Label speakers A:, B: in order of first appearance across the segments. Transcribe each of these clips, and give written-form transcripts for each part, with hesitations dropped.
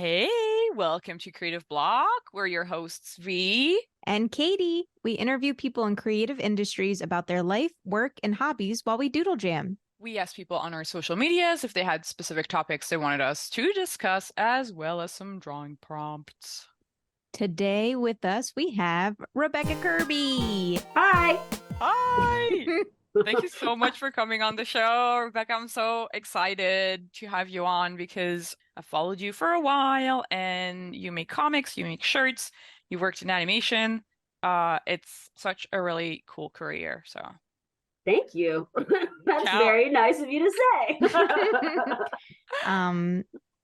A: Hey, welcome to Creative Block. We're your hosts, V.
B: And Katie. We interview people in creative industries about their life, work, and hobbies while we doodle jam.
A: We asked people on our social medias if they had specific topics they wanted us to discuss, as well as some drawing prompts.
B: Today with us, we have Rebecca Kirby.
C: Hi.
A: Hi! Thank you so much for coming on the show, Rebecca. I'm so excited to have you on because I followed you for a while and you make comics, you make shirts, you worked in animation. It's such a really cool career. So
C: Thank you. That's
A: Ciao.
C: very nice of you to say.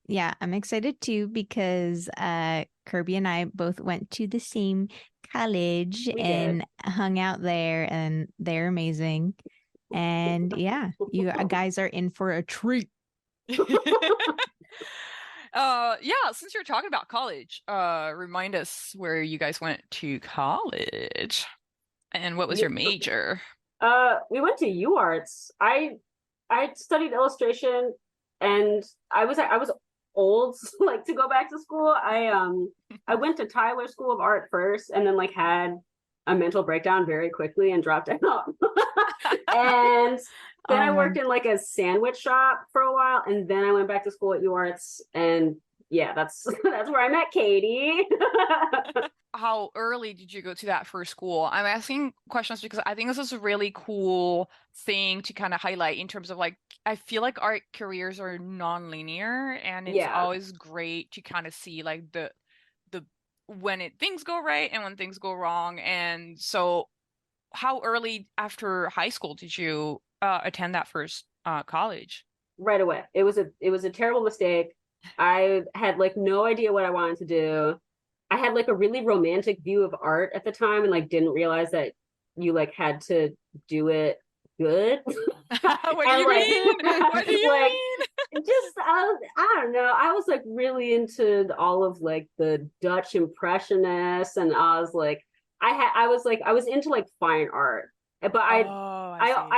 B: Yeah, I'm excited too because Kirby and I both went to the same college and hung out there, and they're amazing. And yeah, you guys are in for a treat.
A: Yeah, since you're talking about college, remind us where you guys went to college and what was your major?
C: We went to UArts. I studied illustration, and I was old like to go back to school. I went to Tyler School of Art first, and then like had a mental breakdown very quickly and dropped out. And then I worked in like a sandwich shop for a while, and then I went back to school at UArts, and yeah, that's where I met Katie.
A: How early did you go to that first school? I'm asking questions because I think this is a really cool thing to kind of highlight in terms of like, I feel like art careers are non-linear, and it's always great to kind of see like the when things go right and when things go wrong. And so how early after high school did you attend that first college?
C: Right away. It was a terrible mistake. I had like no idea what I wanted to do. I had like a really romantic view of art at the time, and like didn't realize that you like had to do it good.
A: What do you mean? What do you mean?
C: Just I don't know. I was like really into all of like the Dutch Impressionists, and I was like I was into like fine art, but I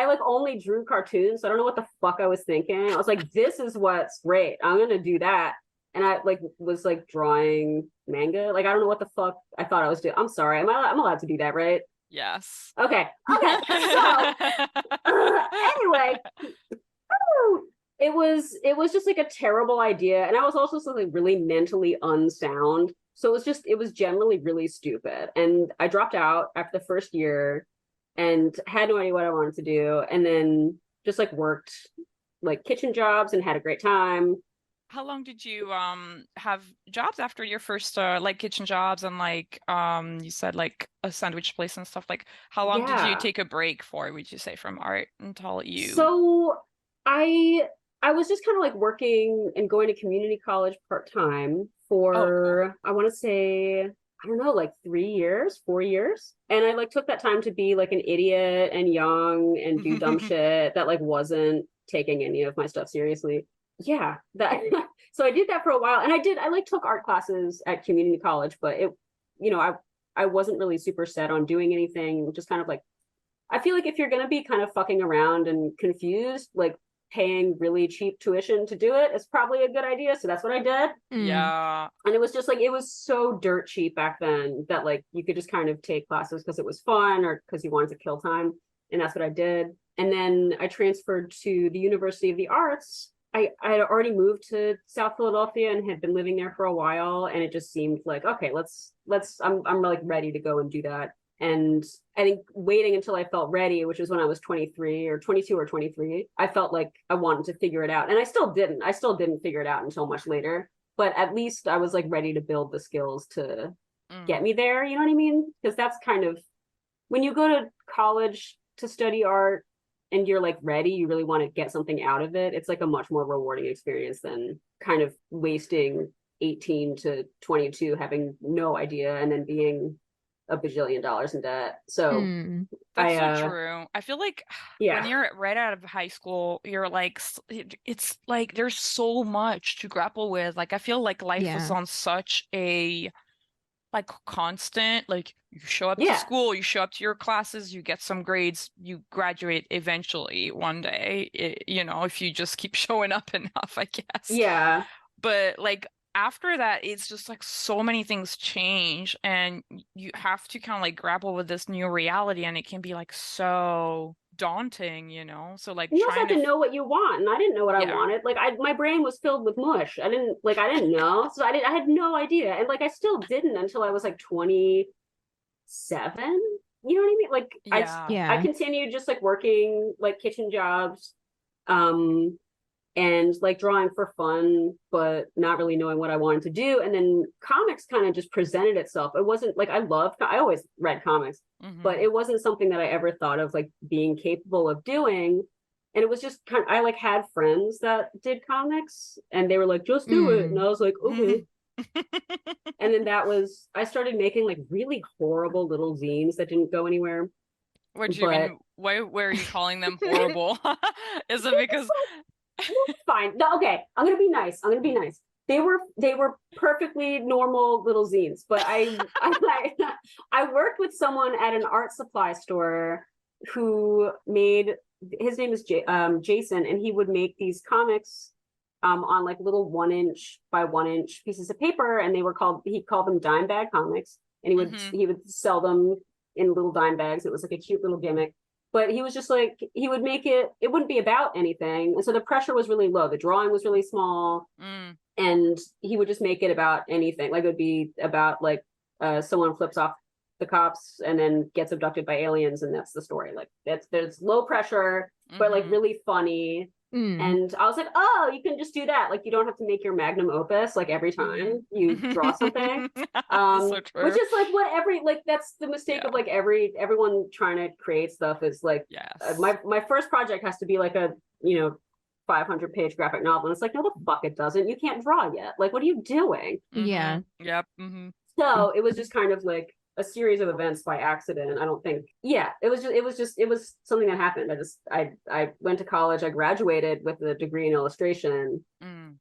C: like only drew cartoons, so I don't know what the fuck I was thinking. I was like, this is what's great. I'm gonna do that. And I like was like drawing manga. Like I don't know what the fuck I thought I was doing. I'm sorry. I'm allowed to do that, right?
A: Yes.
C: Okay. So anyway, it was just like a terrible idea, and I was also something really mentally unsound. So it was generally really stupid, and I dropped out after the first year and had no idea what I wanted to do, and then just like worked like kitchen jobs and had a great time.
A: How long did you have jobs after your first like kitchen jobs and like you said like a sandwich place and stuff? Like how long did you take a break for, would you say, from art until you
C: So I was just kind of like working and going to community college part-time for I want to say, I don't know, like 3 years, 4 years. And I like took that time to be like an idiot and young and do dumb shit that like wasn't taking any of my stuff seriously. Yeah, that so I did that for a while, and I like took art classes at community college, but it, I wasn't really super set on doing anything. Just kind of like, I feel like if you're gonna be kind of fucking around and confused, like paying really cheap tuition to do it is probably a good idea. So that's what I did.
A: Yeah.
C: And it was just like, it was so dirt cheap back then that like you could just kind of take classes because it was fun or because you wanted to kill time. And that's what I did. And then I transferred to the University of the Arts. I had already moved to South Philadelphia and had been living there for a while, and it just seemed like, okay, I'm like ready to go and do that. And I think waiting until I felt ready, which was when I was 23 or 22 or 23, I felt like I wanted to figure it out. And I still didn't figure it out until much later, but at least I was like ready to build the skills to get me there. You know what I mean? Because that's kind of, when you go to college to study art and you're like ready, you really want to get something out of it. It's like a much more rewarding experience than kind of wasting 18 to 22 having no idea and then being a bajillion dollars in debt. So
A: that's so true. I feel like when you're right out of high school, you're like, it's like there's so much to grapple with. Like I feel like life was on such a like constant, like you show up to school, you show up to your classes, you get some grades, you graduate eventually one day, if you just keep showing up enough, I guess.
C: Yeah.
A: But like after that, it's just like so many things change, and you have to kind of like grapple with this new reality, and it can be like so daunting, you know? So like
C: You also
A: trying
C: have to know what you want, and I didn't know what I
A: yeah.
C: wanted. Like my brain was filled with mush. I didn't know, so I had no idea, and like I still didn't until I was like 27. You know what I mean? Like
A: Yeah.
C: I continued just like working like kitchen jobs, and like drawing for fun, but not really knowing what I wanted to do. And then comics kind of just presented itself. It wasn't like I always read comics, but it wasn't something that I ever thought of like being capable of doing. And it was just kind of, I like had friends that did comics and they were like, just do it. And I was like, okay. And then I started making like really horrible little zines that didn't go anywhere.
A: What do you mean? Why are you calling them horrible? Is it because
C: fine. No, okay. I'm gonna be nice. They were perfectly normal little zines, but I worked with someone at an art supply store who made, his name is Jason, and he would make these comics on like little 1-inch by 1-inch pieces of paper, and he called them dime bag comics, and he would sell them in little dime bags. It was like a cute little gimmick. But he was just like, he would make it wouldn't be about anything. And so the pressure was really low. The drawing was really small. And he would just make it about anything. Like it would be about like someone flips off the cops and then gets abducted by aliens. And that's the story. Like there's low pressure, but like really funny. And I was like, oh, you can just do that. Like you don't have to make your magnum opus like every time you draw something.
A: so true.
C: Which is like that's the mistake of like everyone trying to create stuff is like, my first project has to be like a 500-page graphic novel, and it's like, no, the fuck it doesn't. You can't draw yet. Like, what are you doing?
B: Yeah.
A: Yep.
C: So it was just kind of like a series of events by accident. I don't think, it was something that happened. I went to college, I graduated with a degree in illustration,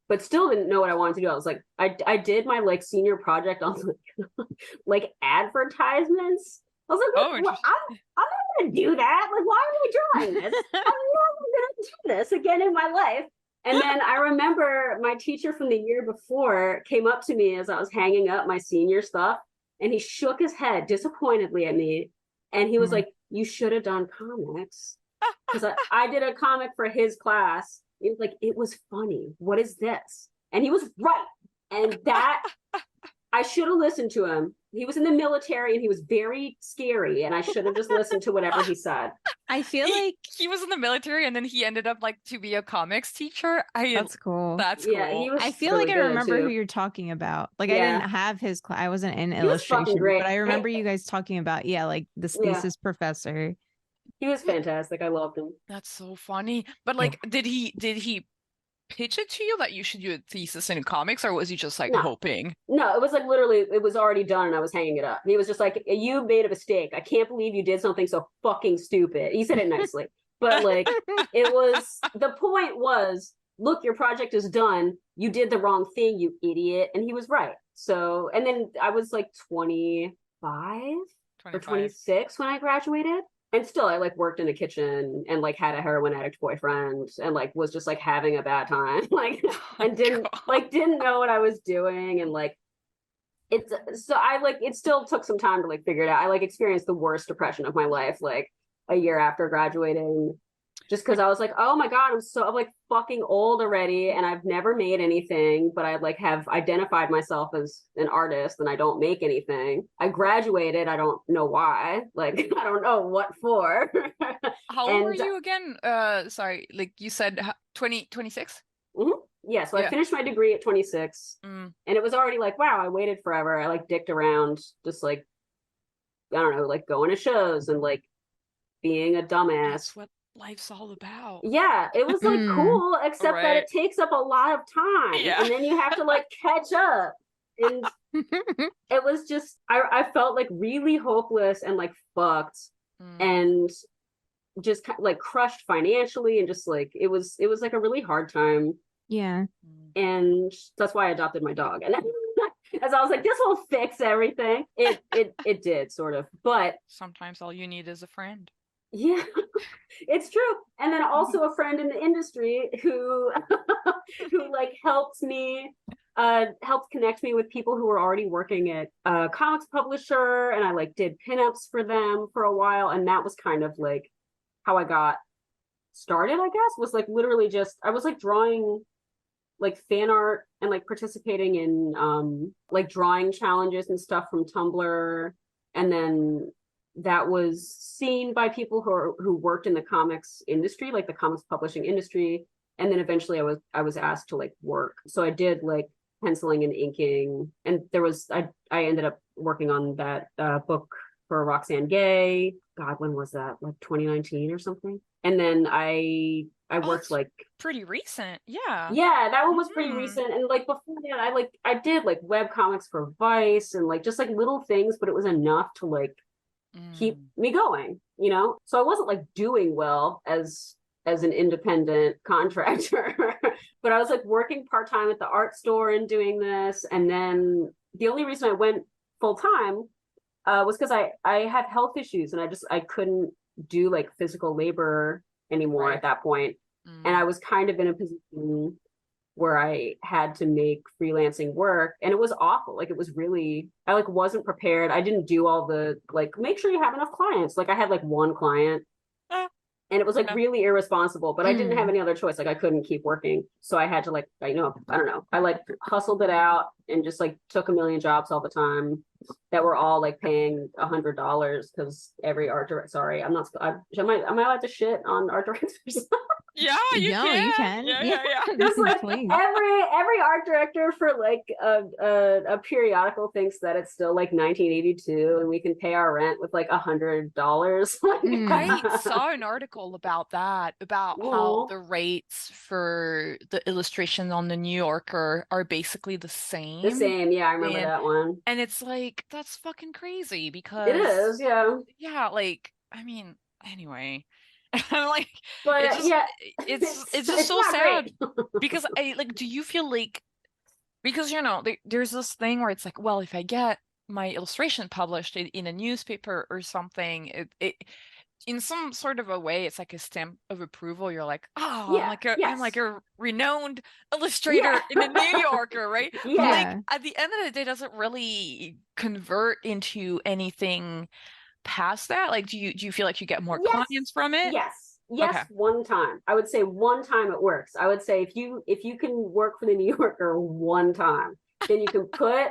C: but still didn't know what I wanted to do. I was like, I did my like senior project on like advertisements. I was like, I'm not gonna do that. Like, why am I drawing this? I'm never gonna do this again in my life. And then I remember my teacher from the year before came up to me as I was hanging up my senior stuff, and he shook his head disappointedly at me. And he was like, you should have done comics. Because I did a comic for his class. He was like, it was funny. What is this? And he was right. And that, I should have listened to him. He was in the military and he was very scary, and I should have just listened to whatever he said.
B: I feel like
A: he was in the military and then he ended up like to be a comics teacher.
B: That's cool.
A: That's cool.
B: I feel like I remember who you're talking about. Like I didn't have his class. I wasn't in illustration, but I remember you guys talking about like this thesis professor.
C: He was fantastic. I loved him.
A: That's so funny. But like, did he pitch it to you that you should do a thesis in comics, or was he just like hoping?
C: No, it was like literally, it was already done and I was hanging it up. He was just like, you made a mistake. I can't believe you did something so fucking stupid. He said it nicely, but like, the point was, look, your project is done. You did the wrong thing, you idiot. And he was right. So, and then I was like 25 or 26 when I graduated. And still, I like worked in a kitchen and like had a heroin addict boyfriend and like was just like having a bad time, like, and didn't know what I was doing. And like, it still took some time to like figure it out. I like experienced the worst depression of my life, like a year after graduating, just because I was like, oh my God, I'm like fucking old already. And I've never made anything, but I like have identified myself as an artist and I don't make anything. I graduated. I don't know why. Like, I don't know what for.
A: How old were you again? Sorry, like you said 26?
C: Yeah, so I finished my degree at 26. And it was already like, wow, I waited forever. I like dicked around, just like, I don't know, like going to shows and like being a dumbass.
A: That's what life's all about.
C: Yeah, it was like cool, except that it takes up a lot of time. And then you have to like catch up. And it was just, I felt like really hopeless and like fucked and just like crushed financially, and just like it was like a really hard time.
B: Yeah.
C: And that's why I adopted my dog. And as I was like, this will fix everything. It did sort of, but
A: sometimes all you need is a friend.
C: Yeah, it's true. And then also a friend in the industry who like helped me helped connect me with people who were already working at a comics publisher, and I like did pinups for them for a while, and that was kind of like how I got started, I guess, was like literally just I was like drawing like fan art and like participating in like drawing challenges and stuff from Tumblr, and then that was seen by people who worked in the comics industry, like the comics publishing industry, and then eventually I was asked to like work. So I did like penciling and inking, and there was I ended up working on that book for Roxane Gay. God, when was that? Like 2019 or something. And then I worked like
A: pretty recent. Yeah.
C: Yeah, that one was pretty recent. And like before that, I did like web comics for Vice and like just like little things, but it was enough to like keep me going, you know? So I wasn't like doing well as an independent contractor, but I was like working part-time at the art store and doing this. And then the only reason I went full-time was because I had health issues, and I couldn't do like physical labor anymore at that point. And I was kind of in a position where I had to make freelancing work, and it was awful. Like it was really, I like wasn't prepared. I didn't do all the like, make sure you have enough clients. Like I had like one client, and it was like really irresponsible, but I didn't have any other choice. Like I couldn't keep working. So I had to like, I don't know. I like hustled it out and just like took a million jobs all the time that were all like paying $100 because every art director, sorry, am I allowed to shit on art directors?
A: Yeah, you can. Yeah.
C: Just like every art director for like a periodical thinks that it's still like 1982 and we can pay our rent with like $100.
A: I saw an article about that, about how the rates for the illustration on the New Yorker are basically the same.
C: Yeah, I remember that one.
A: And it's like, that's fucking crazy because
C: it is, yeah.
A: Yeah, like, I mean, anyway. I'm like,
C: but
A: it's just so sad because do you feel like, because you know there's this thing where it's like, well, if I get my illustration published in a newspaper or something, it in some sort of a way it's like a stamp of approval. You're like, oh, I'm like a renowned illustrator in the New Yorker, right? Like at the end of the day, it doesn't really convert into anything past that. Like do you feel like you get more clients from it?
C: Yes, okay. One time. I would say one time it works. I would say if you can work for the New Yorker one time, then you can put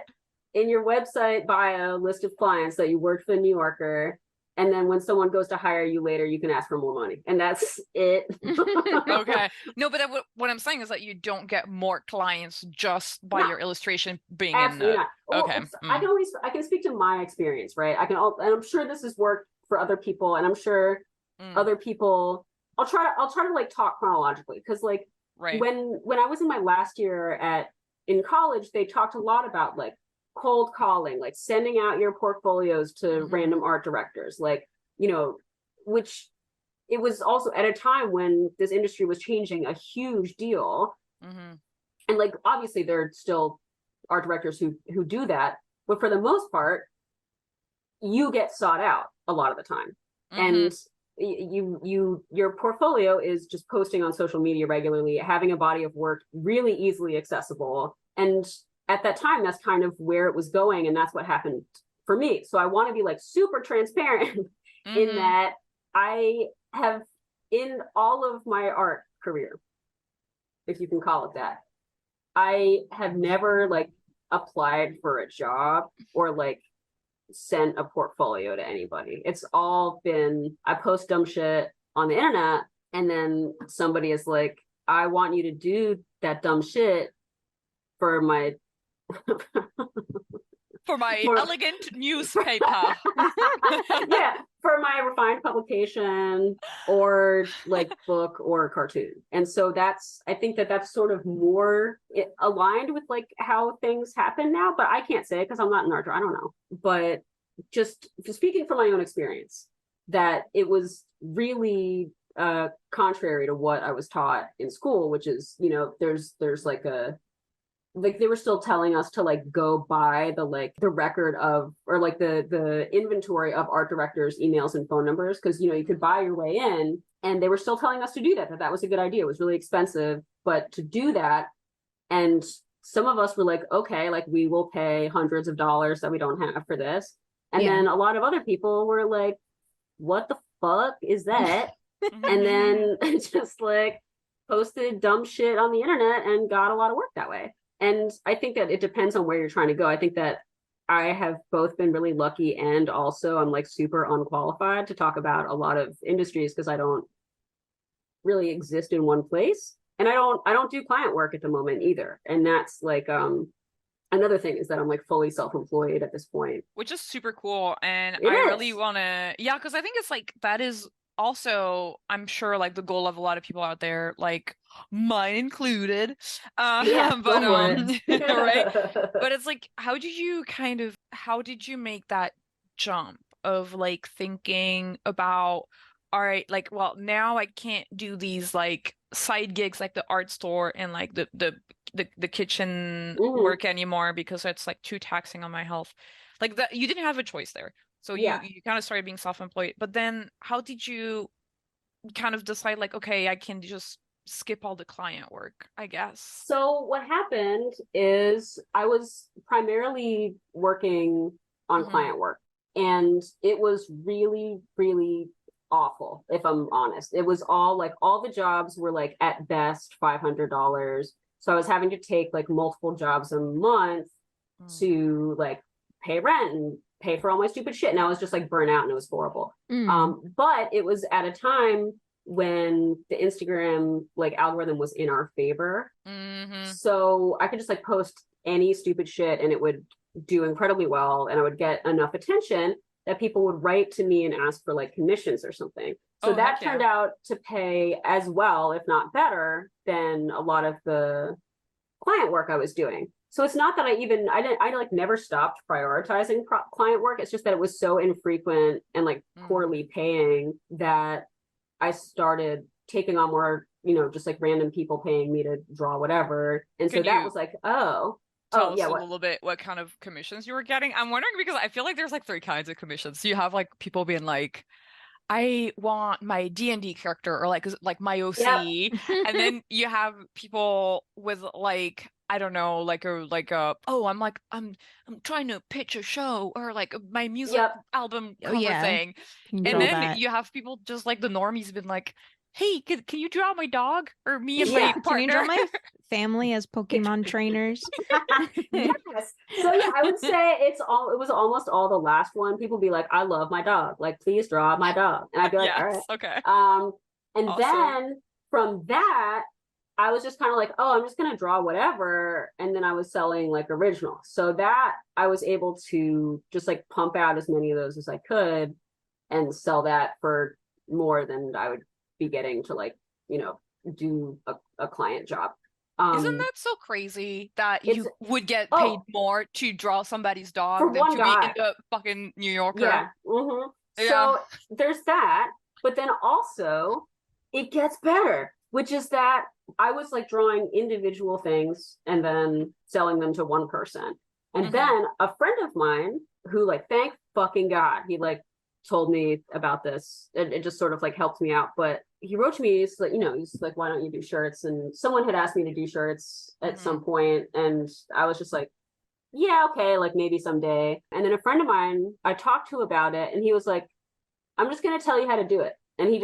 C: in your website bio list of clients that you worked for the New Yorker, and then when someone goes to hire you later, you can ask for more money, and that's it.
A: Okay. No, but what I'm saying is that you don't get more clients just by your illustration being
C: absolutely not.
A: Okay.
C: I can speak to my experience, right? And I'm sure this has worked for other people, and I'm sure other people. I'll try to like talk chronologically, because like when I was in my last year in college, they talked a lot about like cold calling, like sending out your portfolios to random art directors, like, you know, which it was also at a time when this industry was changing a huge deal. And like obviously there are still art directors who do that, but for the most part you get sought out a lot of the time. And your portfolio is just posting on social media regularly, having a body of work really easily accessible. And at that time, that's kind of where it was going, and that's what happened for me. So I want to be like super transparent in that I have, in all of my art career, if you can call it that, I have never like applied for a job or like sent a portfolio to anybody. It's all been, I post dumb shit on the internet, and then somebody is like, I want you to do that dumb shit for my
A: elegant newspaper.
C: For my refined publication or like book or cartoon. And so I think that's sort of more aligned with like how things happen now, but I can't say it because I'm not an art director. I don't know. But just speaking from my own experience, that it was really contrary to what I was taught in school, which is, you know, there's like they were still telling us to like go buy the record of, or like the inventory of art directors' emails and phone numbers, because, you know, you could buy your way in, and they were still telling us to do that was a good idea. It was really expensive, but to do that and some of us were like, okay, like we will pay hundreds of dollars that we don't have for this. And then a lot of other people were like, what the fuck is that? And then just like posted dumb shit on the internet and got a lot of work that way. And I think that it depends on where you're trying to go. I think that I have both been really lucky, and also I'm like super unqualified to talk about a lot of industries because I don't really exist in one place. And I don't do client work at the moment either. And that's like another thing is that I'm like fully self-employed at this point.
A: Which is super cool. And
C: It
A: I
C: is.
A: really wanna, yeah, because I think it's like that is also, I'm sure, like the goal of a lot of people out there, like mine included.
C: Yeah,
A: But
C: go for it.
A: right. But it's like, how did you make that jump of like thinking about, all right, like, well, now I can't do these like side gigs like the art store and like the kitchen work anymore because it's like too taxing on my health. Like that, you didn't have a choice there. So you kind of started being self-employed. But then how did you kind of decide like, okay, I can just skip all the client work, I guess?
C: So what happened is I was primarily working on client work, and it was really, really awful, if I'm honest. It was all like, all the jobs were like at best $500. So I was having to take like multiple jobs a month to like pay rent and pay for all my stupid shit. And I was just like burnt out, and it was horrible. But it was at a time when the Instagram like algorithm was in our favor. So I could just like post any stupid shit and it would do incredibly well, and I would get enough attention that people would write to me and ask for like commissions or something. So that turned out to pay as well, if not better, than a lot of the client work I was doing. So it's not that I like never stopped prioritizing client work. It's just that it was so infrequent and like poorly paying that I started taking on more, just like random people paying me to draw whatever. And so that was like,
A: tell us a little bit what kind of commissions you were getting? I'm wondering because I feel like there's like 3 kinds of commissions. So you have like people being like, I want my D&D character, or like my OC. And then you have people with like, I don't know, like a I'm trying to pitch a show, or like my music album cover thing. And then you have people just like the normies been like, hey, can you draw my dog or me and my partner?
B: Can you draw my family as Pokemon trainers?
C: Yes. So yeah, I would say it was almost all the last one. People be like, I love my dog. Like, please draw my dog. And I'd be like, all right.
A: Okay.
C: And then from that, I was just kind of like, oh, I'm just going to draw whatever. And then I was selling like originals. So that I was able to just like pump out as many of those as I could and sell that for more than I would be getting to like, do a client job.
A: Isn't that so crazy that you would get paid more to draw somebody's dog than to be in the fucking New Yorker?
C: Yeah. So there's that, but then also it gets better, which is that I was like drawing individual things and then selling them to one person. And then a friend of mine who like, thank fucking God, he like told me about this. It just sort of like helped me out. But he wrote to me, he's like, he's like, why don't you do shirts? And someone had asked me to do shirts at some point, and I was just like, yeah, okay, like maybe someday. And then a friend of mine, I talked to about it, and he was like, I'm just gonna tell you how to do it. And he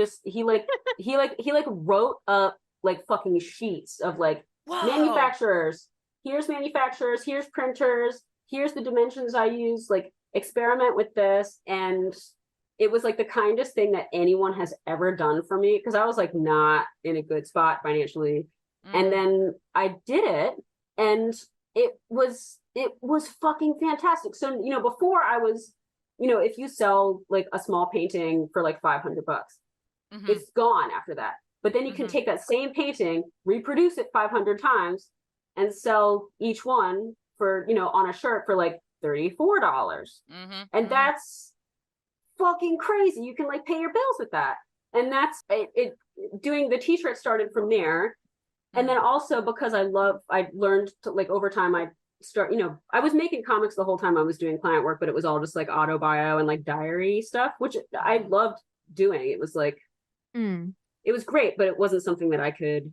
C: wrote up like fucking sheets of like manufacturers. Here's manufacturers, here's printers, here's the dimensions I use, like experiment with this. And it was like the kindest thing that anyone has ever done for me, because I was like not in a good spot financially. And then I did it, and it was fucking fantastic. So, before I was, if you sell like a small painting for like $500, it's gone after that. But then you can take that same painting, reproduce it 500 times, and sell each one for, on a shirt for like $34. And that's fucking crazy. You can like pay your bills with that. And that's it. Doing the t-shirt started from there. And then also because I learned to like over time, I was making comics the whole time I was doing client work, but it was all just like auto bio and like diary stuff, which I loved doing. It was like, it was great, but it wasn't something that I could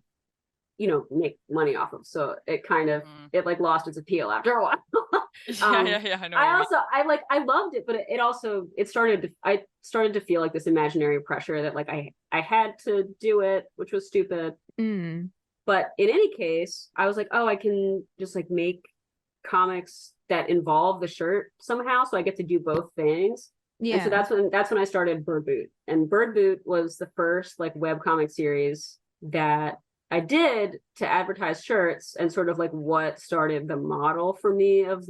C: make money off of. So it kind of it like lost its appeal after a while.
A: Yeah, I know what you mean.
C: I loved it, but I started to feel like this imaginary pressure that like I had to do it, which was stupid. But in any case, I was like, oh, I can just like make comics that involve the shirt somehow, so I get to do both things. And so that's when I started Bird Boot. And Bird Boot was the first like webcomic series that I did to advertise shirts, and sort of like what started the model for me of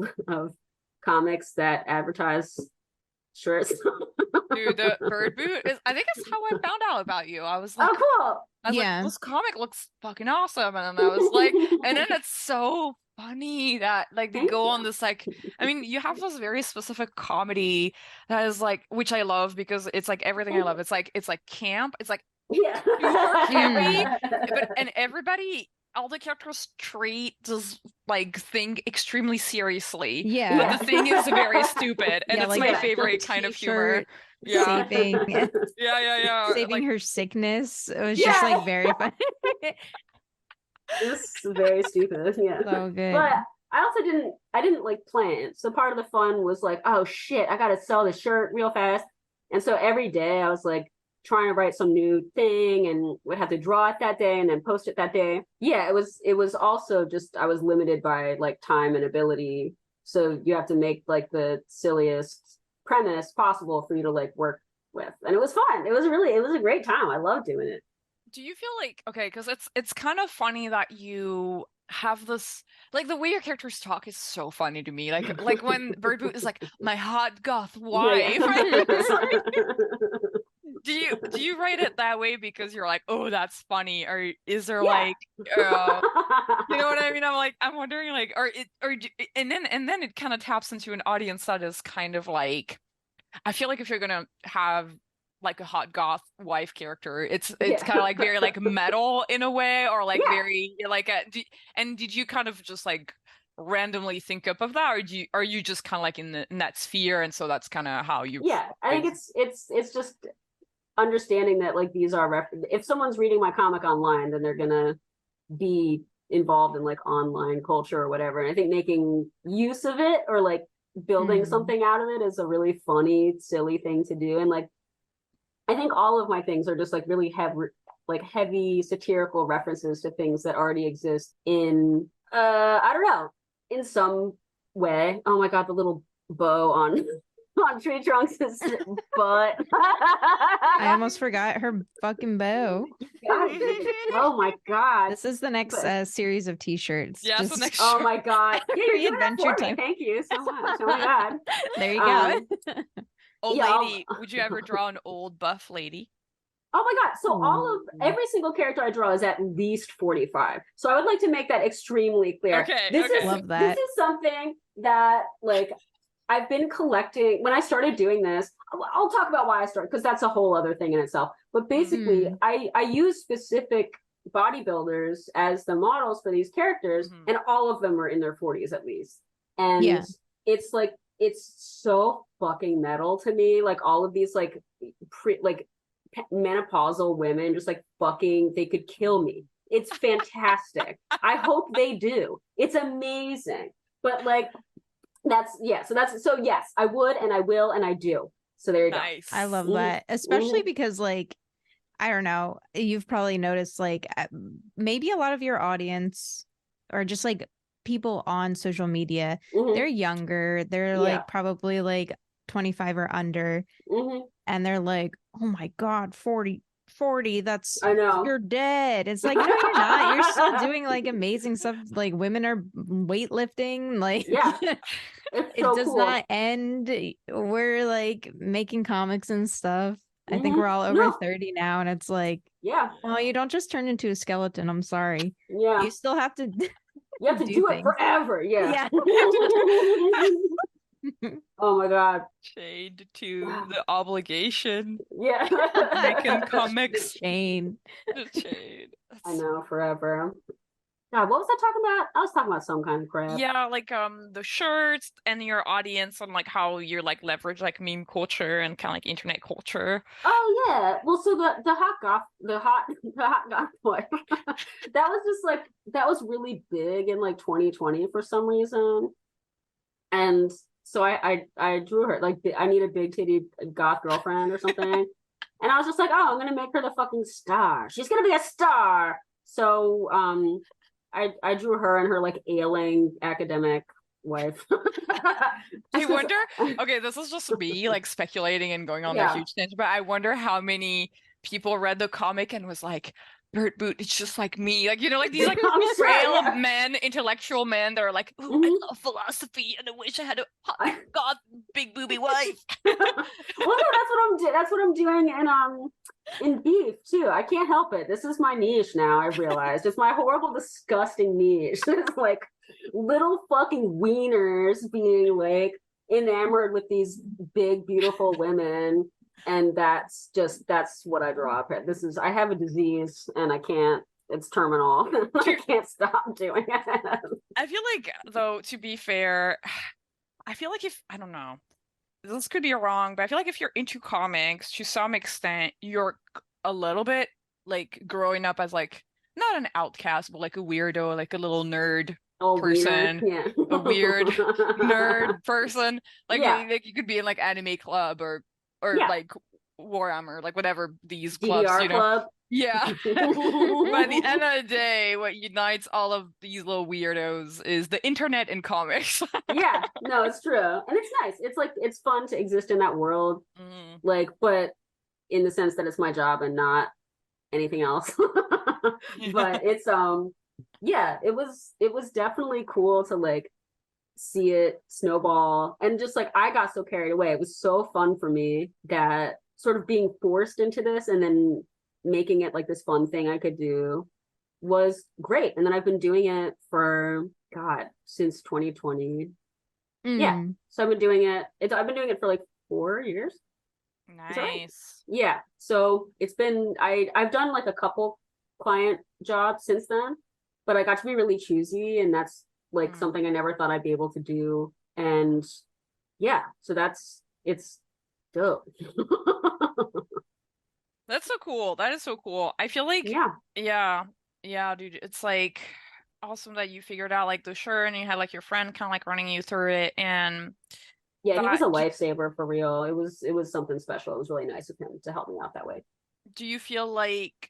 C: comics that advertise shirts.
A: Dude, the Bird Boot is, I think it's how I found out about you. I was like,
C: oh, cool.
A: I was like, this comic looks fucking awesome. And I was like, and then it's so funny that like they go on this like, I mean, you have this very specific comedy that is like, which I love because it's like everything I love. It's like camp. It's like super campy, and everybody, all the characters treat this like thing extremely seriously. But the thing is very stupid, and it's like my favorite kind of humor.
B: Saving
A: like,
B: her sickness. It was just like very funny.
C: It was very stupid.
B: So good.
C: But I didn't like plan. So part of the fun was like, oh shit, I gotta sell the shirt real fast. And so every day I was like trying to write some new thing, and would have to draw it that day and then post it that day. Yeah, it was also just I was limited by like time and ability. So you have to make like the silliest premise possible for you to like work with. And it was fun. It was a great time. I loved doing it.
A: Do you feel like, okay, because it's kind of funny that you have this, like the way your characters talk is so funny to me. Like when Bird Boot is like, my hot goth wife. Do you write it that way because you're like, oh, that's funny, or is there like, you know what I mean? I'm wondering like, and then it kind of taps into an audience that is kind of like, I feel like if you're gonna have like a hot goth wife character, it's kind of like very like metal in a way, or like very like and did you kind of just like randomly think up of that, or are you just kind of like in that sphere, and so that's kind of how you
C: I think it's just understanding that like these are if someone's reading my comic online, then they're gonna be involved in like online culture or whatever, and I think making use of it or like building something out of it is a really funny, silly thing to do. And like I think all of my things are just like really heavy satirical references to things that already exist in I don't know, in some way. Oh my god, the little bow on Tree Trunks' butt.
B: I almost forgot her fucking bow.
C: God, oh my god.
B: This is the next series of t-shirts.
A: Yeah, the next
C: oh my god. Yeah,
B: adventure time.
C: Thank you so much. Oh my god.
B: There you go.
A: Old lady, would you ever draw an old buff lady?
C: Oh my god. So every single character I draw is at least 45. So I would like to make that extremely clear.
B: Love that.
C: This is something that like I've been collecting. When I started doing this, I'll talk about why I started, because that's a whole other thing in itself. But basically, I use specific bodybuilders as the models for these characters, and all of them are in their 40s at least. And it's like, it's so fucking metal to me. Like all of these like menopausal women just like fucking, they could kill me. It's fantastic. I hope they do. It's amazing. But like, so yes, I would, and I will, and I do. So there you go.
B: I love that, especially because like, I don't know, you've probably noticed like maybe a lot of your audience or just like people on social media, they're younger, they're like probably like 25 or under, and they're like, oh my god, 40, that's, I know, you're dead. It's like, no, you're not. You're still doing like amazing stuff. Like women are weightlifting, like it does not end. We're like making comics and stuff. I think we're all over 30 now, and it's like, well, you don't just turn into a skeleton. I'm sorry. You still have to
C: you have to do it forever. Oh my god.
A: Chained to the obligation.
C: Making
A: comics.
B: Chain.
A: The chain.
C: I know, forever. God, what was I talking about? I was talking about some kind of crap.
A: Yeah, like the shirts and your audience and like how you're like leverage like meme culture and kind of like internet culture.
C: Oh yeah. Well, so the hot goth the hot goth boy that was just like that was really big in like 2020 for some reason. And so I drew her like I need a big titty goth girlfriend or something. And I was just like, oh, I'm gonna make her the fucking star. She's gonna be a star. So I drew her and her like ailing academic wife.
A: I wonder, okay, this is just me like speculating and going on a huge tangent, but I wonder how many people read the comic and was like, Bert Boot, it's just like me. Like, you know, like these like frail men, intellectual men that are like, ooh, I love philosophy and I wish I had a hot god big booby wife.
C: Well, no, that's what I'm doing in beef too. I can't help it. This is my niche now, I've realized. It's my horrible, disgusting niche. It's like little fucking wieners being like enamored with these big, beautiful women. And that's what I draw up. I have a disease and I can't, it's terminal. I can't stop doing it.
A: I feel like, though, to be fair, I feel like I don't know, this could be wrong, but I feel like if you're into comics to some extent, you're a little bit like growing up as like not an outcast, but like a weirdo, like a little nerd person, a weird nerd person. Like, like you could be in like anime club or like Warhammer, like whatever these clubs,
C: DDR club.
A: Yeah. But at the end of the day, what unites all of these little weirdos is the internet and comics.
C: Yeah, no, it's true. And it's nice. It's like, it's fun to exist in that world. Like, but in the sense that it's my job and not anything else. But it's, yeah, it was definitely cool to like see it snowball. And just like, I got so carried away. It was so fun for me that sort of being forced into this and then making it like this fun thing I could do was great. And then I've been doing it for since 2020. Yeah. So I've been doing it for like 4 years.
A: Nice.
C: Right? Yeah. So it's been I've done like a couple client jobs since then, but I got to be really choosy, and that's like something I never thought I'd be able to do. And yeah, so it's dope.
A: That's so cool. That is so cool. I feel like yeah, dude. It's like awesome that you figured out like the shirt and you had like your friend kind of like running you through it. And
C: yeah, he was a lifesaver for real. It was something special. It was really nice of him to help me out that way.
A: Do you feel like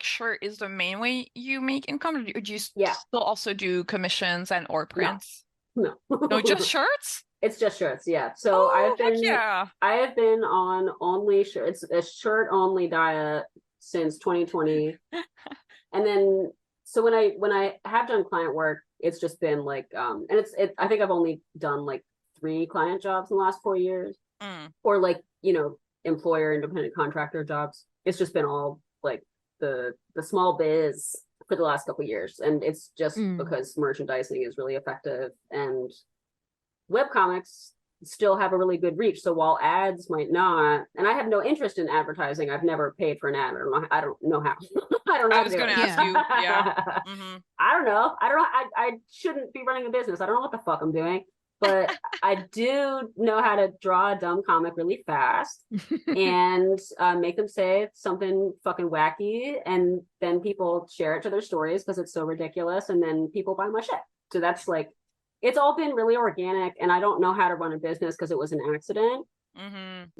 A: shirt is the main way you make income, or do you still also do commissions and or prints?
C: No.
A: No, just shirts?
C: It's just shirts, yeah. So I have been on only shirts, a shirt only diet since 2020. And then so when I have done client work, it's just been like and I think I've only done like 3 client jobs in the last 4 years. Or like, you know, employer independent contractor jobs. It's just been all like the small biz for the last couple of years. And it's just because merchandising is really effective, and webcomics still have a really good reach. So while ads might not, and I have no interest in advertising, I've never paid for an ad. I don't know how. I don't know.
A: I was going to ask you. Yeah.
C: I don't know. I shouldn't be running a business. I don't know what the fuck I'm doing. But I do know how to draw a dumb comic really fast and make them say something fucking wacky, and then people share it to their stories because it's so ridiculous, and then people buy my shit. So that's like, it's all been really organic, and I don't know how to run a business because it was an accident.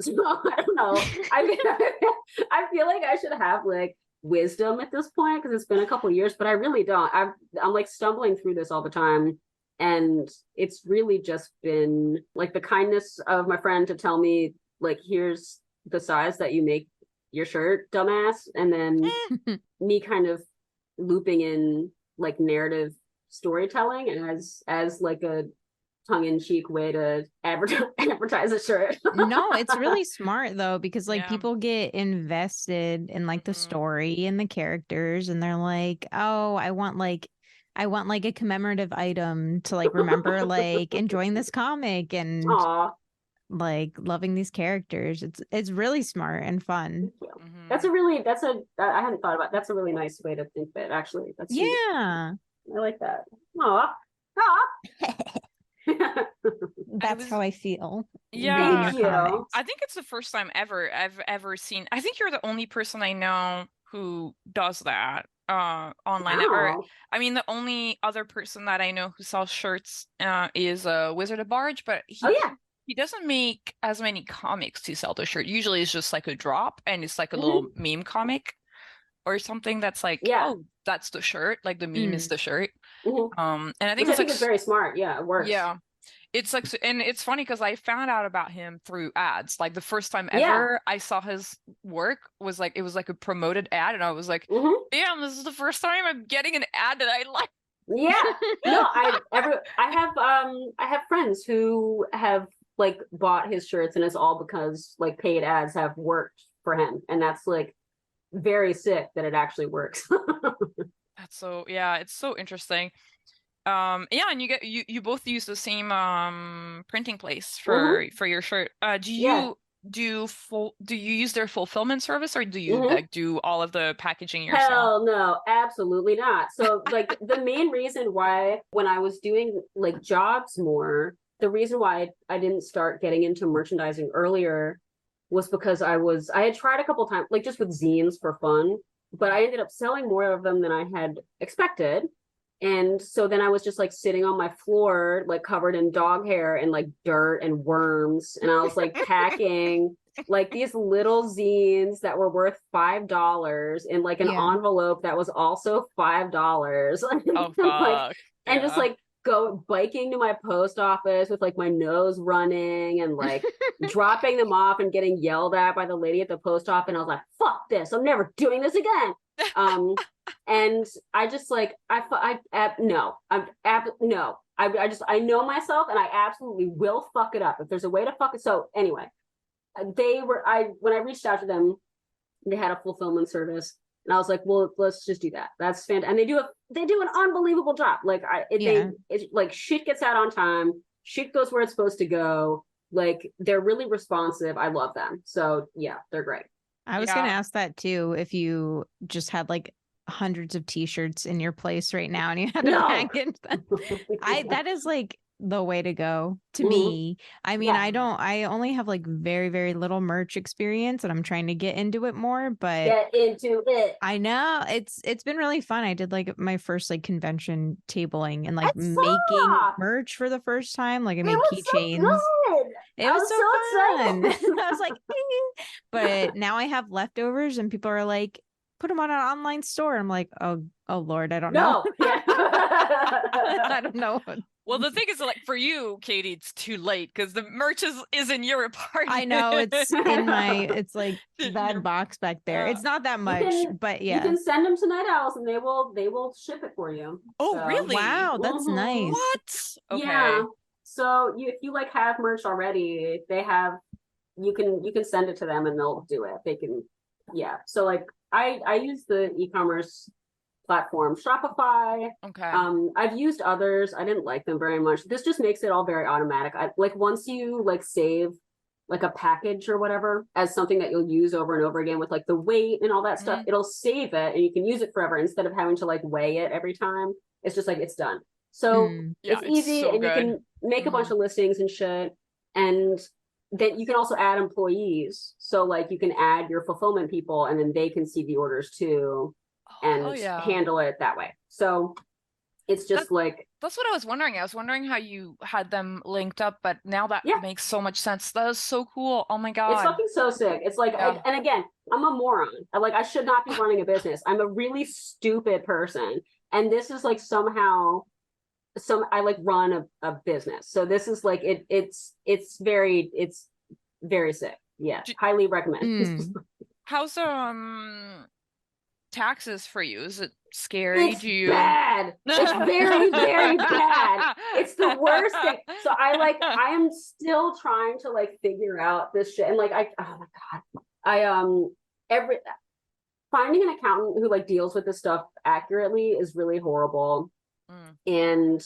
C: So I don't know. I feel like I should have like wisdom at this point because it's been a couple of years, but I really don't. I'm like stumbling through this all the time. And it's really just been like the kindness of my friend to tell me, like, here's the size that you make your shirt, dumbass. And then me kind of looping in like narrative storytelling as like a tongue-in-cheek way to advertise a shirt.
B: No, it's really smart though, because like people get invested in like the story and the characters, and they're like, oh, I want like a commemorative item to like remember like enjoying this comic and like loving these characters. It's really smart and fun.
C: I hadn't thought about, that's a really nice way to think of it, actually. That's
B: yeah.
C: I like that. Aw. Aw.
B: That's how I feel.
A: Yeah.
B: Reading your comics.
A: I think it's the first time I've ever seen. I think you're the only person I know who does that online. Or
C: Wow.
A: I mean, the only other person that I know who sells shirts is Wizard of Barge, but
C: Oh yeah.
A: he doesn't make as many comics to sell the shirt. Usually it's just like a drop and it's like a
C: Mhm.
A: little meme comic or something that's like,
C: Yeah.
A: oh, that's the shirt. Like the meme is the shirt.
C: Mhm.
A: And I think
C: Which I
A: it's like
C: think is very smart. Yeah, it works.
A: yeah. It's like, and it's funny because I found out about him through ads. Like the first time
C: Yeah.
A: ever I saw his work was like, it was like a promoted ad, and I was like,
C: Mhm.
A: damn, this is the first time I'm getting an ad that I like.
C: Yeah. No, I have friends who have like bought his shirts, and it's all because like paid ads have worked for him. And that's like very sick that it actually works.
A: That's so, yeah, it's so interesting. Yeah, and you both use the same printing place
C: Mhm.
A: for your shirt. Do
C: Yeah.
A: you do you use their fulfillment service, or do you
C: Mhm.
A: like do all of the packaging yourself?
C: Hell no, absolutely not. So like the main reason why when I was doing like jobs more, the reason why I didn't start getting into merchandising earlier was because I had tried a couple times, like just with zines for fun, but I ended up selling more of them than I had expected. And so then I was just like sitting on my floor, like covered in dog hair and like dirt and worms. And I was like packing like these little zines that were worth $5 in like an
B: Yeah.
C: envelope that was also $5.
A: Oh
C: Like,
A: fuck.
C: and just
A: Yeah.
C: like go biking to my post office with like my nose running and like dropping them off and getting yelled at by the lady at the post office. And I was like, fuck this, I'm never doing this again. And I just like no, no. I know myself, and I absolutely will fuck it up if there's a way to fuck it. So anyway, when I reached out to them, they had a fulfillment service, and I was like, well, let's just do that. That's fantastic, and they do an unbelievable job. Like like shit gets out on time, shit goes where it's supposed to go. Like they're really responsive. I love them. So yeah, they're great.
B: I was gonna ask that too, if you just had like hundreds of t-shirts in your place right now and you had to package them. That is like the way to go to me. I mean, I only have like very, very little merch experience and I'm trying to get into it more, but
C: get into it.
B: I know it's been really fun. I did like my first like convention tabling and like making merch for the first time. Like I made keychains. It was so fun. I was like, but now I have leftovers and people are like, put them on an online store. I'm like, oh Lord, I don't know. I don't know.
A: Well, the thing is, like for you, Katie, it's too late because the merch is in your apartment.
B: I know it's in it's like that box back there. It's not that much, but yeah.
C: You can send them to Night Owls and they will ship it for you.
A: Oh, so. Really?
B: Wow, that's nice.
A: What? Okay.
C: Yeah. So if you like have merch already, they have, you can send it to them and they'll do it. They can, yeah. So like I use the e-commerce platform Shopify.
A: Okay.
C: I've used others. I didn't like them very much. This just makes it all very automatic. Like once you like save like a package or whatever as something that you'll use over and over again with like the weight and all that stuff, it'll save it and you can use it forever instead of having to like weigh it every time. It's just like it's done. So it's easy so and you can make a bunch of listings and shit. And then you can also add employees. So like you can add your fulfillment people and then they can see the orders too and handle it that way. So it's just
A: that's what I was wondering. I was wondering how you had them linked up, but now that makes so much sense. That is so cool. Oh my God.
C: It's fucking so sick. It's like, and again, I'm a moron. I should not be running a business. I'm a really stupid person. And this is like somehow I like run a business. So this is like, it's very sick. Yeah. Highly recommend.
A: How's taxes for you? Is it scary?
C: It's bad. It's very, very bad. It's the worst thing. So I am still trying to like figure out this shit. And like oh my God. Finding an accountant who like deals with this stuff accurately is really horrible. And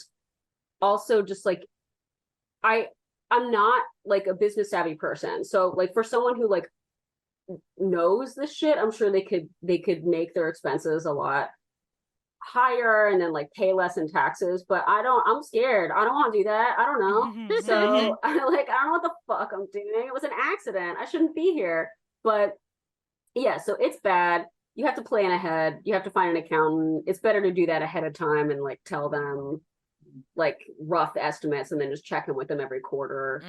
C: also just like I'm not like a business savvy person. So like for someone who like knows this shit, I'm sure they could make their expenses a lot higher and then like pay less in taxes, but I'm scared. I don't want to do that. I don't know. So I don't know what the fuck I'm doing. It was an accident. I shouldn't be here. But yeah, so it's bad. You have to plan ahead. You have to find an accountant. It's better to do that ahead of time and like tell them like rough estimates and then just check in with them every quarter.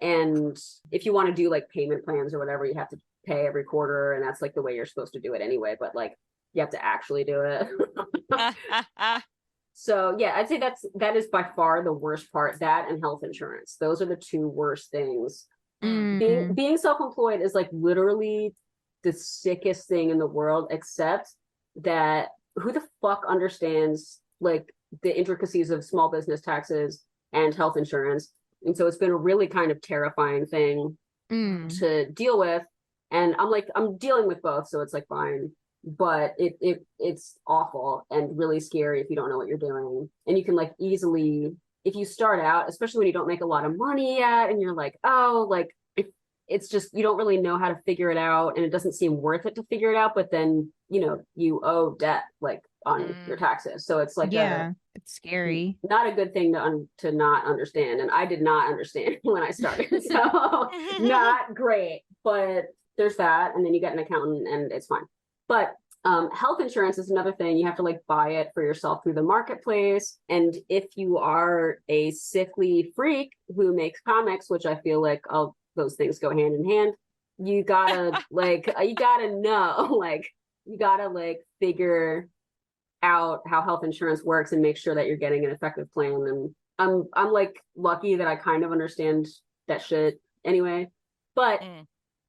C: And if you want to do like payment plans or whatever, you have to pay every quarter, and that's like the way you're supposed to do it anyway, but like you have to actually do it. So yeah, I'd say that is by far the worst part. That and health insurance, those are the two worst things. Being self-employed is like literally the sickest thing in the world, except that who the fuck understands like the intricacies of small business taxes and health insurance? And so it's been a really kind of terrifying thing to deal with. And I'm dealing with both, so it's like fine. But it's awful and really scary if you don't know what you're doing. And you can like easily, if you start out, especially when you don't make a lot of money yet, and you're like, oh, like it's just, you don't really know how to figure it out, and it doesn't seem worth it to figure it out, but then, you know, you owe debt like on your taxes. So it's like,
B: it's scary.
C: Not a good thing to not understand. And I did not understand when I started. So not great, but there's that. And then you get an accountant and it's fine. But health insurance is another thing. You have to like buy it for yourself through the marketplace. And if you are a sickly freak who makes comics, which I feel like all those things go hand in hand, you gotta like, you gotta know, like, you gotta like figure out how health insurance works and make sure that you're getting an effective plan. And I'm like lucky that I kind of understand that shit anyway. But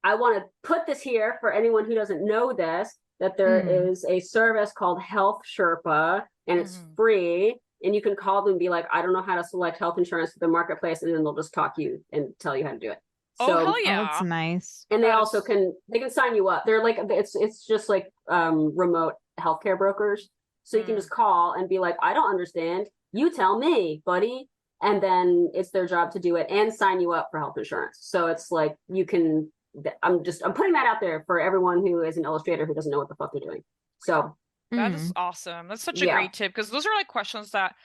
C: I want to put this here for anyone who doesn't know this, that there is a service called Health Sherpa, and it's free. And you can call them and be like, I don't know how to select health insurance through the marketplace, and then they'll just talk you and tell you how to do it. So,
A: hell yeah.
B: That's nice.
C: And they also can sign you up. They're like, it's just like remote healthcare brokers. So you can just call and be like, I don't understand. You tell me, buddy. And then it's their job to do it and sign you up for health insurance. So it's like, you can, I'm putting that out there for everyone who is an illustrator who doesn't know what the fuck they're doing. So
A: that is awesome. That's such a great tip, because those are like questions that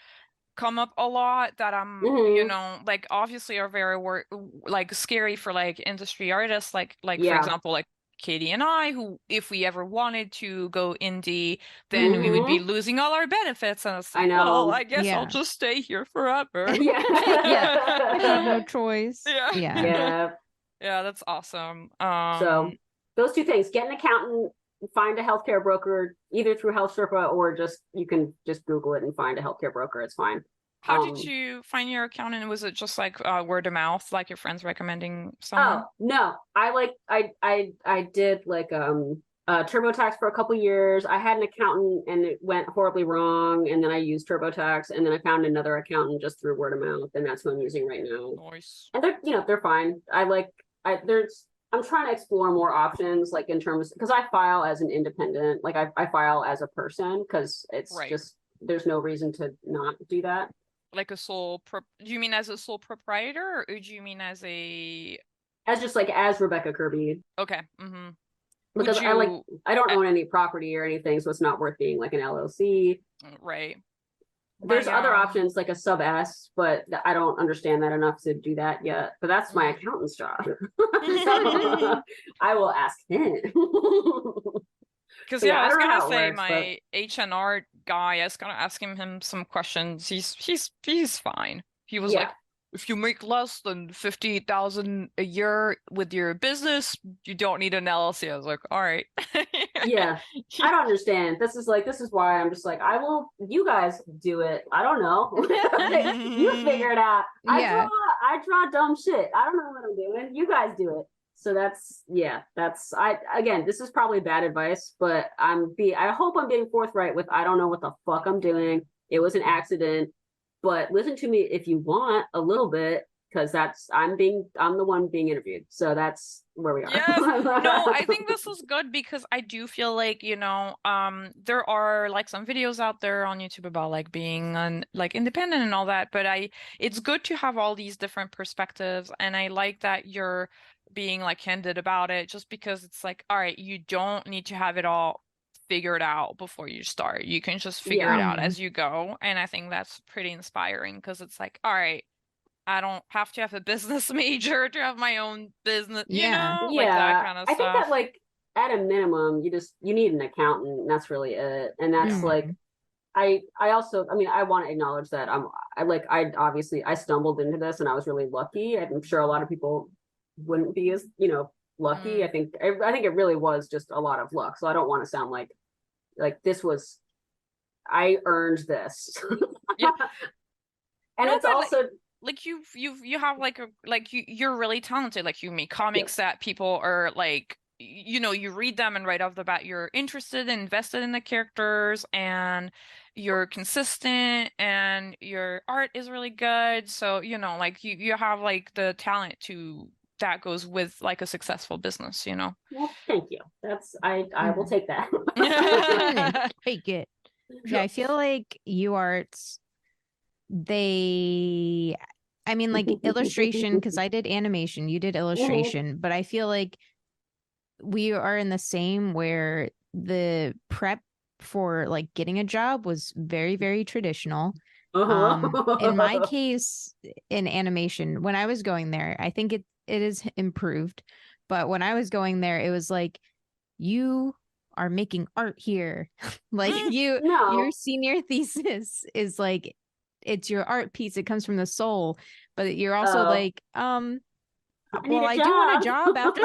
A: come up a lot that I'm you know, like obviously are very like scary for like industry artists, like for example, like Katie and I, who if we ever wanted to go indie, then we would be losing all our benefits. And it's like,
C: I know.
A: well, I guess I'll just stay here forever.
B: I have no choice.
C: Yeah,
A: that's awesome.
C: So those two things: get an accountant, find a healthcare broker, either through Health Sherpa or you can just Google it and find a healthcare broker. It's fine.
A: How did you find your accountant? Was it just like word of mouth, like your friends recommending someone?
C: Oh no, I did like TurboTax for a couple years. I had an accountant and it went horribly wrong, and then I used TurboTax, and then I found another accountant just through word of mouth, and that's who I'm using right now.
A: Nice.
C: And they're fine. I'm trying to explore more options, like in terms, because I file as an independent, like I file as a person, because it's just, there's no reason to not do that.
A: Like a do you mean as a sole proprietor, or do you mean as
C: just like as Rebecca Kirby?
A: Okay.
C: Because I don't own any property or anything, so it's not worth being like an LLC.
A: Right.
C: There's other options like a sub S, but I don't understand that enough to do that yet. But that's my accountant's job. So I will ask him.
A: Because I was gonna say my H&R guy, I was gonna ask him some questions. He's fine. He was like, if you make less than 50,000 a year with your business, you don't need an LLC. I was like, all right.
C: I don't understand. This is why I'm just like, you guys do it. I don't know. You figure it out. I draw dumb shit. I don't know what I'm doing. You guys do it. So again, this is probably bad advice, but I hope I'm being forthright with, I don't know what the fuck I'm doing. It was an accident, but listen to me if you want a little bit, because I'm the one being interviewed. So that's where we are.
A: Yes. No, I think this is good, because I do feel like, you know, there are like some videos out there on YouTube about like being like independent and all that, but it's good to have all these different perspectives. And I like that you're being like candid about it, just because it's like, all right, you don't need to have it all figure it out before you start. You can just figure it out as you go. And I think that's pretty inspiring because it's like, all right, I don't have to have a business major to have my own business, you know, like that kind of
C: I
A: stuff.
C: think that like at a minimum, you need an accountant, and that's really it. And that's like, I also, I mean, I want to acknowledge that I obviously I stumbled into this and I was really lucky. I'm sure a lot of people wouldn't be as, lucky. I think it really was just a lot of luck. So I don't want to sound like this was, I earned this.
A: Yeah.
C: And
A: no,
C: it's also
A: like you have you're really talented. Like you make comics that people are like, you read them and right off the bat you're interested and invested in the characters, and you're consistent and your art is really good. So, like you have like the talent that goes with like a successful business,
C: Well, thank you. That's I will take that.
B: Take it. Yeah, I feel like UArts, I mean, like illustration, because I did animation, you did illustration, but I feel like we are in the same where the prep for like getting a job was very, very traditional. In my case, in animation, when I was going there, I think it is improved, but when I was going there, it was like, you are making art here. Like your senior thesis is like, it's your art piece. It comes from the soul, but you're also like, well, I do want a job after.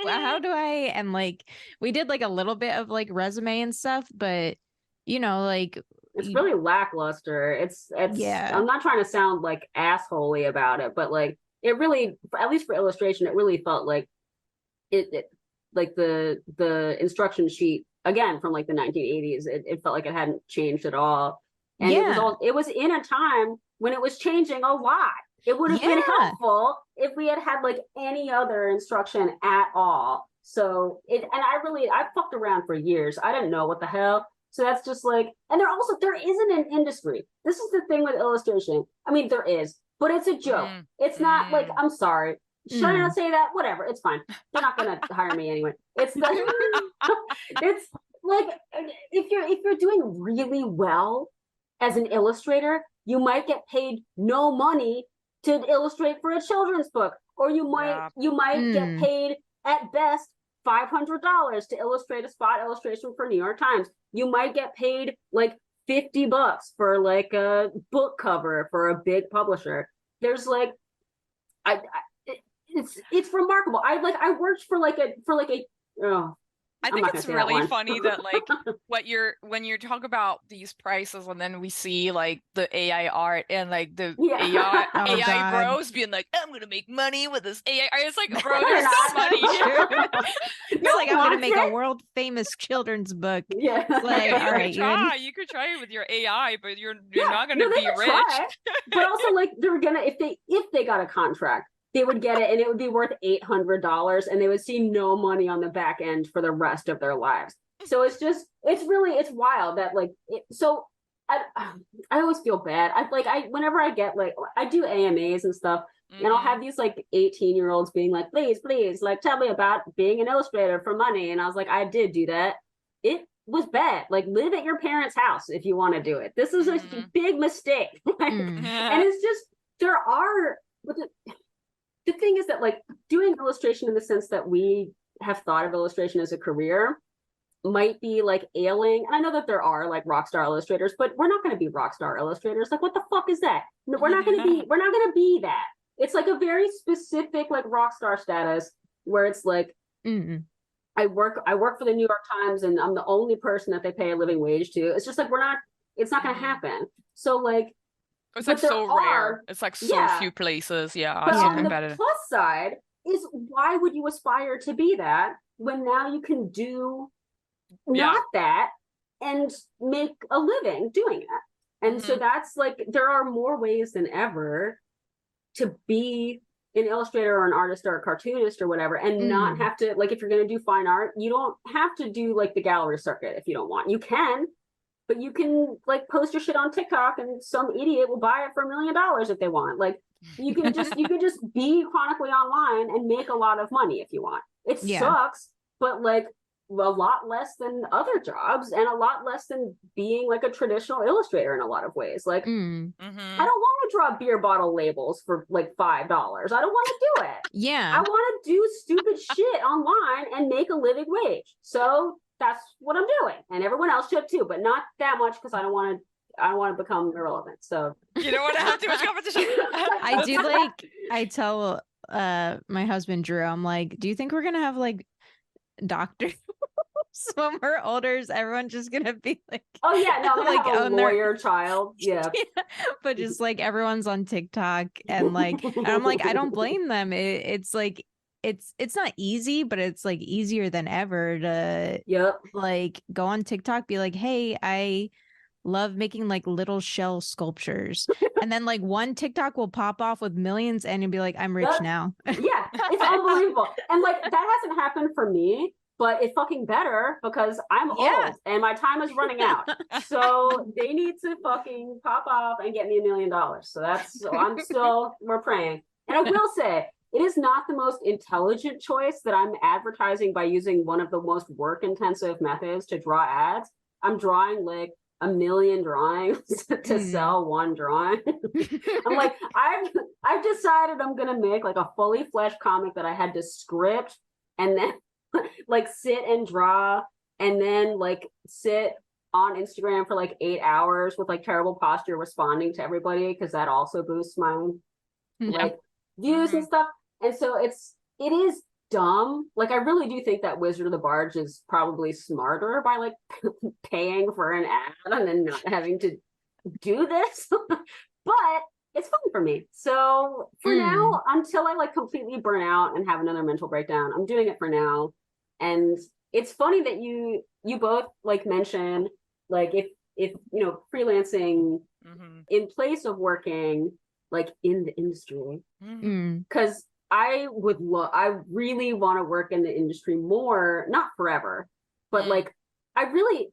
B: How do I? And like, we did like a little bit of like resume and stuff, but like,
C: it's really lackluster. It's I'm not trying to sound like assholey about it, but like it really, at least for illustration, it really felt like it like the instruction sheet again from like the 1980s. It felt like it hadn't changed at all, and it was in a time when it was changing a lot. It would have been helpful if we had like any other instruction at all. So I fucked around for years. I didn't know what the hell. So that's just like, and there isn't an industry. This is the thing with illustration. I mean, there is, but it's a joke. It's not like, I'm sorry. Should I not say that? Whatever. It's fine. They're not going to hire me anyway. It's like, if you're doing really well as an illustrator, you might get paid no money to illustrate for a children's book, or you might get paid at best $500 to illustrate a spot illustration for New York Times. You might get paid like $50 for like a book cover for a big publisher. There's like, it's remarkable. I worked for
A: I think it's really funny that like when you talk about these prices and then we see like the AI art and like the AI bros being like, I'm gonna make money with this AI. It's like, bro, there's no money here.
B: It's like, I'm gonna make a world famous children's book.
C: Yeah.
B: Like, all right,
A: you could try it with your AI, but you're not gonna be rich.
C: But also like they're gonna, if they got a contract, they would get it and it would be worth $800 and they would see no money on the back end for the rest of their lives. So it's wild that like, I always feel bad. Whenever I get like, I do AMAs and stuff, and I'll have these like 18-year-olds being like, please, like tell me about being an illustrator for money. And I was like, I did do that. It was bad. Like, live at your parents' house if you want to do it. This is a big mistake. And it's just, the thing is that like doing illustration in the sense that we have thought of illustration as a career might be like ailing. And I know that there are like rock star illustrators, but we're not going to be rock star illustrators. Like, what the fuck is that? No, we're not going to be that. It's like a very specific like rock star status where it's like, I work for the New York Times and I'm the only person that they pay a living wage to. It's just like, it's not going to happen. So like,
A: it's like so rare. It's like so few places. Yeah.
C: But on the plus side is, why would you aspire to be that when now you can do not that and make a living doing it? And so that's like, there are more ways than ever to be an illustrator or an artist or a cartoonist or whatever, and not have to, like, if you're going to do fine art, you don't have to do like the gallery circuit if you don't want. You can. But you can like post your shit on TikTok and some idiot will buy it for $1 million if they want. Like, you can just be chronically online and make a lot of money if you want. It sucks, but like a lot less than other jobs and a lot less than being like a traditional illustrator in a lot of ways. Like, I don't want to draw beer bottle labels for like $5. I don't want to do it.
B: Yeah.
C: I want to do stupid shit online and make a living wage. So that's what I'm doing. And everyone else should too, but not that much because I don't want to become irrelevant. So
A: you don't want to have too much competition.
B: I do like, I tell my husband Drew, I'm like, do you think we're gonna have like doctors when we're older? Is everyone just gonna be like,
C: oh yeah, no, I'm gonna
B: like
C: have a lawyer child. Yeah.
B: Yeah, but just like everyone's on TikTok and like, and I'm like, I don't blame them. It's like, it's not easy, but it's like easier than ever to like go on TikTok, be like, hey, I love making like little shell sculptures, and then like one TikTok will pop off with millions and you'll be like, I'm rich now.
C: Yeah, it's unbelievable. And like that hasn't happened for me, but it's fucking better because I'm old and my time is running out. So they need to fucking pop off and get me $1 million. We're praying. And I will say, it is not the most intelligent choice that I'm advertising by using one of the most work intensive methods to draw ads. I'm drawing like 1 million drawings to sell one drawing. I'm like, I've decided I'm gonna make like a fully fleshed comic that I had to script and then like sit and draw and then like sit on Instagram for like 8 hours with like terrible posture responding to everybody because that also boosts my like views and stuff. And so it is dumb. Like I really do think that Wizard of the Barge is probably smarter by like paying for an ad and then not having to do this. But it's fun for me. So for now, until I like completely burn out and have another mental breakdown, I'm doing it for now. And it's funny that you both like mention like if you know freelancing in place of working like in the industry, because I really want to work in the industry more, not forever, but like I mean,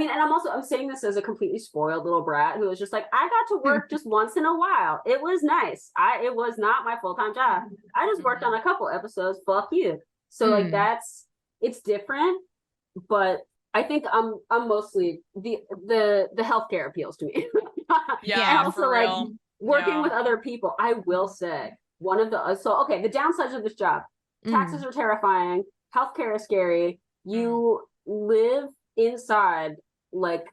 C: and I'm saying this as a completely spoiled little brat who was just like, I got to work just once in a while. It was nice. It was not my full-time job. I just worked on a couple episodes. Fuck you. So like it's different, but I think I'm mostly the healthcare appeals to me.
A: Yeah,
C: and also
A: for
C: like
A: real.
C: working with other people. I will say one of the the downsides of this job: taxes are terrifying, healthcare is scary. You live inside like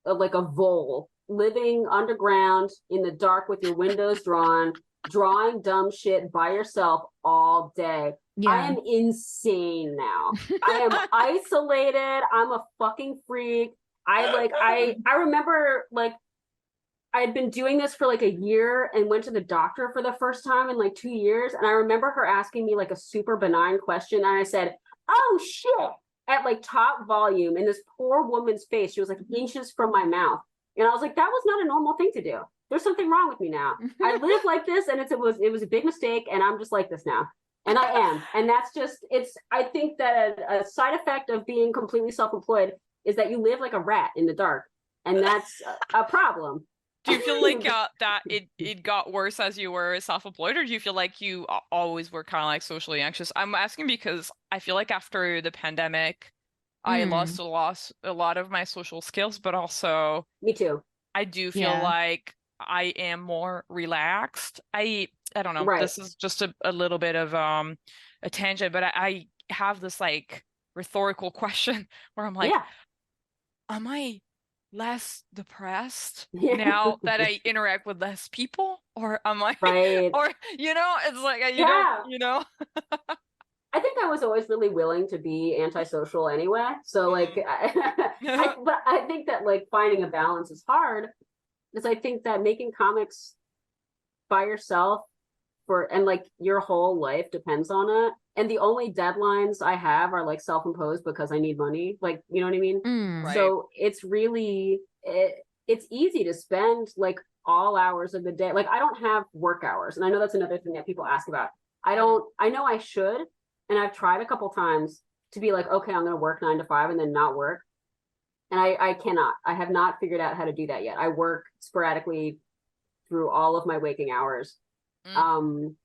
C: a vole, living underground in the dark with your windows drawn, drawing dumb shit by yourself all day. I am insane now. I am isolated. I'm a fucking freak. I remember like I had been doing this for like a year and went to the doctor for the first time in like 2 years. And I remember her asking me like a super benign question. And I said, oh shit, at like top volume in this poor woman's face. She was like inches from my mouth. And I was like, that was not a normal thing to do. There's something wrong with me now. I live like this and it was a big mistake. And I'm just like this now. And I am. And that's just, I think that a side effect of being completely self-employed is that you live like a rat in the dark. And that's a problem.
A: Do you feel like that it got worse as you were self-employed, or do you feel like you always were kind of like socially anxious? I'm asking because I feel like after the pandemic, I lost a lot of my social skills, but also
C: me too.
A: I do feel like I am more relaxed. I don't know. Right. This is just a little bit of a tangent, but I have this like rhetorical question where I'm like, am I less depressed now that I interact with less people, or am I or it's like you don't
C: I think I was always really willing to be antisocial anyway, so like but I think that like finding a balance is hard because I think that making comics by yourself and like your whole life depends on it, and the only deadlines I have are like self-imposed because I need money, like you know what I mean.
A: Right.
C: So it's really it's easy to spend like all hours of the day. Like I don't have work hours, and I know that's another thing that people ask about. I know I should, and I've tried a couple times to be like, okay, I'm gonna work 9 to 5 and then not work, and I cannot. I have not figured out how to do that yet. I work sporadically through all of my waking hours. And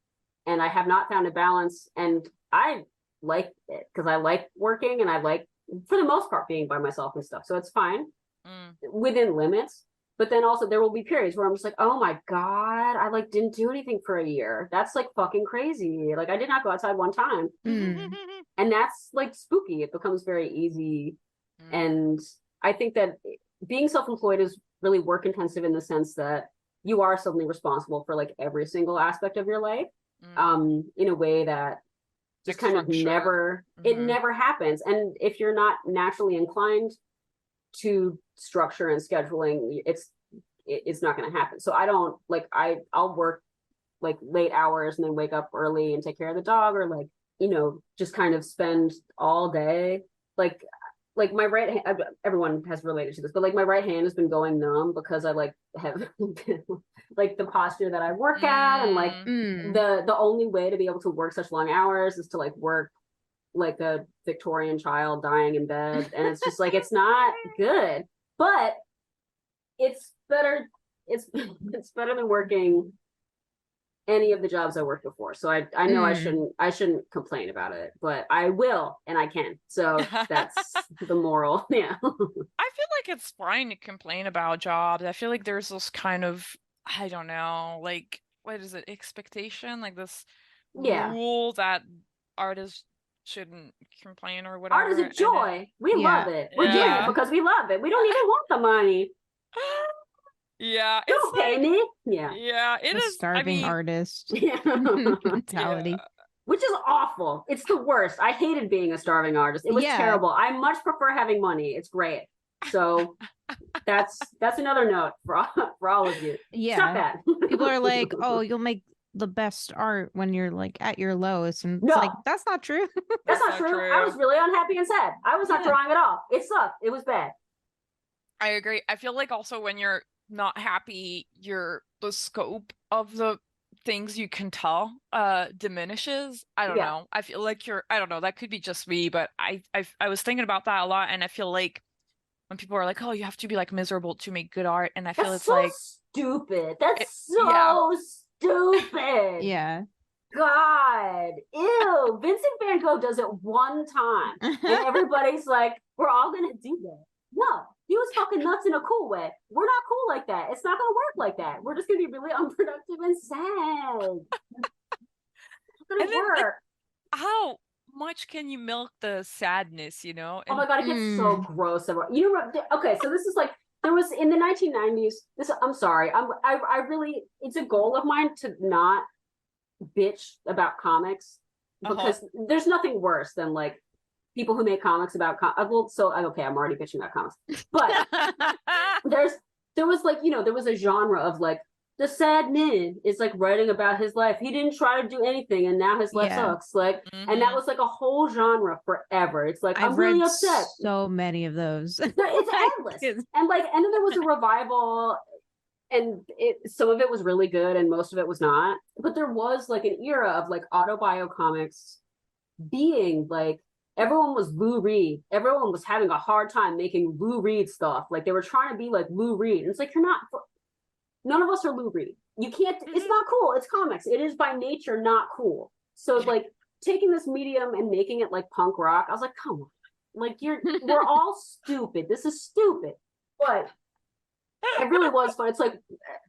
C: I have not found a balance, and I like it because I like working and I like, for the most part, being by myself and stuff. So it's fine within limits. But then also there will be periods where I'm just like, oh my God, I like didn't do anything for a year. That's like fucking crazy. Like I did not go outside one time. And that's like spooky. It becomes very easy. And I think that being self-employed is really work intensive in the sense that you are suddenly responsible for like every single aspect of your life in a way that just kind of never, it never happens. And if you're not naturally inclined to structure and scheduling, it's not going to happen. So I don't like, I'll work like late hours and then wake up early and take care of the dog, or like, you know, just kind of spend all day like my right hand, everyone has related to this, but like my right hand has been going numb because I like have like the posture that I work at, and like the only way to be able to work such long hours is to like work like a Victorian child dying in bed, and it's just like it's not good, but it's better. It's better than working any of the jobs I worked before. So I know I shouldn't complain about it, but I will and I can. So that's the moral. Yeah.
A: I feel like it's fine to complain about jobs. I feel like there's this kind of, I don't know, like what is it, expectation, like this rule that artists shouldn't complain or whatever.
C: Art is a joy. We love it. We're doing it because we love it. We don't even want the money.
B: Don't
C: it's pay
B: like,
C: me. Yeah.
A: Yeah, it is.
B: Starving artist mentality.
C: Which is awful. It's the worst. I hated being a starving artist. It was terrible. I much prefer having money. It's great. So that's another note for all of you.
B: Yeah.
C: Stop that.
B: People are like, oh, you'll make the best art when you're like at your lowest, and it's like that's not true.
C: That's not true. I was really unhappy and sad. I was not drawing at all. It sucked. It was bad.
A: I agree. I feel like also when you're not happy, the scope of the things you can tell diminishes. I don't know. I feel like I don't know, that could be just me, but I was thinking about that a lot, and I feel like when people are like, oh, you have to be like miserable to make good art, and I feel it's so like
C: stupid. That's so stupid.
B: Yeah.
C: God, ew. Vincent van Gogh does it one time, and everybody's like, we're all gonna do that. No, he was fucking nuts in a cool way. We're not cool like that. It's not gonna work like that. We're just gonna be really unproductive and sad. It's gonna work.
A: Like, how much can you milk the sadness, you know?
C: Oh my God, it gets so gross. You know, okay, so this is like, there was in the 1990s, I'm sorry, I really, it's a goal of mine to not bitch about comics, because there's nothing worse than like people who make comics about okay, I'm already bitching about comics, but there was like, you know, there was a genre of like, the sad man is like writing about his life. He didn't try to do anything, and now his life sucks. Like, and that was like a whole genre forever. It's like, I'm really upset.
B: So many of those.
C: It's endless. And like, and then there was a revival, and some of it was really good, and most of it was not. But there was like an era of like autobio comics being like, everyone was Lou Reed. Everyone was having a hard time making Lou Reed stuff. Like they were trying to be like Lou Reed. And it's like, you're not. None of us are Lou Reed. You can't, it's not cool. It's comics. It is by nature not cool. So like taking this medium and making it like punk rock, I was like, come on. Like we're all stupid. This is stupid. But it really was fun. It's like,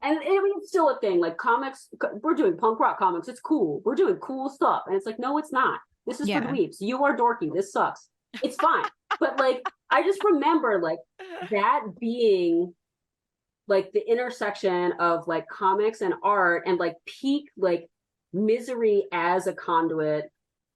C: and it's still a thing. Like comics, we're doing punk rock comics. It's cool. We're doing cool stuff. And it's like, no, it's not. This is for dweebs. You are dorky. This sucks. It's fine. But like, I just remember like that being like the intersection of like comics and art, and like peak like misery as a conduit,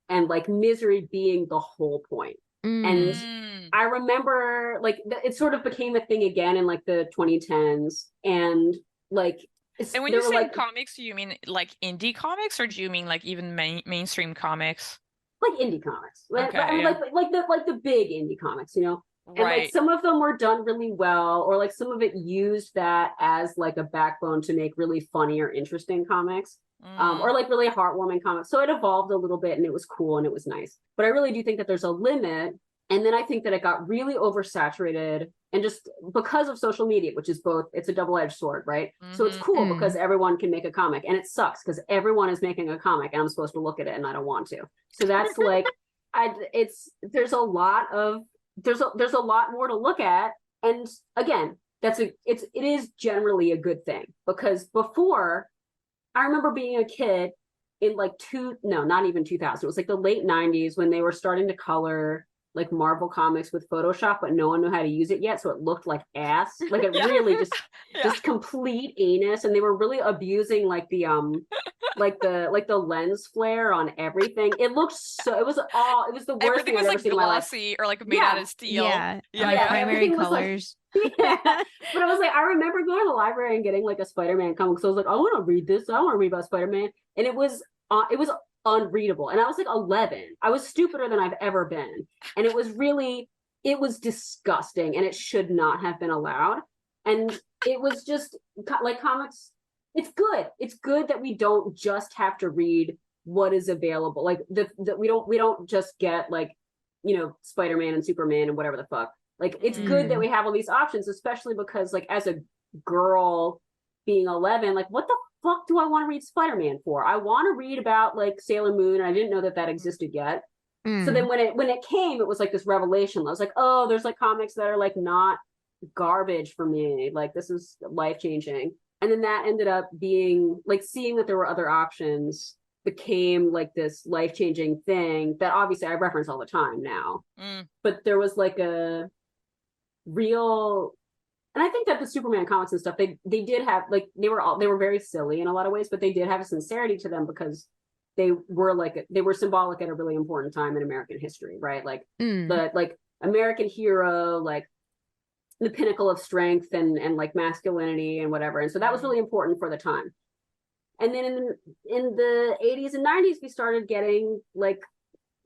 C: and like misery being the whole point. And I remember like it sort of became a thing again in like the 2010s, and like
A: and when you say like, comics, do you mean like indie comics, or do you mean like even mainstream comics?
C: Like indie comics,
A: okay,
C: like the big indie comics, you know. And like some of them were done really well, or like some of it used that as like a backbone to make really funny or interesting comics, or like really heartwarming comics. So it evolved a little bit, and it was cool and it was nice. But I really do think that there's a limit. And then I think that it got really oversaturated, and just because of social media, which is both, it's a double-edged sword, right? So it's cool because everyone can make a comic, and it sucks because everyone is making a comic and I'm supposed to look at it and I don't want to. So that's like, there's a lot more to look at. And again, it is generally a good thing, because before, I remember being a kid in like not even 2000. It was like the late 90s when they were starting to color like Marvel comics with Photoshop, but no one knew how to use it yet, so it looked like ass. Like it really just complete anus, and they were really abusing like the lens flare on everything. It looked it was the worst
A: Everything
C: thing
A: was
C: I'd ever
A: like
C: seen in my life.
A: glossy or like made out of steel.
B: Primary
C: everything was
B: colors.
C: Yeah. But I was like, I remember going to the library and getting like a Spider-Man comic. So I was like, I want to read this. I want to read about Spider-Man. And it was unreadable. And I was like 11. I was stupider than I've ever been. And it was disgusting, and it should not have been allowed. And it was just like comics. It's good. It's good that we don't just have to read what is available. Like we don't just get like, Spider-Man and Superman and whatever the fuck. Like, it's good that we have all these options, especially because, like, as a girl being 11, like, what the fuck do I want to read Spider-Man for? I want to read about, like, Sailor Moon, and I didn't know that existed yet. So then when it came, it was like this revelation. I was like, oh, there's, like, comics that are, like, not garbage for me. Like, this is life-changing. And then that ended up being, like, seeing that there were other options became, like, this life-changing thing that obviously I reference all the time now. But there was, like, a real, and I think that the Superman comics and stuff, they did have, like, they were very silly in a lot of ways, but they did have a sincerity to them, because they were symbolic at a really important time in American history, right? Like the American hero, like the pinnacle of strength and like masculinity and whatever. And so that was really important for the time. And then in the 80s and 90s, we started getting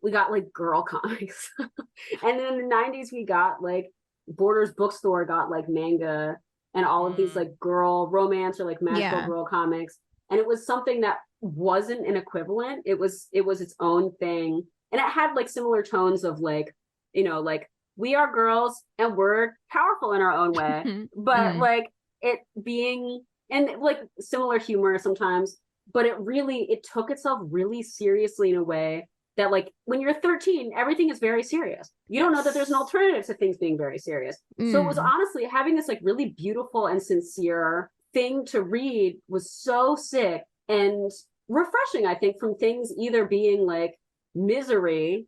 C: we got like girl comics. And then in the 90s, we got like Borders Bookstore got like manga and all of these like girl romance or like magical girl comics. And it was something that wasn't an equivalent. It was its own thing. And it had like similar tones of like, like we are girls and we're powerful in our own way. But like it being, and like similar humor sometimes, but it took itself really seriously in a way that like when you're 13, everything is very serious. You don't know that there's an alternative to things being very serious. So it was honestly having this like really beautiful and sincere thing to read was so sick and refreshing, I think, from things either being like misery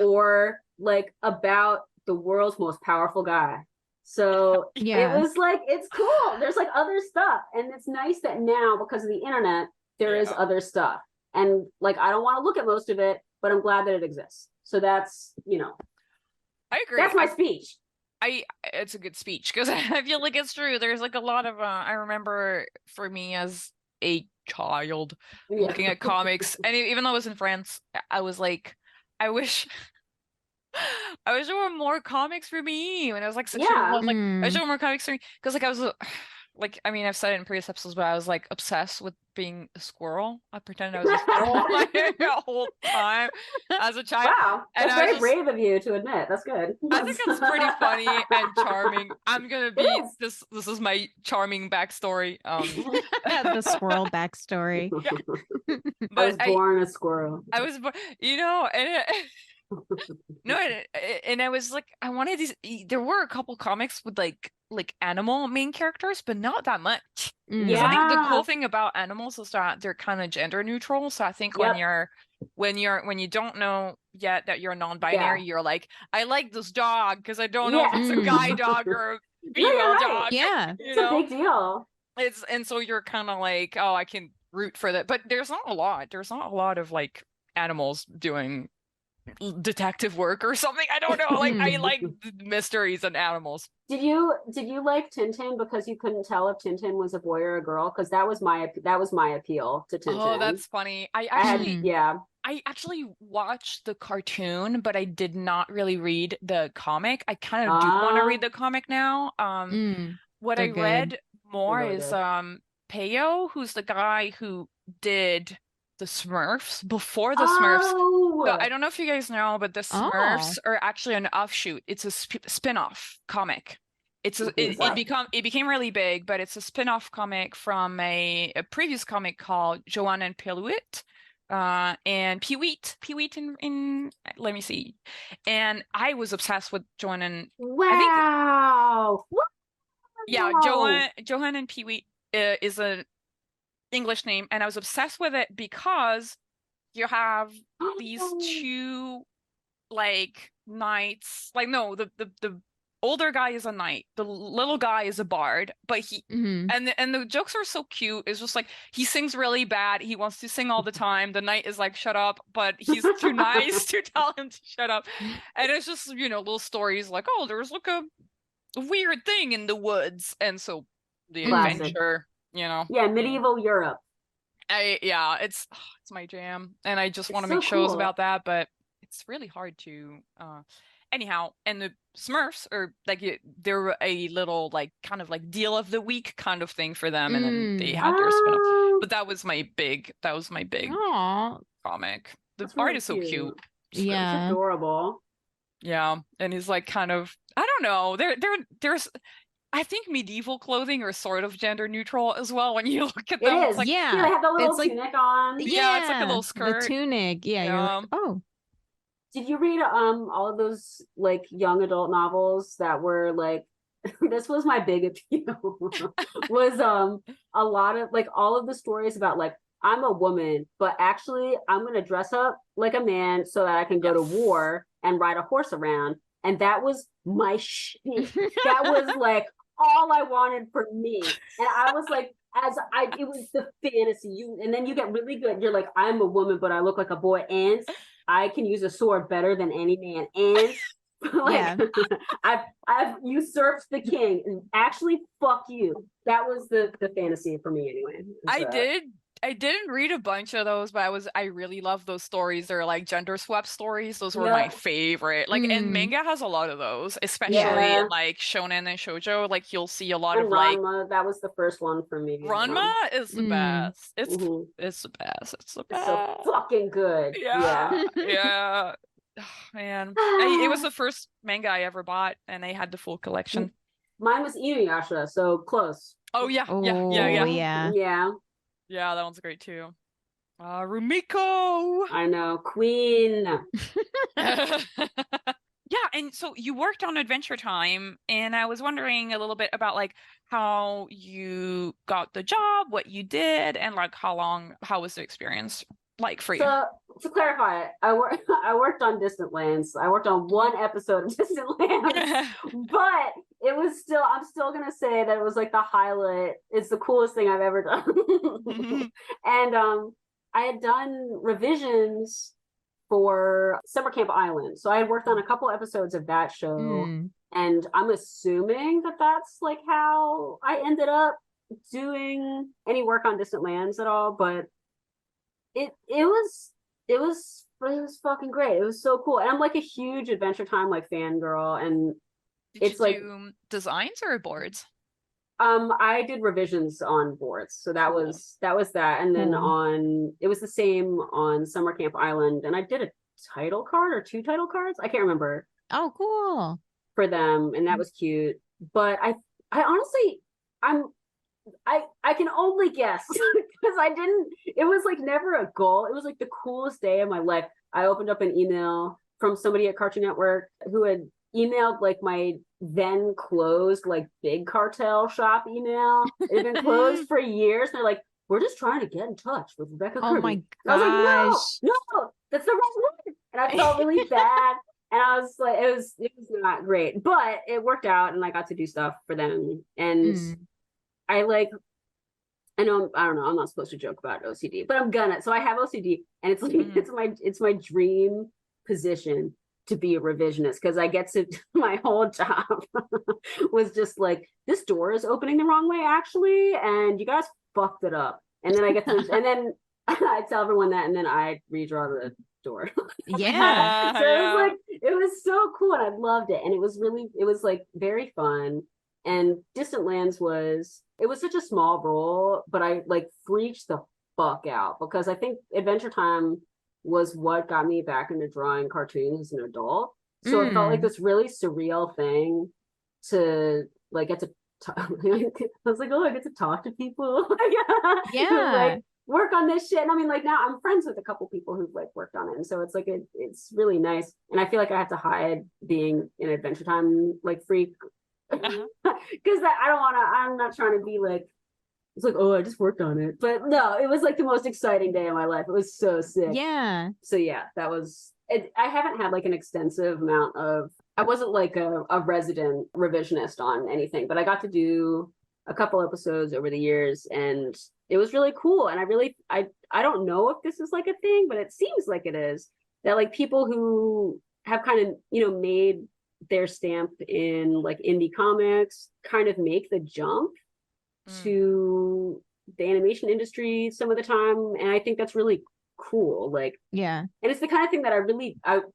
C: or like about the world's most powerful guy. So it was like, it's cool. There's like other stuff. And it's nice that now, because of the internet, there is other stuff. And like, I don't want to look at most of it, but I'm glad that it exists. So that's,
A: I agree.
C: That's my speech.
A: It's a good speech, because I feel like it's true. There's like a lot of, I remember for me as a child looking at comics, and even though I was in France, I was like, I wish there were more comics for me when I was like such I was like, I wish there were more comics for me, because like I was like, I mean, I've said it in previous episodes, but I was like obsessed with being a squirrel. I pretended I was a squirrel like, the whole time as a child.
C: Wow, that's very brave of you to admit. That's good.
A: I think it's pretty funny and charming. I'm gonna be this is my charming backstory.
B: The squirrel backstory.
C: But I was born a squirrel.
A: I was born, and no, and I was like, I wanted these. There were a couple comics with like animal main characters, but not that much. Because I think the cool thing about animals is that they're kind of gender neutral. So I think when you don't know yet that you're non-binary, you're like, I like this dog because I don't know if it's a guy dog or a female dog.
B: Yeah,
C: it's a big deal.
A: And so you're kind of like, oh, I can root for that. But there's not a lot. There's not a lot of like animals doing detective work or something. I don't know. Like I like mysteries and animals.
C: Did you like Tintin because you couldn't tell if Tintin was a boy or a girl? Because that was my appeal to Tintin.
A: Oh, that's funny. I actually watched the cartoon, but I did not really read the comic. I kind of do want to read the comic now. What I read more is Peyo, who's the guy who did the Smurfs before the Smurfs. So I don't know if you guys know, but the Smurfs are actually an offshoot. It's a spin-off comic. It became really big, but it's a spin-off comic from a previous comic called Joanne and Pirouette, and Pee-weet in let me see. And I was obsessed with Johan and I think
C: Wow.
A: yeah,
C: Wow.
A: Johan and Pee-weet is an English name, and I was obsessed with it because you have these two like knights. Like no, the older guy is a knight, the little guy is a bard, but he and the jokes are so cute. It's just like he sings really bad. He wants to sing all the time. The knight is like, shut up, but he's too nice to tell him to shut up. And it's just, you know, little stories like, oh, there's like a weird thing in the woods, and so the
C: Classic.
A: adventure, you know.
C: Yeah, medieval Europe.
A: Yeah, it's my jam, and I just want to
C: so
A: make shows
C: cool.
A: about that, but it's really hard to anyhow. And the Smurfs are like they're a little like kind of like deal of the week kind of thing for them, and then they had their spin-off.
C: Oh,
A: But that was my big
B: Aw,
A: comic. The
C: that's
A: art
C: really
A: is so cute.
C: It's
B: yeah.
C: adorable.
A: Yeah, and he's like kind of, I don't know. There's I think medieval clothing are sort of gender neutral as well when you look at
C: It
A: them.
C: is.
A: It's like,
C: Yeah, they
B: Yeah.
C: have the little
B: It's like,
C: tunic on.
A: yeah, it's like a
B: yeah,
A: little
B: the
A: skirt.
B: tunic. Yeah, you're
A: Yeah.
B: like, oh.
C: Did you read all of those like young adult novels that were like this was my big appeal was a lot of like all of the stories about like I'm a woman, but actually I'm gonna dress up like a man so that I can go to
A: Yes.
C: war and ride a horse around. And that was my shit. That was like all I wanted for me. And I was like, it was the fantasy. And then you get really good. You're like, I'm a woman, but I look like a boy, and I can use a sword better than any man, and like
B: Yeah.
C: I've usurped the king. And actually, fuck you. That was the fantasy for me anyway.
A: I didn't read a bunch of those, but I really love those stories. They're like gender swap stories. Those were my
C: Yep.
A: favorite. Like, and manga has a lot of those, especially
C: Yeah.
A: in like shonen and shoujo. Like you'll see a lot
C: And
A: of like
C: Ranma, that was the first one for me.
A: Ranma is the best. It's
C: Mhm.
A: it's the best. It's the
C: It's so
A: best.
C: fucking good.
A: Yeah, yeah. Oh, man, it was the first manga I ever bought, and I had the full collection.
C: Mine was Inuyasha, so close.
A: Oh yeah,
B: Oh,
A: yeah.
B: yeah.
A: Yeah, that one's great too. Rumiko.
C: I know. Queen.
A: Yeah, and so you worked on Adventure Time, and I was wondering a little bit about like how you got the job, what you did, and like how was the experience like for you?
C: So to clarify, I worked on Distant Lands. I worked on one episode of Distant Lands, but I'm still gonna say that it was like the highlight. It's the coolest thing I've ever done. And I had done revisions for Summer Camp Island. So I had worked on a couple episodes of that show. And I'm assuming that that's like how I ended up doing any work on Distant Lands at all. But it was fucking great. It was so cool. And I'm like a huge Adventure Time like fangirl. And
A: Did you do designs or boards?
C: I did revisions on boards, so that was that, and then it was the same on Summer Camp Island, and I did a title card or two title cards, I can't remember.
B: Oh, cool.
C: For them, and that was cute. But I honestly, I can only guess because I didn't. It was like never a goal. It was like the coolest day of my life. I opened up an email from somebody at Cartoon Network who had emailed like my then closed like big cartel shop email. It had been closed for years. They're like, we're just trying to get in touch with Rebecca Kirby.
B: Oh my gosh.
C: I was like, no, that's the wrong one. And I felt really bad. And I was like, it was not great, but it worked out, and I got to do stuff for them. And I don't know, I'm not supposed to joke about OCD, but I'm gonna. So I have OCD, and it's like it's my dream position to be a revisionist, because I get to my whole job was just like, this door is opening the wrong way actually, and you guys fucked it up. And then I get to and then I tell everyone that, and then I redraw the door.
B: Yeah.
C: So it was like, it was so cool, and I loved it, and it was like very fun. And Distant Lands was such a small role, but I like freaked the fuck out, because I think Adventure Time was what got me back into drawing cartoons as an adult. So it felt like this really surreal thing to like get to I was like, oh, I get to talk to people.
B: Yeah.
C: work on this shit. And I mean, like now I'm friends with a couple people who've like worked on it. And so it's like, it's really nice. And I feel like I have to hide being an Adventure Time like freak. Because I'm not trying to be like, it's like, oh, I just worked on it. But no, it was like the most exciting day of my life. It was so sick.
B: Yeah.
C: So yeah, that was it. I haven't had like an extensive amount of, I wasn't like a resident revisionist on anything, but I got to do a couple episodes over the years and it was really cool. And I don't know if this is like a thing, but it seems like it is, that like people who have kind of, you know, made their stamp in like indie comics kind of make the jump to the animation industry some of the time. And I think that's really cool. Like,
B: yeah.
C: And it's the kind of thing that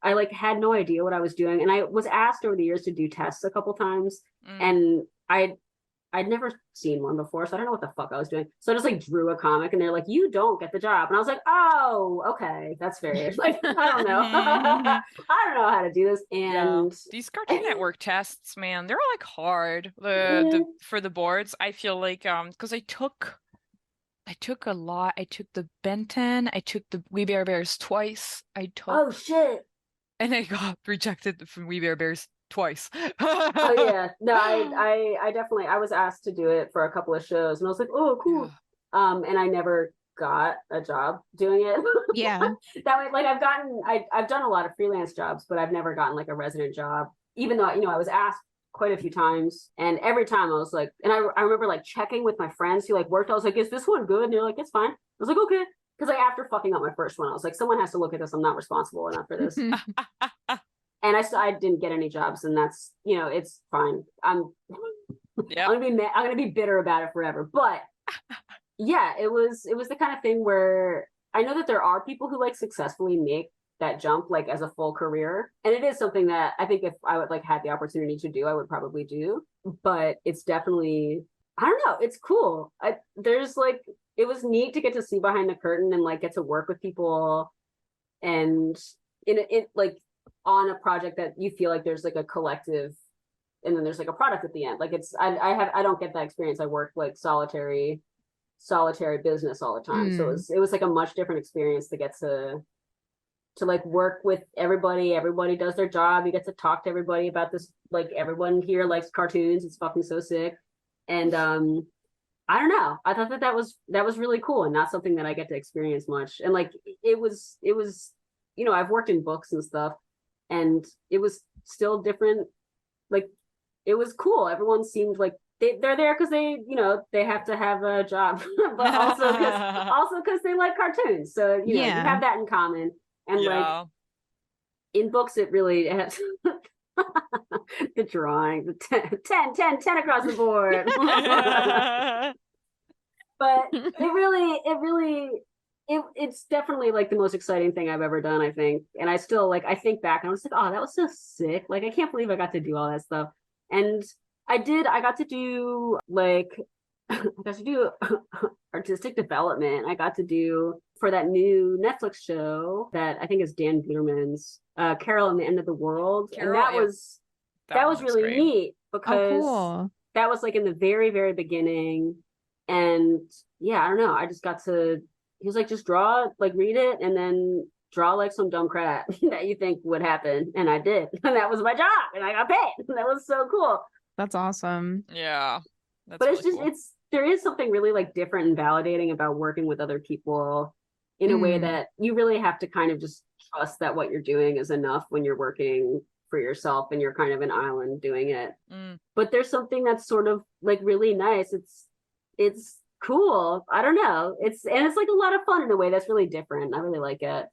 C: I like had no idea what I was doing. And I was asked over the years to do tests a couple times. And I'd never seen one before, so I don't know what the fuck I was doing. So I just like drew a comic and they're like, you don't get the job. And I was like, oh, okay, that's fair. Like, I don't know. I don't know how to do this. And
A: these Cartoon Network tests, man, they're like hard. For the boards, I feel like because I took a lot. I took the Ben 10, I took the We Bare Bears twice.
C: Oh shit.
A: And I got rejected from We Bare Bears twice.
C: Oh yeah, no, I definitely, I was asked to do it for a couple of shows and I was like, oh cool. And I never got a job doing it.
B: Yeah.
C: That way, like I've done a lot of freelance jobs, but I've never gotten like a resident job, even though, you know, I was asked quite a few times, and every time I was like, and I remember like checking with my friends who like worked, I was like, is this one good? And they're like, it's fine. I was like, okay. Because like after fucking up my first one, I was like, someone has to look at this. I'm not responsible enough for this. And I didn't get any jobs, and that's, you know, it's fine. I'm gonna be bitter about it forever. But yeah, it was the kind of thing where I know that there are people who like successfully make that jump like as a full career, and it is something that I think if I would like had the opportunity to do, I would probably do. But it's definitely, I don't know, it's cool. There's like, it was neat to get to see behind the curtain and like get to work with people, and it like on a project that you feel like there's like a collective, and then there's like a product at the end. Like it's, I don't get that experience. I work like solitary business all the time. So it was like a much different experience to get to like work with everybody. Everybody does their job. You get to talk to everybody about this. Like everyone here likes cartoons. It's fucking so sick. And I don't know. I thought that was really cool and not something that I get to experience much. And like it was, you know, I've worked in books and stuff, and it was still different. Like it was cool. Everyone seemed like they're there because they, you know, they have to have a job, but also because they like cartoons. So you know, you have that in common. And like in books, it really has the drawing, the 10 across the board. But it's definitely like the most exciting thing I've ever done, I think. And I still like, I think back and I was like, oh, that was so sick. Like, I can't believe I got to do all that stuff. And I got to do like, I got to do artistic development. I got to do for that new Netflix show that I think is Dan Buterman's Carol and the End of the World. And that was really
A: great.
C: Neat because
B: cool.
C: That was like in the very, very beginning. And yeah, I don't know. I just got to, he was like, just draw, like read it and then draw like some dumb crap that you think would happen. And I did. And that was my job. And I got paid. And that was so cool.
B: That's awesome.
A: Yeah.
C: But it's just, there is something really like different and validating about working with other people in a way that you really have to kind of just trust that what you're doing is enough when you're working for yourself and you're kind of an island doing it. But there's something that's sort of like really nice. It's cool. I don't know. It's like a lot of fun in a way that's really different. I really like it.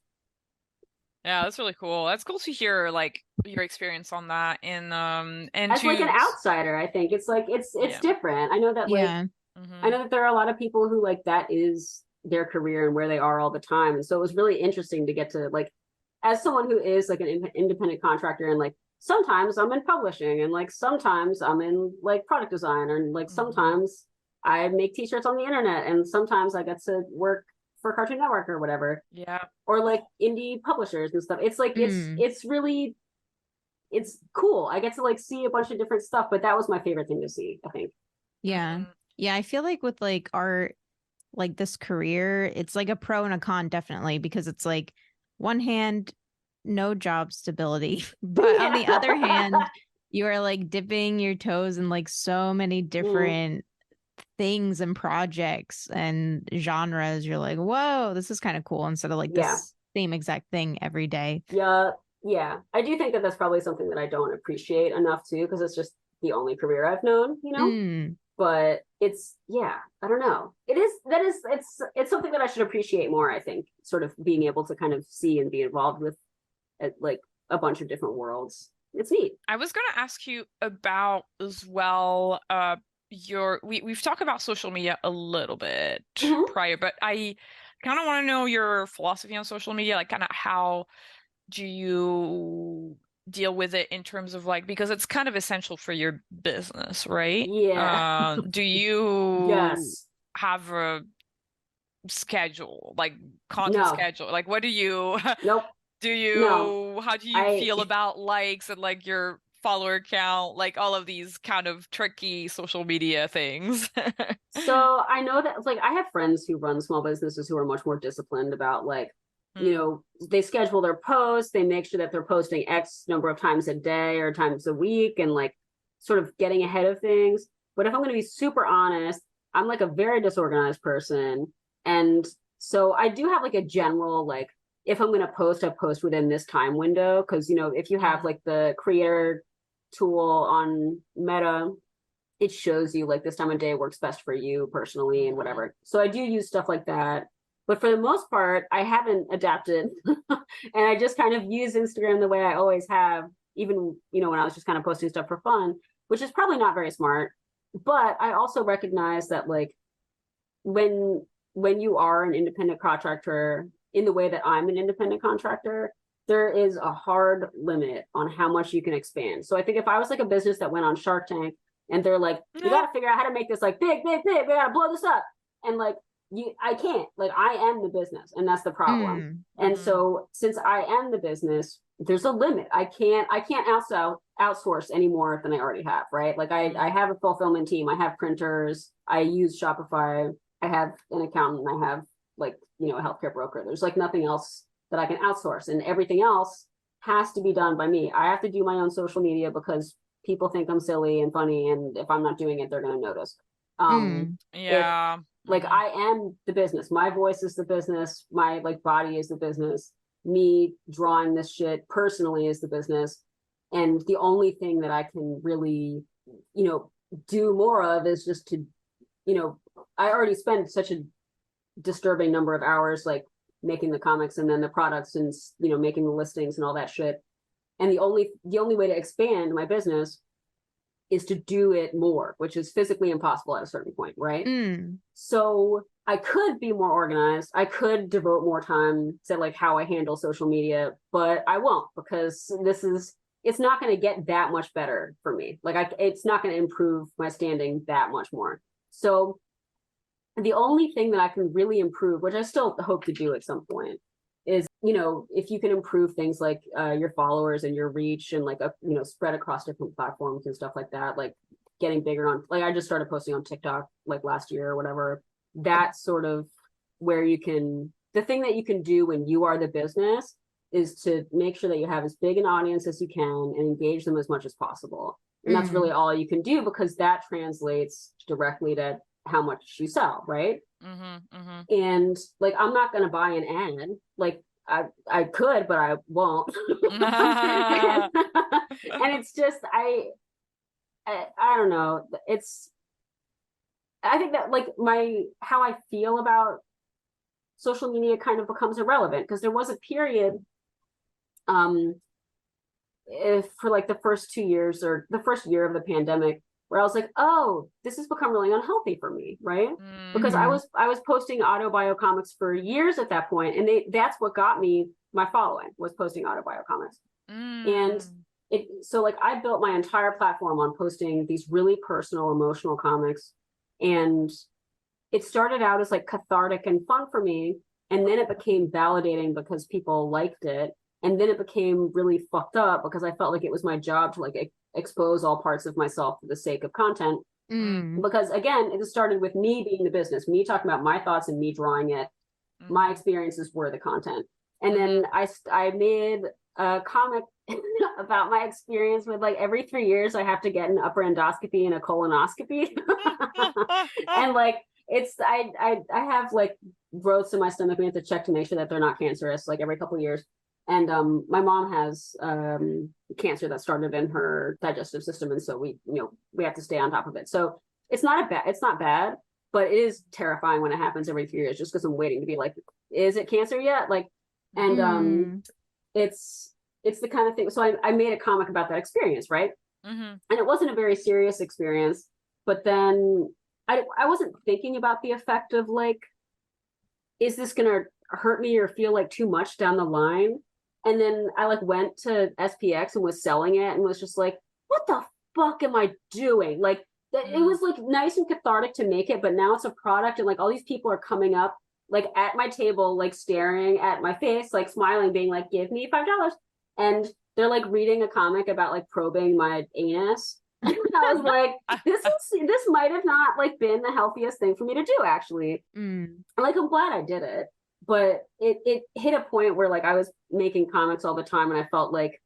A: Yeah, that's really cool. That's cool to hear like your experience on that. And
C: as like an outsider, I think it's like it's different. I know that like I know that there are a lot of people who like that is their career and where they are all the time. And so it was really interesting to get to like, as someone who is like an independent contractor, and like sometimes I'm in publishing and like sometimes I'm in like product design, and like sometimes I make t-shirts on the internet, and sometimes I get to work for Cartoon Network or whatever. Yeah. Or like indie publishers and stuff. It's like it's really, it's cool. I get to like see a bunch of different stuff, but that was my favorite thing to see, I think.
B: Yeah. Yeah, I feel like with like art, like this career, it's like a pro and a con, definitely, because it's like one hand, no job stability, but on the other hand, you are like dipping your toes in like so many different things and projects and genres. You're like, whoa, this is kind of cool, instead of like this same exact thing every day.
C: Yeah, I do think that that's probably something that I don't appreciate enough too, because it's just the only career I've known, you know. But it's, I don't know, it's something that I should appreciate more. I think sort of being able to kind of see and be involved with like a bunch of different worlds. It's neat.
A: I was going to ask you about as well, we've talked about social media a little bit prior, but I kind of want to know your philosophy on social media, like kind of how do you deal with it in terms of like, because it's kind of essential for your business, right? Do you have a schedule, like content schedule? Like what do you how do you feel about likes and like your follower count, like all of these kind of tricky social media things?
C: So I know that like I have friends who run small businesses who are much more disciplined about like, you know, they schedule their posts, they make sure that they're posting X number of times a day or times a week, and like sort of getting ahead of things. But if I'm going to be super honest, I'm like a very disorganized person. And so I do have like a general, like, if I'm going to post, I post within this time window. Cause you know, if you have like the creator tool on Meta, it shows you like this time of day works best for you personally and whatever. So I do use stuff like that. But for the most part, I haven't adapted. And I just kind of use Instagram the way I always have, even, you know, when I was just kind of posting stuff for fun, which is probably not very smart. But I also recognize that like when you are an independent contractor, in the way that I'm an independent contractor, there is a hard limit on how much you can expand. So I think if I was like a business that went on Shark Tank and they're like, you got to figure out how to make this like big, we got to blow this up. And like, I can't, like, I am the business, and that's the problem. And so since I am the business, there's a limit. I can't outsource any more than I already have, right? Like I have a fulfillment team, I have printers, I use Shopify, I have an accountant, I have like, you know, a healthcare broker. There's like nothing else that I can outsource, and everything else has to be done by me. I have to do my own social media because people think I'm silly and funny, and if I'm not doing it, they're going to notice. Like I am the business. My voice is the business. My like body is the business. Me drawing this shit personally is the business. And the only thing that I can really, you know, do more of is just to, you know, I already spend such a disturbing number of hours like making the comics and then the products and, you know, making the listings and all that shit. And the only way to expand my business is to do it more, which is physically impossible at a certain point, right? So I could be more organized. I could devote more time to like how I handle social media, but I won't, because it's not going to get that much better for me. Like it's not going to improve my standing that much more. So the only thing that I can really improve, which I still hope to do at some point, is, you know, if you can improve things like your followers and your reach and like, you know, spread across different platforms and stuff like that, like getting bigger on, like I just started posting on TikTok like last year or whatever. That's sort of where the thing that you can do when you are the business is to make sure that you have as big an audience as you can and engage them as much as possible. And that's really all you can do, because that translates directly to how much you sell, right? And like I'm not going to buy an ad. Like I could, but I won't. And it's just I don't know. I think that like how I feel about social media kind of becomes irrelevant, because there was a period for like the first 2 years or the first year of the pandemic where I was like, oh, this has become really unhealthy for me, right? Because I was posting autobio comics for years at that point, and that's what got me my following, was posting autobio comics. And so like I built my entire platform on posting these really personal, emotional comics, and it started out as like cathartic and fun for me, and then it became validating because people liked it, and then it became really fucked up because I felt like it was my job to like expose all parts of myself for the sake of content. Because again, it started with me being the business, me talking about my thoughts and me drawing it. My experiences were the content. And then I made a comic about my experience with, like, every 3 years I have to get an upper endoscopy and a colonoscopy. And like, it's I have like growths in my stomach. We have to check to make sure that they're not cancerous, like every couple of years. And my mom has cancer that started in her digestive system, and so we have to stay on top of it. So it's not bad, but it is terrifying when it happens every 3 years, just because I'm waiting to be like, is it cancer yet? Like, and it's the kind of thing. So I made a comic about that experience, right? And it wasn't a very serious experience, but then I wasn't thinking about the effect of, like, is this gonna hurt me or feel like too much down the line? And then I like went to SPX and was selling it and was just like, what the fuck am I doing? Like, it was like nice and cathartic to make it, but now it's a product, and like all these people are coming up like at my table, like staring at my face, like smiling, being like, give me $5. And they're like reading a comic about like probing my anus. And I was like, this might have not like been the healthiest thing for me to do, actually. Like, I'm glad I did it. But it hit a point where like I was making comics all the time, and I felt like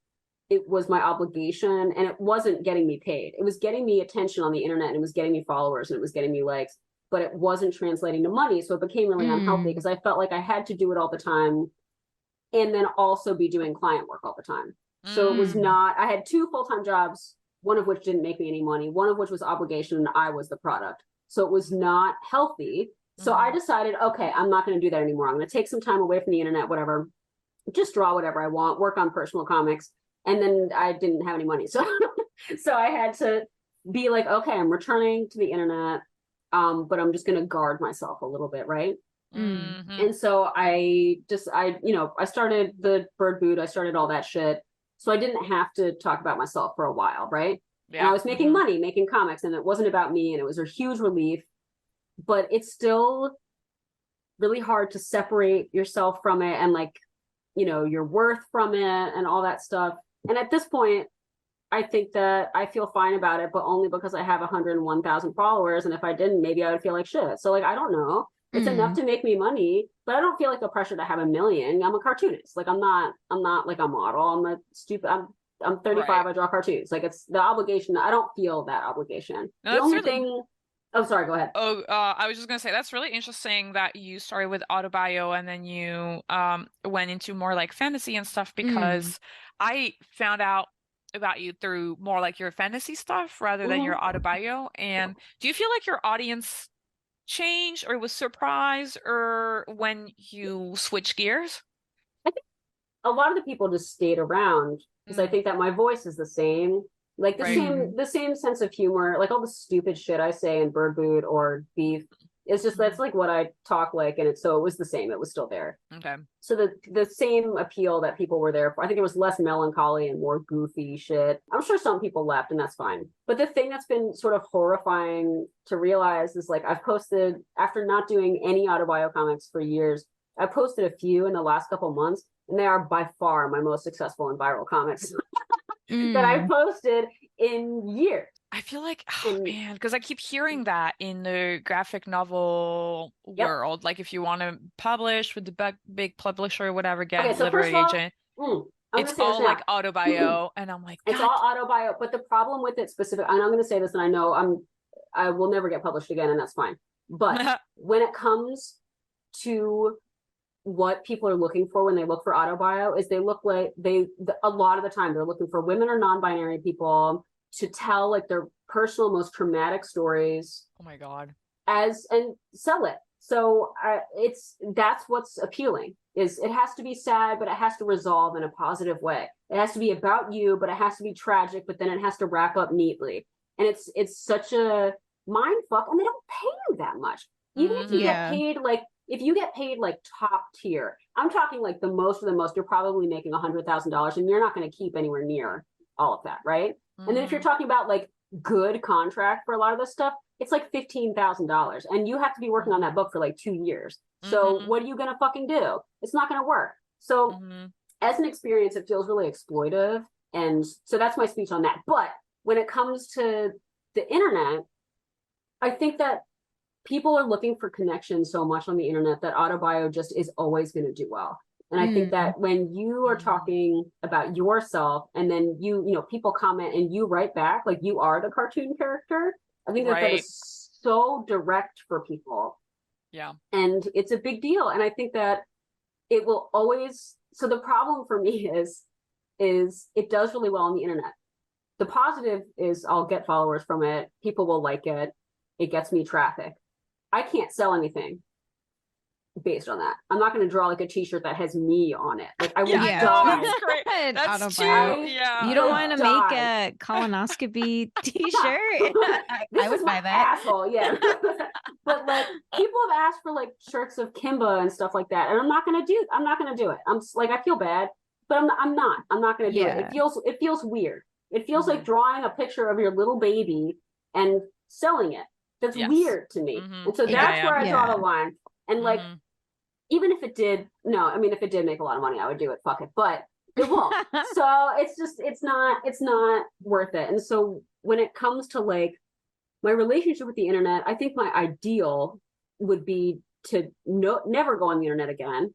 C: it was my obligation, and it wasn't getting me paid. It was getting me attention on the internet, and it was getting me followers, and it was getting me likes, but it wasn't translating to money. So it became really unhealthy, because I felt like I had to do it all the time and then also be doing client work all the time. So it was not, I had 2 full-time jobs, one of which didn't make me any money, one of which was obligation, and I was the product. So it was not healthy. So I decided, okay, I'm not going to do that anymore. I'm going to take some time away from the internet, whatever, just draw whatever I want, work on personal comics. And then I didn't have any money. So, so I had to be like, okay, I'm returning to the internet, but I'm just going to guard myself a little bit. Right. And so I started the Bird Boot. I started all that shit. So I didn't have to talk about myself for a while. Right. Yeah. And I was making money, making comics, and it wasn't about me. And it was a huge relief. But it's still really hard to separate yourself from it, and like, your worth from it and all that stuff. And at this point, I think that I feel fine about it, but only because I have 101,000 followers. And if I didn't, maybe I would feel like shit. So like, I don't know. It's enough to make me money, but I don't feel like the pressure to have 1 million. I'm a cartoonist. Like, I'm not like a model. I'm 35. Right. I draw cartoons. Like, it's the obligation. I don't feel that obligation.
A: No,
C: the only thing. Oh, sorry, go ahead.
A: I was just gonna say, that's really interesting that you started with autobio and then you went into more like fantasy and stuff, because I found out about you through more like your fantasy stuff rather than your autobio. And do you feel like your audience changed or was surprised or when you switched gears?
C: I think a lot of the people just stayed around because I think that my voice is the same. Like the same sense of humor, like all the stupid shit I say in Bird Boot or Beef, it's just that's like what I talk like, and it was the same. It was still there.
A: Okay.
C: So the same appeal that people were there for. I think it was less melancholy and more goofy shit. I'm sure some people left, and that's fine. But the thing that's been sort of horrifying to realize is, like, I've posted, after not doing any autobio comics for years, I posted a few in the last couple months, and they are by far my most successful and viral comics. That I posted in years.
A: I feel like, man, because I keep hearing that in the graphic novel world. Like, if you want to publish with the big publisher or whatever, get literary agent, it's all like autobio. And I'm like,
C: it's all autobio. But the problem with it specific, and I'm going to say this, and I know I will never get published again, and that's fine. But when it comes to what people are looking for when they look for autobio, is they look like a lot of the time they're looking for women or non-binary people to tell like their personal, most traumatic stories.
A: Oh my God.
C: And sell it. So that's what's appealing, is it has to be sad, but it has to resolve in a positive way. It has to be about you, but it has to be tragic, but then it has to wrap up neatly. And it's such a mind fuck, and they don't pay you that much. Even if you get paid if you get paid like top tier, I'm talking like the most of the most, you're probably making $100,000, and you're not going to keep anywhere near all of that, right? And then if you're talking about like good contract for a lot of this stuff, it's like $15,000, and you have to be working on that book for like 2 years. So what are you going to fucking do? It's not going to work. So as an experience, it feels really exploitive. And so that's my speech on that. But when it comes to the internet, I think that people are looking for connection so much on the internet that autobio just is always going to do well. And I think that when you are talking about yourself and then people comment and you write back like you are the cartoon character, I think that that is so direct for people.
A: Yeah.
C: And it's a big deal. And I think that it will always, so the problem for me is it does really well on the internet. The positive is I'll get followers from it. People will like it. It gets me traffic. I can't sell anything based on that. I'm not going to draw like a t-shirt that has me on it. Like I will die.
A: That's great. That's too, yeah.
B: You don't want to make a colonoscopy t-shirt? I would buy that.
C: Asshole, yeah. But like people have asked for like shirts of Kimba and stuff like that, and I'm not going to do it. I'm like, I feel bad, but I'm not going to do it. It feels weird. It feels like drawing a picture of your little baby and selling it. That's weird to me. And so that's where I draw the line. And like, even if it did, if it did make a lot of money, I would do it. Fuck it. But it won't. So it's not worth it. And so when it comes to like my relationship with the internet, I think my ideal would be to never go on the internet again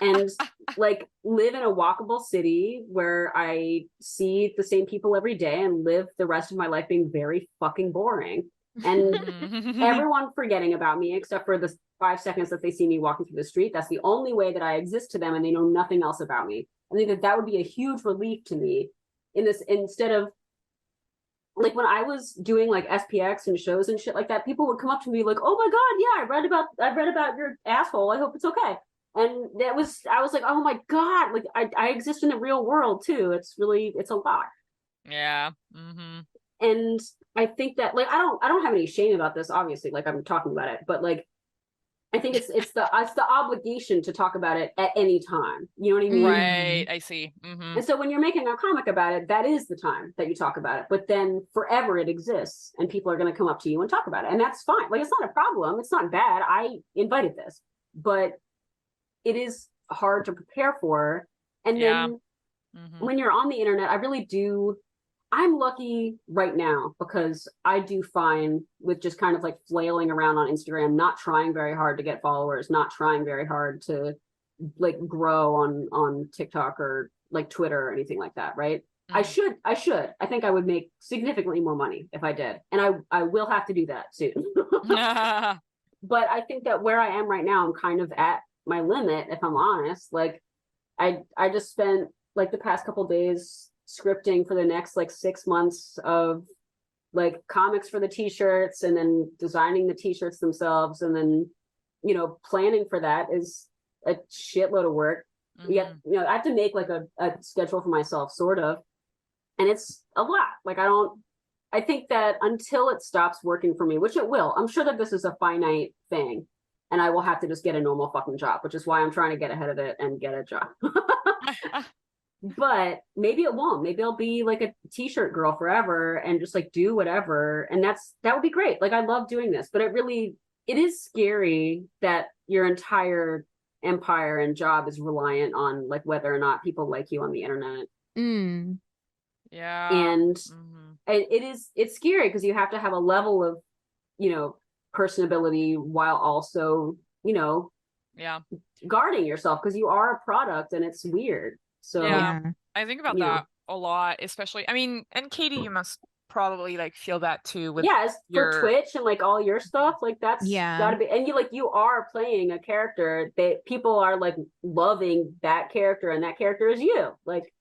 C: and like live in a walkable city where I see the same people every day and live the rest of my life being very fucking boring. And everyone forgetting about me except for the 5 seconds that they see me walking through the street. That's the only way that I exist to them, and they know nothing else about me. I think that would be a huge relief to me in this, instead of like when I was doing like SPX and shows and shit like that, people would come up to me like, oh my God, yeah, I read about your asshole. I hope it's okay. And I was like, oh my God, like I exist in the real world too. It's a lot.
A: Yeah.
C: And I think that like I don't have any shame about this, obviously, like I'm talking about it, but like I think it's the obligation to talk about it at any time. You know what I mean?
A: Right. I see.
C: And so when you're making a comic about it, that is the time that you talk about it. But then forever it exists and people are going to come up to you and talk about it. And that's fine. Like, it's not a problem. It's not bad. I invited this, but it is hard to prepare for. And then when you're on the internet, I'm lucky right now because I do fine with just kind of like flailing around on Instagram, not trying very hard to get followers, not trying very hard to like grow on TikTok or like Twitter or anything like that, right? I think I would make significantly more money if I did. And I will have to do that soon. But I think that where I am right now, I'm kind of at my limit, if I'm honest. Like I just spent like the past couple days scripting for the next like 6 months of like comics for the t-shirts and then designing the t-shirts themselves. And then, planning for that is a shitload of work. I have to make like a schedule for myself, sort of. And it's a lot. Like, I think that until it stops working for me, which it will, I'm sure that this is a finite thing and I will have to just get a normal fucking job, which is why I'm trying to get ahead of it and get a job. But maybe it won't. Maybe I'll be like a t-shirt girl forever and just like do whatever. And that would be great. Like, I love doing this, but it is scary that your entire empire and job is reliant on like whether or not people like you on the internet.
A: Yeah.
C: And it's scary because you have to have a level of, personability while also, guarding yourself because you are a product and it's weird. So
A: I think about that a lot, especially, I mean, and Katie, you must probably like feel that too with
C: for Twitch and like all your stuff, like that's gotta be, and you are playing a character that people are like loving that character and that character is you, like.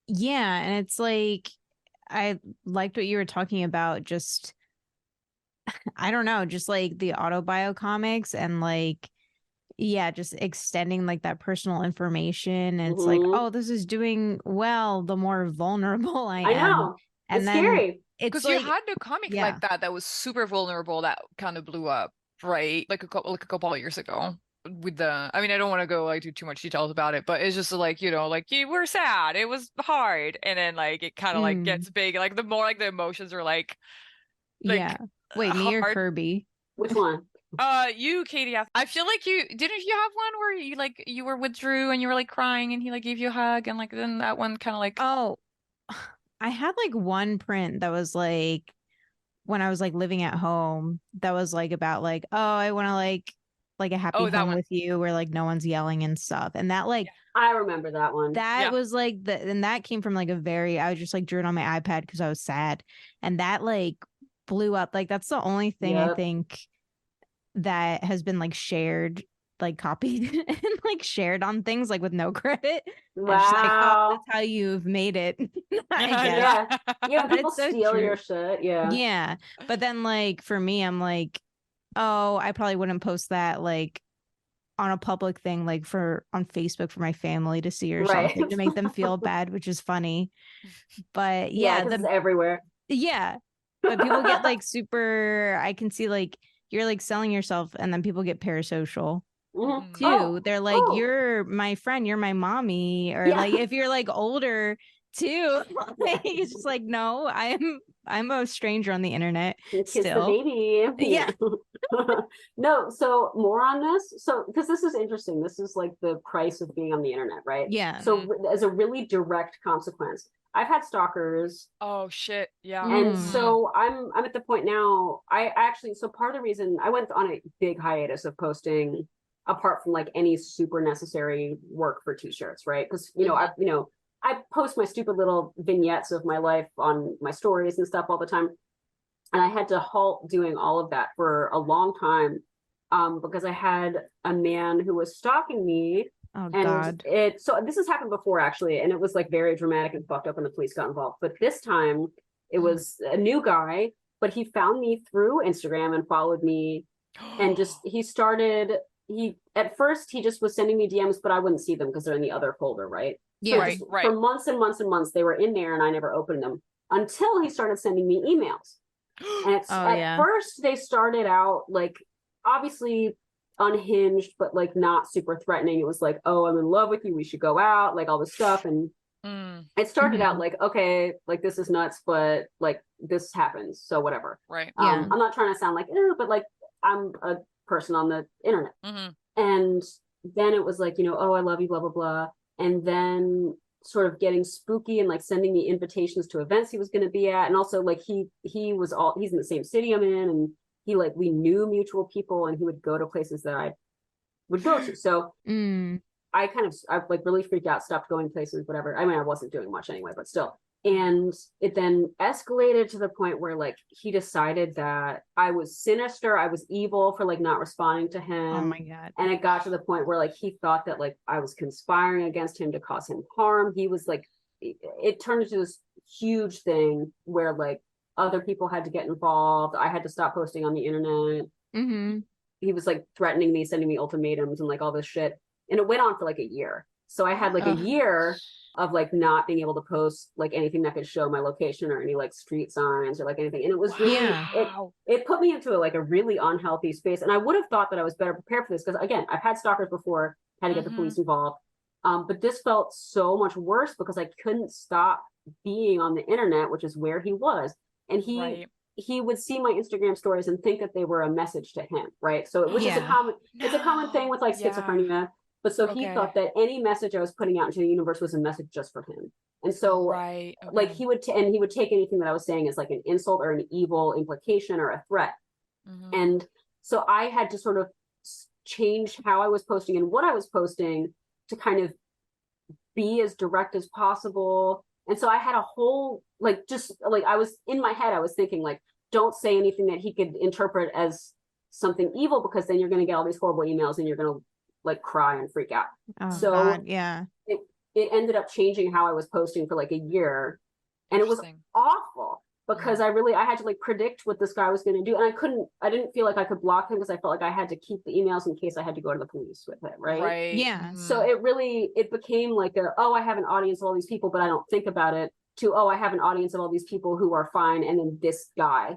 B: And it's like, I liked what you were talking about, just I don't know, just like the autobio comics and like just extending like that personal information. And it's like, oh, this is doing well the more vulnerable I am.
C: I know. And it's scary.
A: Because like, you had a comic like that was super vulnerable that kind of blew up, right? Like a couple of years ago with I mean, I don't want to go like do too much details about it, but it's just like, like you were sad, it was hard, and then like it kind of like gets big, like the more like the emotions are like
B: wait, me or Kirby?
C: Which one?
A: You, Katie. I feel like you have one where you were with Drew and you were like crying and he like gave you a hug and like then that one kind of like,
B: oh, I had like one print that was like when I was like living at home that was like about like, oh, I want to like a happy
A: that
B: home
A: one.
B: with you where like no one's yelling and stuff. And that like
C: I remember that one.
B: that was like and that came from like I was just like drew it on my iPad because I was sad. And that like blew up. Like that's the only thing I think that has been like shared, like copied and like shared on things like with no credit.
C: Wow.
B: And just like, oh, that's how you've made it. I guess.
C: Yeah, people
B: so
C: steal
B: true.
C: your shit.
B: Yeah. But then like for me, I'm like, oh, I probably wouldn't post that like on a public thing, like on Facebook for my family to see or something to make them feel bad, which is funny. But yeah,
C: it's everywhere.
B: Yeah. But people get like super, I can see like you're like selling yourself and then people get parasocial too. They're like, you're my friend, you're my mommy. Or like if you're like older too, it's just like, no, I'm a stranger on the internet.
C: Kiss
B: still.
C: the baby.
B: Yeah.
C: No, so more on this. So because this is interesting. This is like the price of being on the internet, right?
B: Yeah.
C: So as a really direct consequence, I've had stalkers.
A: Oh shit. Yeah.
C: And so I'm at the point now, I actually, so part of the reason I went on a big hiatus of posting apart from like any super necessary work for t-shirts, right? Because I post my stupid little vignettes of my life on my stories and stuff all the time. And I had to halt doing all of that for a long time because I had a man who was stalking me.
B: Oh,
C: and
B: God.
C: So this has happened before, actually, and it was like very dramatic and fucked up and the police got involved. But this time it was a new guy, but he found me through Instagram and followed me. And just at first he just was sending me DMs, but I wouldn't see them because they're in the other folder, right?
A: Yeah,
C: so right. For months and months and months, they were in there and I never opened them until he started sending me emails. And first they started out like obviously unhinged, but like not super threatening. It was like, oh, I'm in love with you, we should go out, like all this stuff. And it started out like, okay, like this is nuts, but like this happens, so whatever.
A: Right.
C: I'm not trying to sound like but like I'm a person on the internet. And then it was like, oh, I love you, blah blah blah. And then sort of getting spooky and like sending me invitations to events he was going to be at. And also like he's in the same city I'm in, and we knew mutual people, and he would go to places that I would go to. So I like really freaked out, stopped going places, whatever. I mean, I wasn't doing much anyway, but still. And it then escalated to the point where like he decided that I was sinister, I was evil for like not responding to him.
B: Oh my God.
C: And it got to the point where like he thought that like I was conspiring against him to cause him harm. He was like, it turned into this huge thing where like other people had to get involved. I had to stop posting on the internet. He was like threatening me, sending me ultimatums and like all this shit. And it went on for like a year. So I had like a year of like not being able to post like anything that could show my location or any like street signs or like anything. And it was really, it put me into a really unhealthy space. And I would have thought that I was better prepared for this because again, I've had stalkers before, had to get the police involved. But this felt so much worse because I couldn't stop being on the internet, which is where he was. And he would see my Instagram stories and think that they were a message to him, right? So which is it's a common thing with like schizophrenia. But so he thought that any message I was putting out into the universe was a message just for him. And so like he would take anything that I was saying as like an insult or an evil implication or a threat. And so I had to sort of change how I was posting and what I was posting to kind of be as direct as possible. And so I had a whole I was in my head, I was thinking like, don't say anything that he could interpret as something evil, because then you're going to get all these horrible emails and you're going to like cry and freak out. So
B: God, yeah,
C: it ended up changing how I was posting for like a year, and it was awful because I had to like predict what this guy was going to do, and I didn't feel like I could block him because I felt like I had to keep the emails in case I had to go to the police with it, right?
B: Yeah.
C: So it became like I have an audience of all these people, but I don't think about it, to I have an audience of all these people who are fine, and then this guy.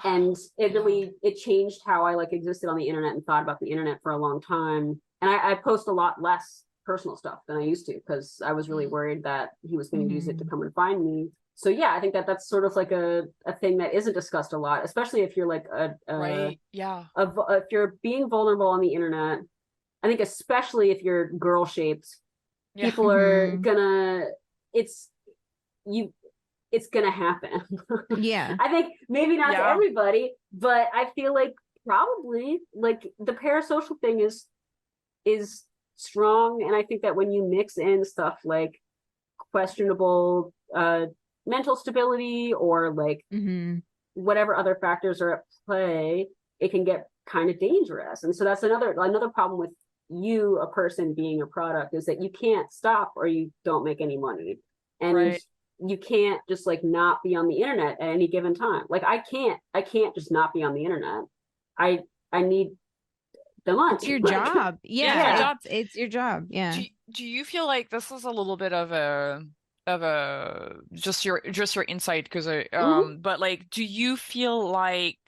C: And it changed how I like existed on the internet and thought about the internet for a long time. And I post a lot less personal stuff than I used to because I was really worried that he was going to use it to come and find me. So yeah, I think that's sort of like a thing that isn't discussed a lot, especially if you're like if you're being vulnerable on the internet. I think especially if you're girl shaped, people are gonna it's gonna happen.
B: Yeah.
C: I think maybe not to
A: Yeah.
C: everybody, but I feel like probably like the parasocial thing is strong. And I think that when you mix in stuff like questionable mental stability or like whatever other factors are at play, it can get kind of dangerous. And so that's another problem with you, a person being a product, is that you can't stop or you don't make any money. And
A: Right.
C: you can't just like not be on the internet at any given time. Like I can't just not be on the internet. I need the money.
B: It's your
C: Like,
B: job.
A: Yeah,
B: Yeah,
A: your job.
B: it's your job. Yeah.
A: Do you feel like this is a little bit of a just your insight because but like do you feel like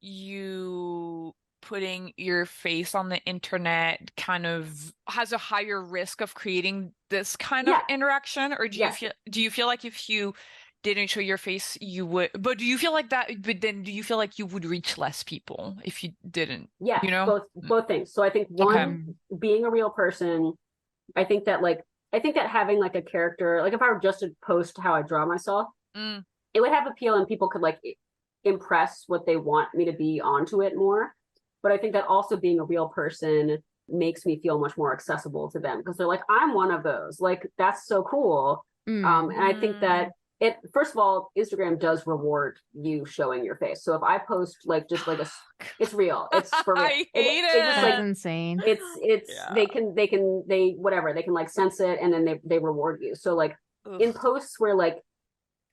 A: you putting your face on the internet kind of has a higher risk of creating this kind of
C: Yeah.
A: interaction, or
C: Yes.
A: do you feel like if you didn't show your face you would, but do you feel like that, but then do you feel like you would reach less people if you didn't,
C: Yeah,
A: you know?
C: both things. So I think one, being a real person, I think that having like a character, like if I were just to post how I draw myself, it would have appeal and people could like impress what they want me to be onto it more. But I think that also being a real person makes me feel much more accessible to them because they're like, I'm one of those. Like, that's so cool. And I think that first of all, Instagram does reward you showing your face. So if I post like just like it's real. It's for real.
A: I hate it.
B: That's
C: like,
B: insane.
C: It's
A: Yeah.
C: they can like sense it and then they reward you. So like in posts where like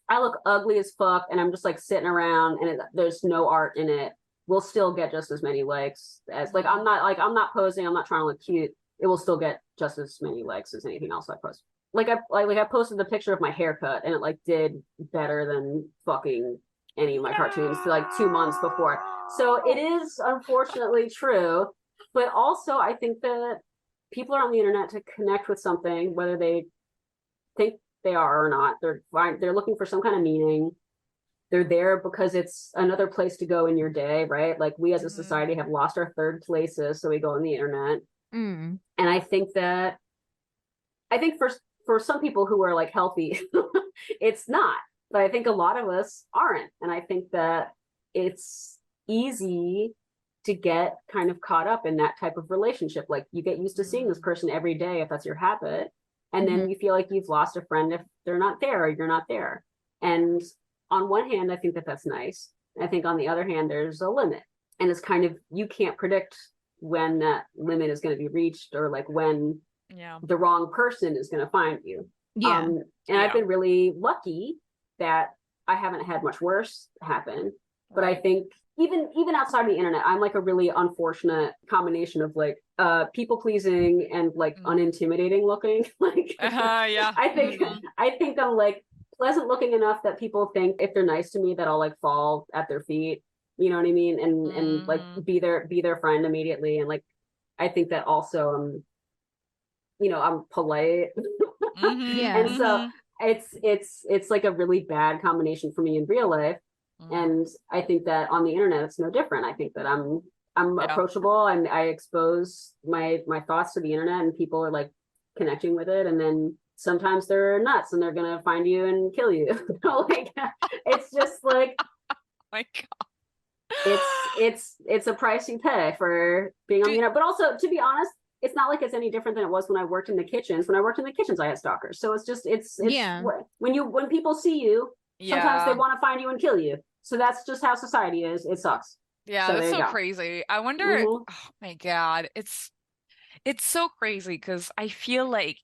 C: I look ugly as fuck and I'm just like sitting around and there's no art in it, we'll still get just as many likes as like I'm not posing, I'm not trying to look cute. It will still get just as many likes as anything else I post. I posted the picture of my haircut and it like did better than fucking any of my cartoons like 2 months before. So it is unfortunately true, but also I think that people are on the internet to connect with something, whether they think they are or not. They're looking for some kind of meaning. They're there because it's another place to go in your day, right? Like we as a society have lost our third places, so we go on the internet. And I think for some people who are like healthy, it's not. But I think a lot of us aren't. And I think that it's easy to get kind of caught up in that type of relationship. Like you get used to seeing this person every day if that's your habit. And then you feel like you've lost a friend if they're not there or you're not there. And on one hand, I think that that's nice. I think on the other hand, there's a limit. And it's kind of, you can't predict when that limit is going to be reached or like when the wrong person is going to find you. I've been really lucky that I haven't had much worse happen. But I think even outside the internet, I'm like a really unfortunate combination of like people pleasing and like unintimidating looking. Like I think I'm like pleasant looking enough that people think if they're nice to me that I'll like fall at their feet. You know what I mean? And like be their friend immediately. And like I think that also I'm polite. And so it's like a really bad combination for me in real life. And I think that on the internet it's no different. I think that I'm approachable and I expose my thoughts to the internet and people are like connecting with it, and then sometimes they're nuts and they're gonna find you and kill you. Like it's just like
A: my God.
C: It's a price you pay for being on the internet. But also, to be honest, it's not like it's any different than it was when I worked in the kitchens. When I worked in the kitchens, I had stalkers. So it's just when people see you, sometimes they want to find you and kill you. So that's just how society is. It sucks.
A: Yeah, that's so crazy. I wonder, oh my God, it's so crazy because I feel like,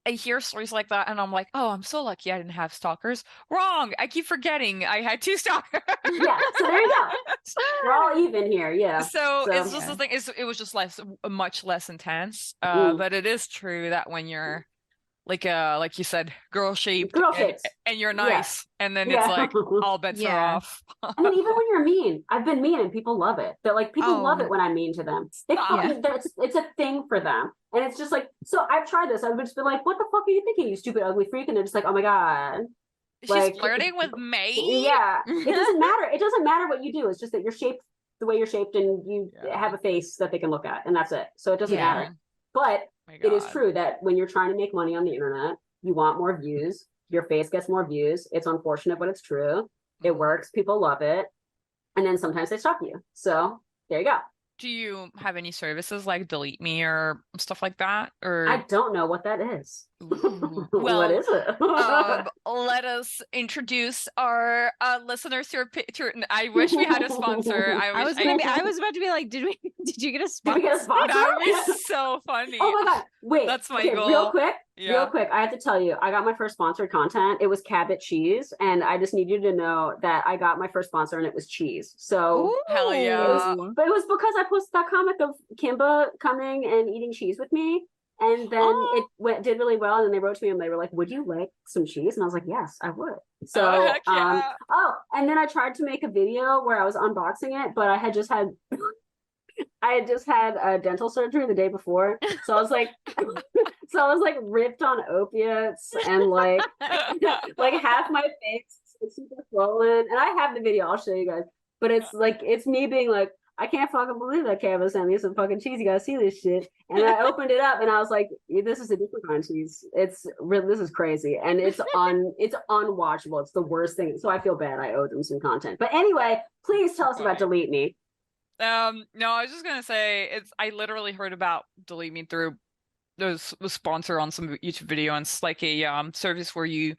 A: I hear stories like that and I'm like, oh, I'm so lucky I didn't have stalkers. Wrong. I keep forgetting I had 2 stalkers.
C: Yeah, so there you go. We're all even here. Yeah.
A: So it's just the thing. It was just much less intense. But it is true that when you're like you said, girl shaped and you're nice, and then it's like all bets are off.
C: And then even when you're mean, I've been mean and people love it. They're like, people love it when I'm mean to them. It's a thing for them. And it's just like, so I've tried this. I've just been like, what the fuck are you thinking, you stupid ugly freak? And they're just like, oh my God.
A: She's flirting with me.
C: Yeah. It doesn't matter. It doesn't matter what you do. It's just that you're shaped the way you're shaped and you have a face that they can look at, and that's it. So it doesn't matter. But it is true that when you're trying to make money on the internet, you want more views, your face gets more views. It's unfortunate, but it's true. It works. People love it. And then sometimes they stalk you. So there you go.
A: Do you have any services like Delete Me or stuff like that? Or
C: I don't know what that is.
A: Ooh.
C: What
A: Well,
C: is it?
A: let us introduce our listeners to your Patron. I wish we had a sponsor.
B: I was about to be like, did you get a
C: Did
B: sponsor?
C: we get a sponsor?
A: That would be so funny.
C: Oh my god! Wait,
A: That's my
C: okay,
A: goal.
C: real quick.
A: Yeah.
C: I have to tell you, I got my first sponsored content. It was Cabot cheese, and I just need you to know that I got my first sponsor, and it was cheese. So
B: Ooh.
A: Hell yeah.
C: but it was because I posted that comic of Kimba coming and eating cheese with me, and then did really well. And then they wrote to me and they were like, "Would you like some cheese?" And I was like, "Yes, I would." So
A: heck yeah.
C: and then I tried to make a video where I was unboxing it, but I had just had dental surgery the day before, so I was like ripped on opiates and like half my face is super swollen, and I have the video. I'll show you guys, but it's me being like, I can't fucking believe that Canva sent me some fucking cheese. You gotta see this shit. And I opened it up and I was like, this is a different kind of cheese. This is crazy, and it's unwatchable. It's the worst thing. So I feel bad. I owe them some content. But anyway, please tell us about Delete Me.
A: No, I was just gonna say I literally heard about Delete Me through the sponsor on some YouTube video, and it's like a service where you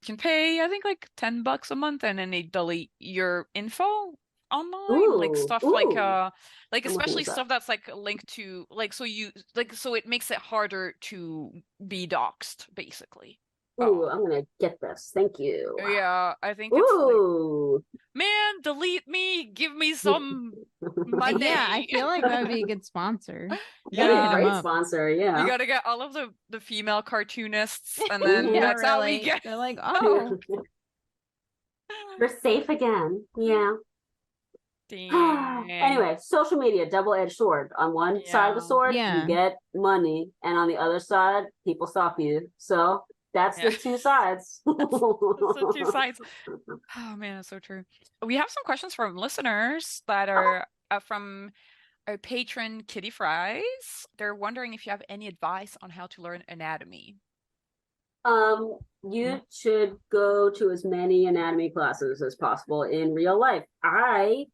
A: can pay, I think, like $10 a month, and then they delete your info online, like stuff like especially stuff that's like linked to so it makes it harder to be doxxed, basically.
C: Ooh, I'm gonna get this. Thank you.
A: Yeah, I think it's
C: Ooh.
A: Man, Delete Me, give me some money.
B: Yeah, I feel like that would be a good sponsor.
C: Yeah, great sponsor. Yeah,
A: you gotta get all of the female cartoonists, and then that's how we get.
B: They're like, oh,
C: we're safe again. Yeah. Anyway, social media, double-edged sword. On one side of the sword, you get money, and on the other side, people stalk you. So that's the two sides.
A: That's the two sides. Oh man, it's so true. We have some questions from listeners that are from our patron Kitty Fries. They're wondering if you have any advice on how to learn anatomy.
C: You should go to as many anatomy classes as possible in real life. I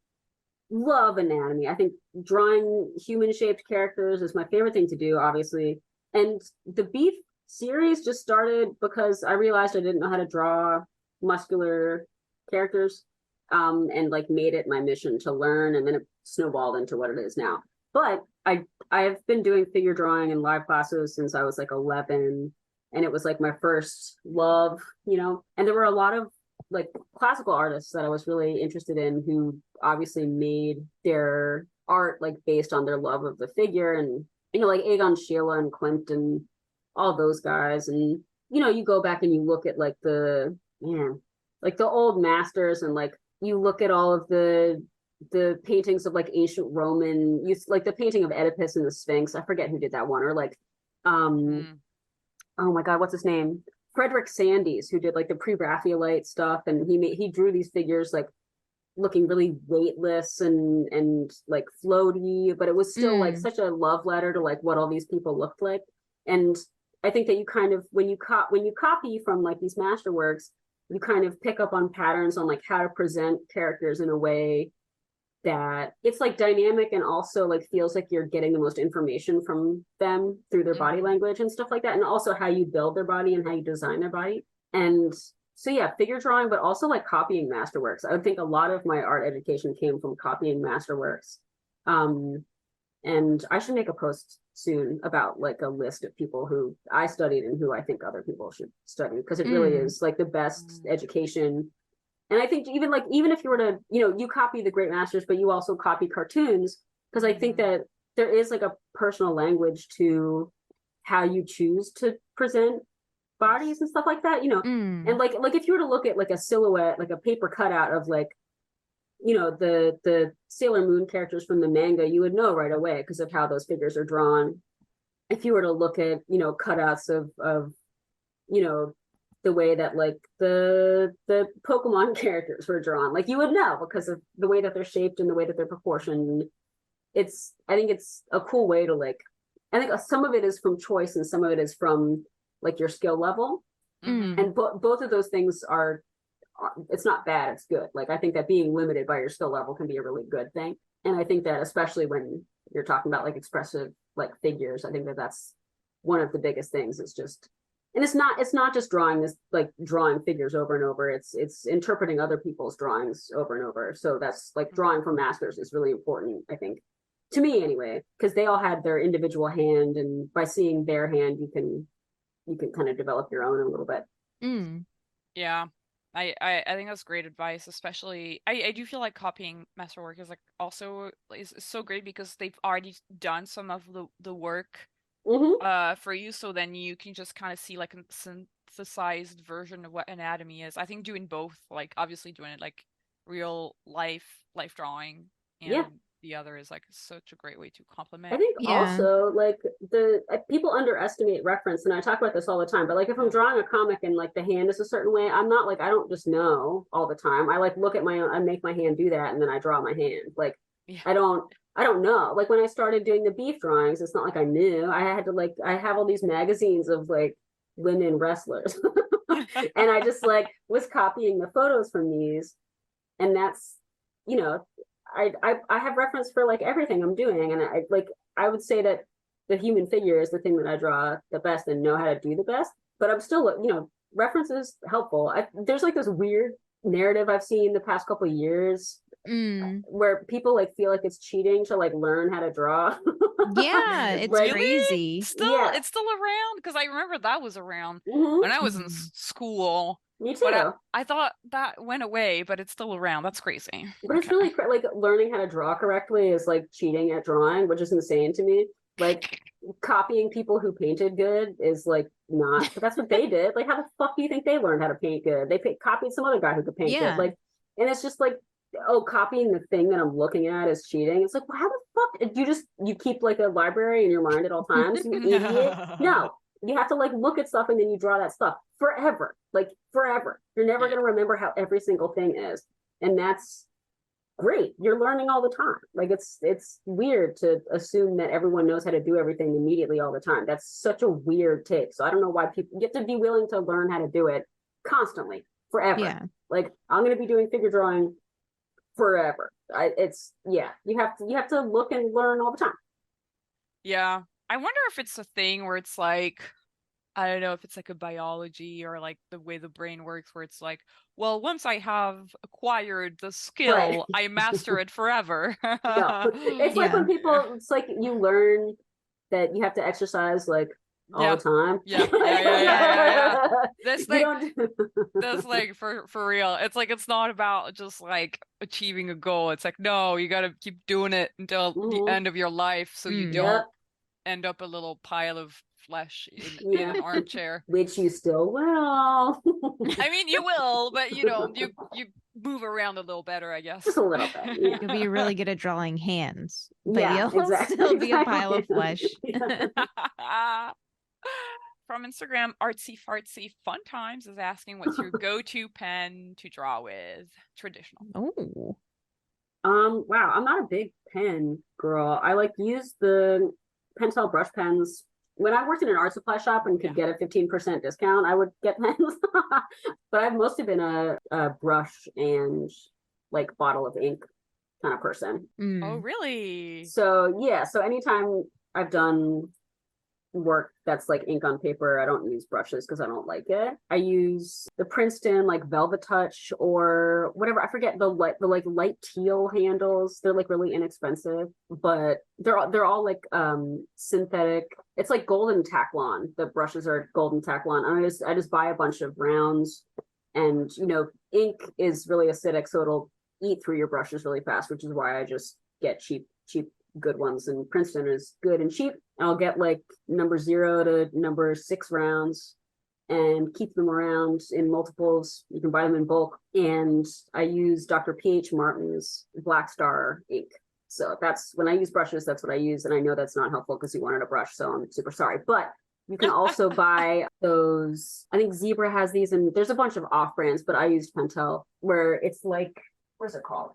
C: love anatomy. I think drawing human-shaped characters is my favorite thing to do, obviously. And the Beef series just started because I realized I didn't know how to draw muscular characters, and like made it my mission to learn, and then it snowballed into what it is now. But I've been doing figure drawing in live classes since I was like 11, and it was like my first love, and there were a lot of like classical artists that I was really interested in who obviously made their art like based on their love of the figure, and like Egon Schiele and Klimt and all those guys. And you go back and you look at like the old masters, and like you look at all of the paintings of like ancient Roman, like the painting of Oedipus and the Sphinx. I forget who did that one, or like oh my god, what's his name? Frederick Sandys, who did like the pre-Raphaelite stuff, and he drew these figures like looking really weightless and like floaty, but it was still like such a love letter to like what all these people looked like. And I think that you kind of, when you copy from like these masterworks, you kind of pick up on patterns on like how to present characters in a way that it's like dynamic and also like feels like you're getting the most information from them through their body language and stuff like that, and also how you build their body and how you design their body. And so yeah, figure drawing, but also like copying masterworks. I would think a lot of my art education came from copying masterworks. And I should make a post soon about like a list of people who I studied and who I think other people should study, because it really is like the best education. And I think even if you were to, you copy the great masters, but you also copy cartoons, because I think that there is like a personal language to how you choose to present bodies and stuff like that, and like if you were to look at like a silhouette, like a paper cutout of like, the Sailor Moon characters from the manga, you would know right away because of how those figures are drawn. If you were to look at, cutouts of the way that like the Pokemon characters were drawn, like you would know because of the way that they're shaped and the way that they're proportioned. I think it's a cool way to like, I think some of it is from choice and some of it is from like your skill level. And both of those things are, it's not bad, it's good. Like, I think that being limited by your skill level can be a really good thing. And I think that especially when you're talking about like expressive like figures, I think that that's one of the biggest things. It's just, and it's not just drawing this, like drawing figures over and over. It's interpreting other people's drawings over and over. So that's like drawing from masters is really important, I think, to me anyway, because they all had their individual hand, and by seeing their hand, you can kind of develop your own a little bit.
A: Yeah. I think that's great advice, especially I do feel like copying masterwork is like also is so great because they've already done some of the work for you, so then you can just kind of see like a synthesized version of what anatomy is. I think doing both, like obviously doing it like real life drawing, and the other is like such a great way to complement.
C: I think also like the people underestimate reference, and I talk about this all the time, but like if I'm drawing a comic and like the hand is a certain way, I'm not like, I don't just know all the time. I like look at my own, I make my hand do that, and then I draw my hand. Like I don't know. Like when I started doing the beef drawings, it's not like I knew. I had to like, I have all these magazines of like women wrestlers and I just like was copying the photos from these, and that's, you know, I have reference for like everything I'm doing, and I would say that the human figure is the thing that I draw the best and know how to do the best. But I'm still, you know, reference is helpful. There's like this weird narrative I've seen the past couple of years where people like feel like it's cheating to like learn how to draw.
B: Yeah, it's
A: Really?
B: crazy.
A: It's still around, because I remember that was around when I was in school.
C: Me too.
A: But I thought that went away, but it's still around. That's crazy.
C: But it's really like learning how to draw correctly is like cheating at drawing, which is insane to me. Like copying people who painted good is like not, but that's what they did. Like, how the fuck do you think they learned how to paint good? They copied some other guy who could paint good. Like, and it's just like, oh, copying the thing that I'm looking at is cheating. It's like, well, how the fuck you keep like a library in your mind at all times, you idiot? No, you have to like look at stuff and then you draw that stuff forever. Like forever. You're never going to remember how every single thing is. And that's great. You're learning all the time. Like it's weird to assume that everyone knows how to do everything immediately all the time. That's such a weird take. So I don't know why people get to be willing to learn how to do it constantly, forever. Yeah. Like I'm going to be doing figure drawing forever. You have to look and learn all the time.
A: Yeah. I wonder if it's a thing where it's like, I don't know if it's like a biology or like the way the brain works, where it's like, well, once I have acquired the skill, I master it forever.
C: No. It's like when people, it's like you learn that you have to exercise like all the time.
A: Yeah. That's like for real. It's like, it's not about just like achieving a goal. It's like, no, you got to keep doing it until the end of your life, so you don't end up a little pile of flesh in an armchair,
C: which you still will.
A: I mean, you will, but you know, you move around a little better, I guess.
C: Just a little bit. Yeah.
B: You'll be really good at drawing hands, but you'll still be a pile of flesh.
A: From Instagram, artsy fartsy fun times is asking, what's your go-to pen to draw with? Traditional.
B: Oh.
C: Wow, I'm not a big pen girl. I like use the Pentel brush pens. When I worked in an art supply shop and could get a 15% discount, I would get pens. But I've mostly been a brush and like bottle of ink kind of person.
A: Oh, really?
C: So yeah, so anytime I've done work that's like ink on paper, I don't use brushes because I don't like it. I use the Princeton like Velvet Touch or whatever, I forget the light teal handles. They're like really inexpensive, but they're all like synthetic. It's like golden Taklon. The brushes are golden Taklon. I just buy a bunch of rounds, and you know, ink is really acidic, so it'll eat through your brushes really fast, which is why I just get cheap good ones, and Princeton is good and cheap. I'll get like number 0 to number 6 rounds and keep them around in multiples. You can buy them in bulk. And I use Dr. P.H. Martin's Black Star ink. So that's when I use brushes, that's what I use. And I know that's not helpful because you wanted a brush, so I'm super sorry. But you can also buy those. I think Zebra has these, and there's a bunch of off brands, but I used Pentel, where it's like, what is it called?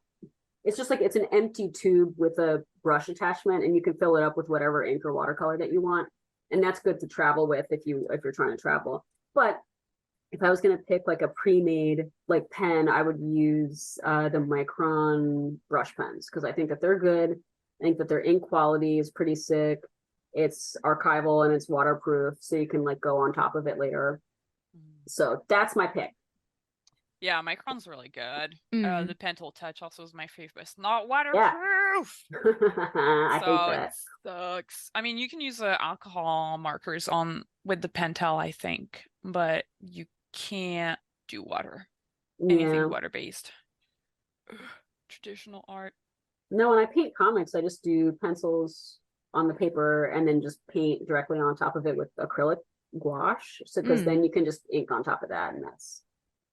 C: It's just like, it's an empty tube with a brush attachment, and you can fill it up with whatever ink or watercolor that you want. And that's good to travel with if you're trying to travel. But if I was going to pick like a pre-made like pen, I would use the Micron brush pens because I think that they're good. I think that their ink quality is pretty sick. It's archival and it's waterproof, so you can like go on top of it later. So that's my pick.
A: Yeah, Micron's really good.
B: Mm.
A: The Pentel Touch also is my favorite, but it's not waterproof.
C: I hate
A: So
C: that.
A: it sucks. I mean, you can use alcohol markers on with the Pentel, I think, but you can't do water. Anything
C: Yeah.
A: water-based. Traditional art.
C: No, when I paint comics, I just do pencils on the paper and then just paint directly on top of it with acrylic gouache. So because then you can just ink on top of that, and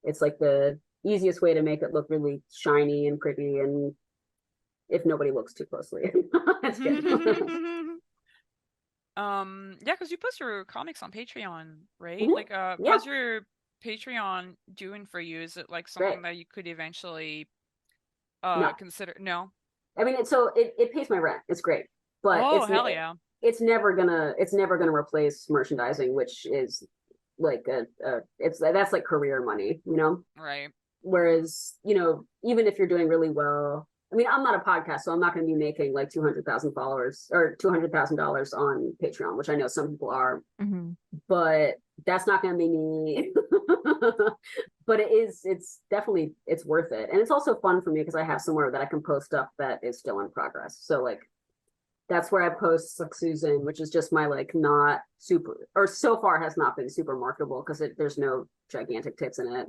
C: it's like the easiest way to make it look really shiny and pretty, and if nobody looks too closely. That's good.
A: Yeah, because you post your comics on Patreon, right?
C: Mhm.
A: Like
C: Yeah.
A: how's your Patreon doing for you? Is it like something
C: Great.
A: that you could eventually
C: No,
A: consider? No.
C: I mean, it pays my rent. It's great, but
A: Oh, hell yeah.
C: it's never gonna replace merchandising, which is like that's like career money, you know?
A: Right.
C: Whereas, you know, even if you're doing really well, I mean, I'm not a podcast, so I'm not going to be making like 200,000 followers or $200,000 on Patreon, which I know some people are, but that's not going to be me. But it's definitely, it's worth it. And it's also fun for me because I have somewhere that I can post stuff that is still in progress. So like, that's where I post like Susan, which is just my like not super, or so far has not been super marketable because there's no gigantic tits in it.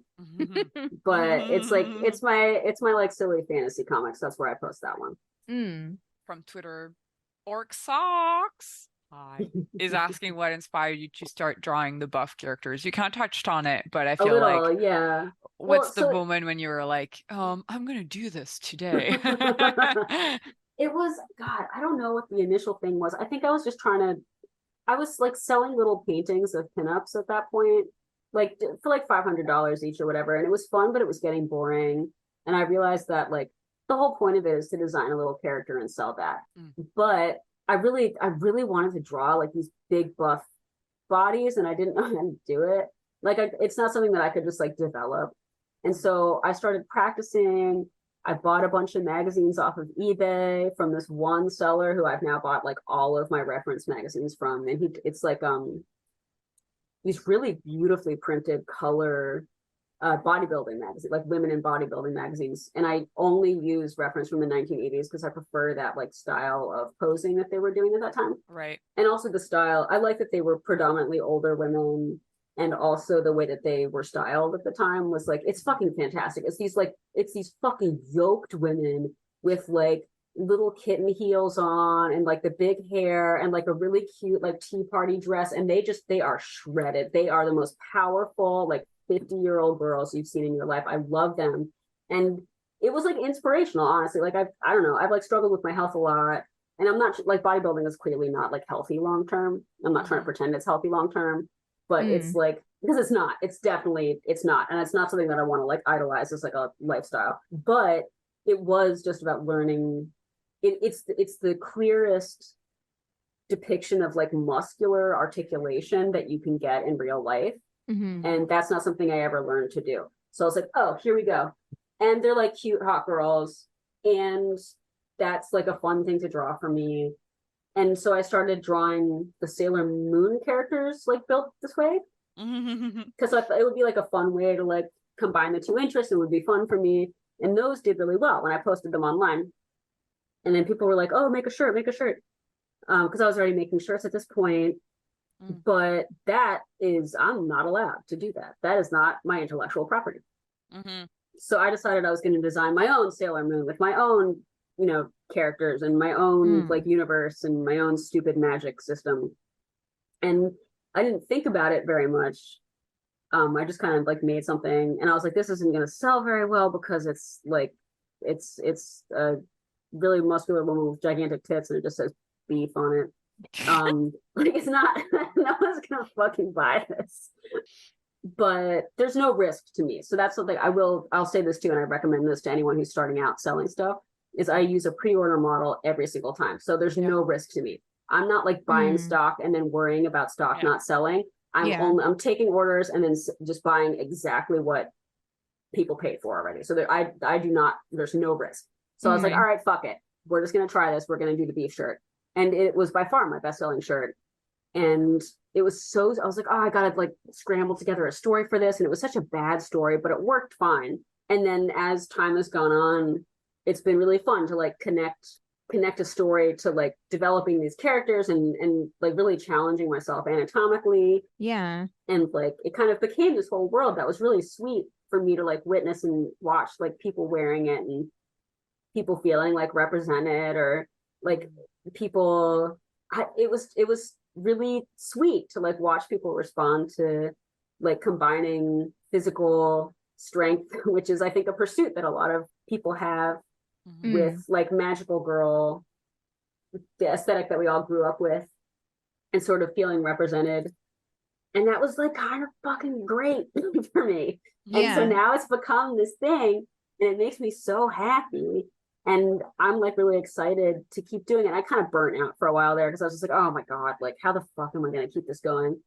C: But it's like it's my like silly fantasy comics. That's where I post that one.
A: From Twitter. Orc Socks is asking what inspired you to start drawing the buff characters. You kind of touched on it, but I feel like
C: yeah.
A: What's the moment when you were like, I'm gonna do this today?
C: It was, God, I don't know what the initial thing was. I think I was just I was like selling little paintings of pinups at that point, like for like $500 each or whatever. And it was fun, but it was getting boring. And I realized that like the whole point of it is to design a little character and sell that. But I really wanted to draw like these big buff bodies, and I didn't know how to do it. Like it's not something that I could just like develop. And so I started practicing. I bought a bunch of magazines off of eBay from this one seller who I've now bought like all of my reference magazines from. And it's like these really beautifully printed color bodybuilding magazine, like women in bodybuilding magazines. And I only use reference from the 1980s because I prefer that like style of posing that they were doing at that time.
A: Right.
C: And also the style, I like that they were predominantly older women. And also the way that they were styled at the time was like, it's fucking fantastic. It's these fucking yoked women with like little kitten heels on and like the big hair and like a really cute like tea party dress. And they are shredded. They are the most powerful, like 50-year-old girls you've seen in your life. I love them. And it was like inspirational, honestly. Like I don't know. I've like struggled with my health a lot. And I'm not like bodybuilding is clearly not like healthy long term. I'm not trying to pretend it's healthy long term. But it's like, because it's not, it's not. And it's not something that I want to like idolize as like a lifestyle. But it was just about learning. It's the clearest depiction of like muscular articulation that you can get in real life. And that's not something I ever learned to do. So I was like, oh, here we go. And they're like cute, hot girls. And that's like a fun thing to draw for me. And so I started drawing the Sailor Moon characters like built this way. Because I thought it would be like a fun way to like combine the two interests. It would be fun for me. And those did really well when I posted them online. And then people were like, oh, make a shirt. Because I was already making shirts at this point. But I'm not allowed to do that. That is not my intellectual property. So I decided I was going to design my own Sailor Moon with my own, you know, characters and my own like universe and my own stupid magic system. And I didn't think about it very much. I just kind of like made something and I was like, this isn't going to sell very well because it's like, it's a really muscular woman with gigantic tits and it just says beef on it. Like it's not, no one's going to fucking buy this. But there's no risk to me. So that's something I'll say this too. And I recommend this to anyone who's starting out selling stuff is I use a pre-order model every single time. So there's no risk to me. I'm not like buying stock and then worrying about stock not selling. I'm taking orders and then just buying exactly what people paid for already. So there, I do not, there's no risk. So I was like, all right, fuck it. We're just going to try this. We're going to do the beef shirt. And it was by far my best-selling shirt. And it was so, I was like, oh, I got to like scramble together a story for this. And it was such a bad story, but it worked fine. And then as time has gone on, it's been really fun to like connect a story to like developing these characters and like really challenging myself anatomically.
B: Yeah.
C: And like it kind of became this whole world that was really sweet for me to like witness and watch, like people wearing it and people feeling like represented, or like people, it was really sweet to like watch people respond to like combining physical strength, which is I think a pursuit that a lot of people have with like magical girl, the aesthetic that we all grew up with, and sort of feeling represented. And that was like kind of fucking great for me. And so now it's become this thing and it makes me so happy. And I'm like really excited to keep doing it. I kind of burnt out for a while there because I was just like, oh my God, like how the fuck am I going to keep this going?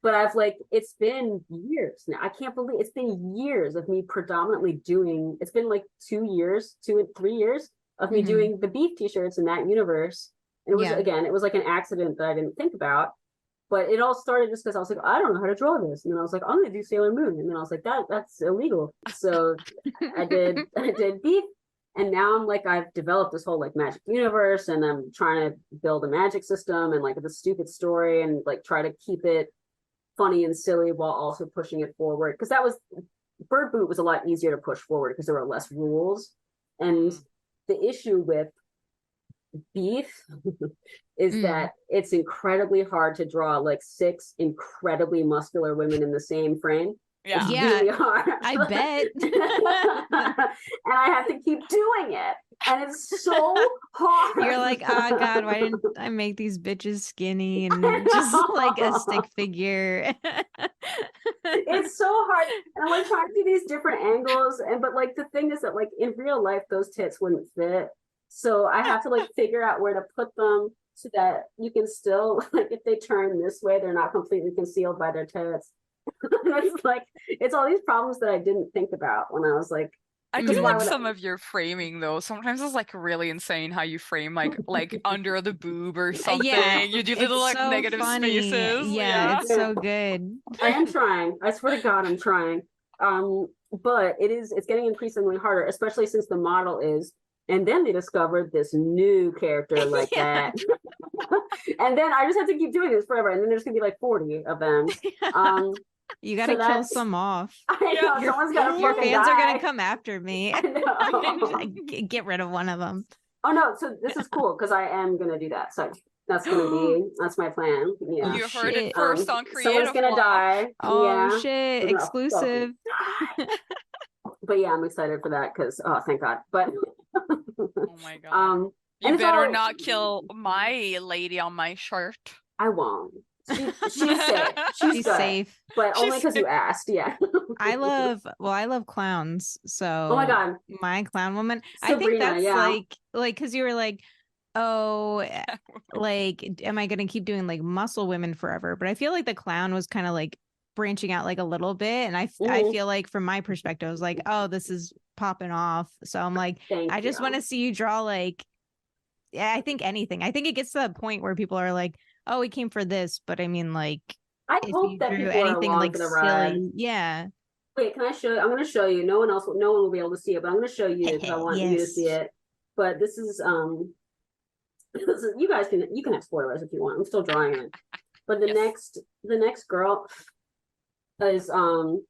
C: But I've like, it's been years now. I can't believe it's been years of me predominantly doing, it's been like 2 years, 2 and 3 years of me doing the beef t-shirts in that universe. And it was, again, it was like an accident that I didn't think about. But it all started just because I was like, I don't know how to draw this. And then I was like, I'm going to do Sailor Moon. And then I was like, that's illegal. So I did beef. And now I'm like, I've developed this whole like magic universe and I'm trying to build a magic system and like the stupid story and like try to keep it funny and silly while also pushing it forward. Because that was, Bird Boot was a lot easier to push forward because there were less rules. And the issue with beef is that it's incredibly hard to draw like 6 incredibly muscular women in the same frame. It's really hard.
B: I bet.
C: And I have to keep doing it. And it's so hard.
B: You're like, oh God, why didn't I make these bitches skinny and just like a stick figure?
C: It's so hard. And I'm like trying to do these different angles. But like the thing is that like in real life, those tits wouldn't fit. So I have to like figure out where to put them so that you can still, like if they turn this way, they're not completely concealed by their tits. It's like, it's all these problems that I didn't think about when I was like,
A: I do like some of your framing though. Sometimes it's like really insane how you frame like under the boob or something. You do little like
B: so
A: negative
B: funny.
A: spaces.
B: It's so good.
C: I am trying. I swear to God, I'm trying. But it's getting increasingly harder, especially since the model is. And then they discovered this new character like that. And then I just have to keep doing this forever. And then there's gonna be like 40 of them.
B: You gotta kill some off.
C: I know, someone's gotta
B: your
C: fucking
B: fans
C: die.
B: are gonna come after me.
C: I know.
B: Get rid of one of them.
C: Oh no, so this is cool because I am gonna do that. So that's my plan. Yeah.
A: You heard it first on Creative.
C: Someone's gonna die.
B: Oh shit, exclusive.
C: But yeah, I'm excited for that because thank God. But
A: oh my God. You better not kill my lady on my shirt.
C: I won't. She's safe. She's
B: safe.
C: But only because you asked. Yeah.
B: I love clowns. So
C: oh my God,
B: my clown woman.
C: Sabrina,
B: I think that's like because you were like, oh, like am I gonna keep doing like muscle women forever? But I feel like the clown was kind of like branching out like a little bit, and I feel like from my perspective I was like, oh, this is popping off. So I'm like, I just want to see you draw like, I think anything. I think it gets to the point where people are like, oh, we came for this, but I mean like
C: I hope that people are along like for the ride.
B: Yeah.
C: Wait, can I show you? I'm going to show you. No one will be able to see it, but I'm going to show you because I want you to see it. But this is you guys can have spoilers if you want. I'm still drawing it. But the next girl is can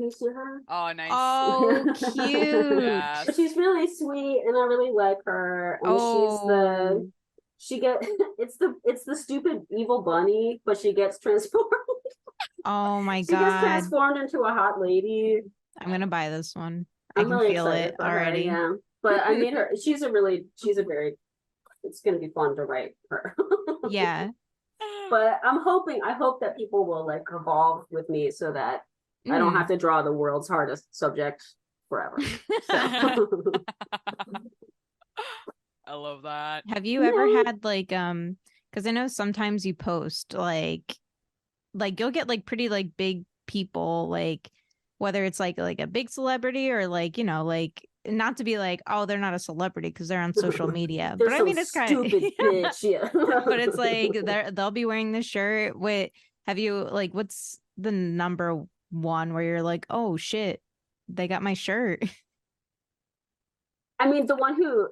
C: you see her?
A: Oh, nice.
B: Oh, cute.
C: Yes. She's really sweet and I really like her. And it's the stupid evil bunny, but she gets transformed.
B: Oh my God.
C: She gets transformed into a hot lady.
B: I'm gonna buy this one. I can
C: really
B: feel it already.
C: Yeah. But I made her, it's gonna be fun to write her.
B: Yeah.
C: But I hope that people will like evolve with me so that I don't have to draw the world's hardest subject forever.
A: I love that.
B: Have you ever had like because I know sometimes you post like like you'll get like pretty like big people, like whether it's like a big celebrity or like, you know, like not to be like, oh, they're not a celebrity because they're on social media.
C: They're
B: But I
C: some
B: mean, it's kind of
C: stupid bitch. Yeah.
B: but it's like they'll be wearing the shirt with, have you like, what's the number one where you're like, oh shit, they got my shirt?
C: I mean, the one who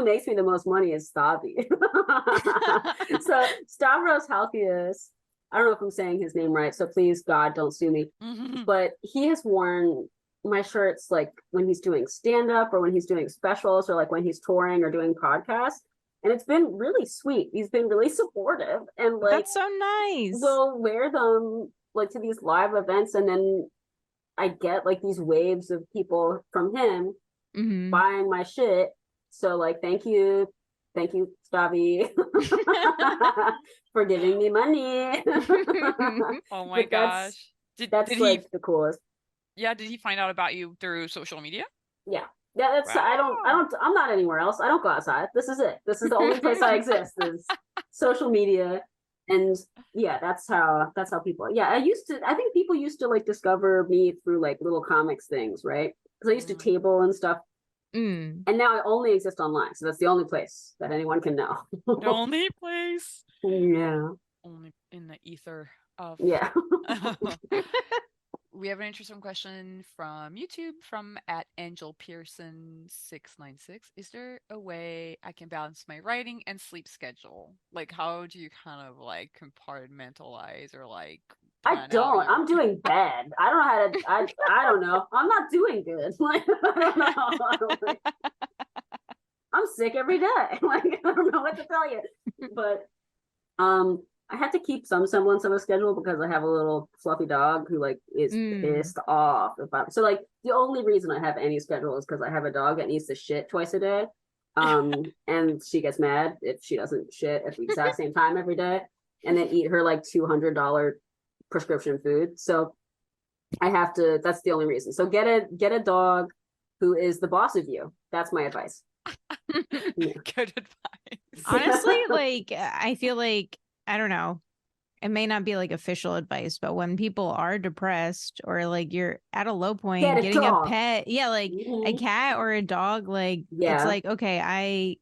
C: makes me the most money is Stavi. So Stavros Halkias, I don't know if I'm saying his name right, so please God don't sue me. But he has worn my shirts like when he's doing stand-up or when he's doing specials or like when he's touring or doing podcasts. And it's been really sweet. He's been really supportive and like
B: That's so nice.
C: we'll wear them like to these live events, and then I get like these waves of people from him buying my shit. So like thank you Stavi for giving me money.
A: Oh my gosh.
C: That's
A: did
C: like
A: he
C: the coolest.
A: Yeah, did he find out about you through social media?
C: Yeah. That's
A: Wow.
C: I'm not anywhere else. I don't go outside. This is it. This is the only place I exist is social media. And yeah, that's how people, yeah, I think people used to like discover me through like little comics things, right? Because I used to table and stuff. And now I only exist online. So that's the only place that anyone can know.
A: The only place.
C: Yeah.
A: Only in the ether of.
C: Yeah.
A: We have an interesting question from YouTube from @AngelPearson696. Is there a way I can balance my writing and sleep schedule? Like, how do you kind of like compartmentalize or like
C: I don't. I'm doing bad. I don't know how to. I don't know. I'm not doing good. Like I don't know. I'm sick every day. Like I don't know what to tell you. But I have to keep some semblance of a schedule because I have a little fluffy dog who like is pissed off if I'm so like the only reason I have any schedule is because I have a dog that needs to shit twice a day. And she gets mad if she doesn't shit at the exact same time every day and then eat her like $200 prescription food. So I have to, that's the only reason. So get a dog who is the boss of you. That's my advice.
A: Yeah. Good advice.
B: Honestly, like I feel like, I don't know, it may not be like official advice, but when people are depressed or like you're at a low point, getting a pet, like a cat or a dog, like it's like, okay,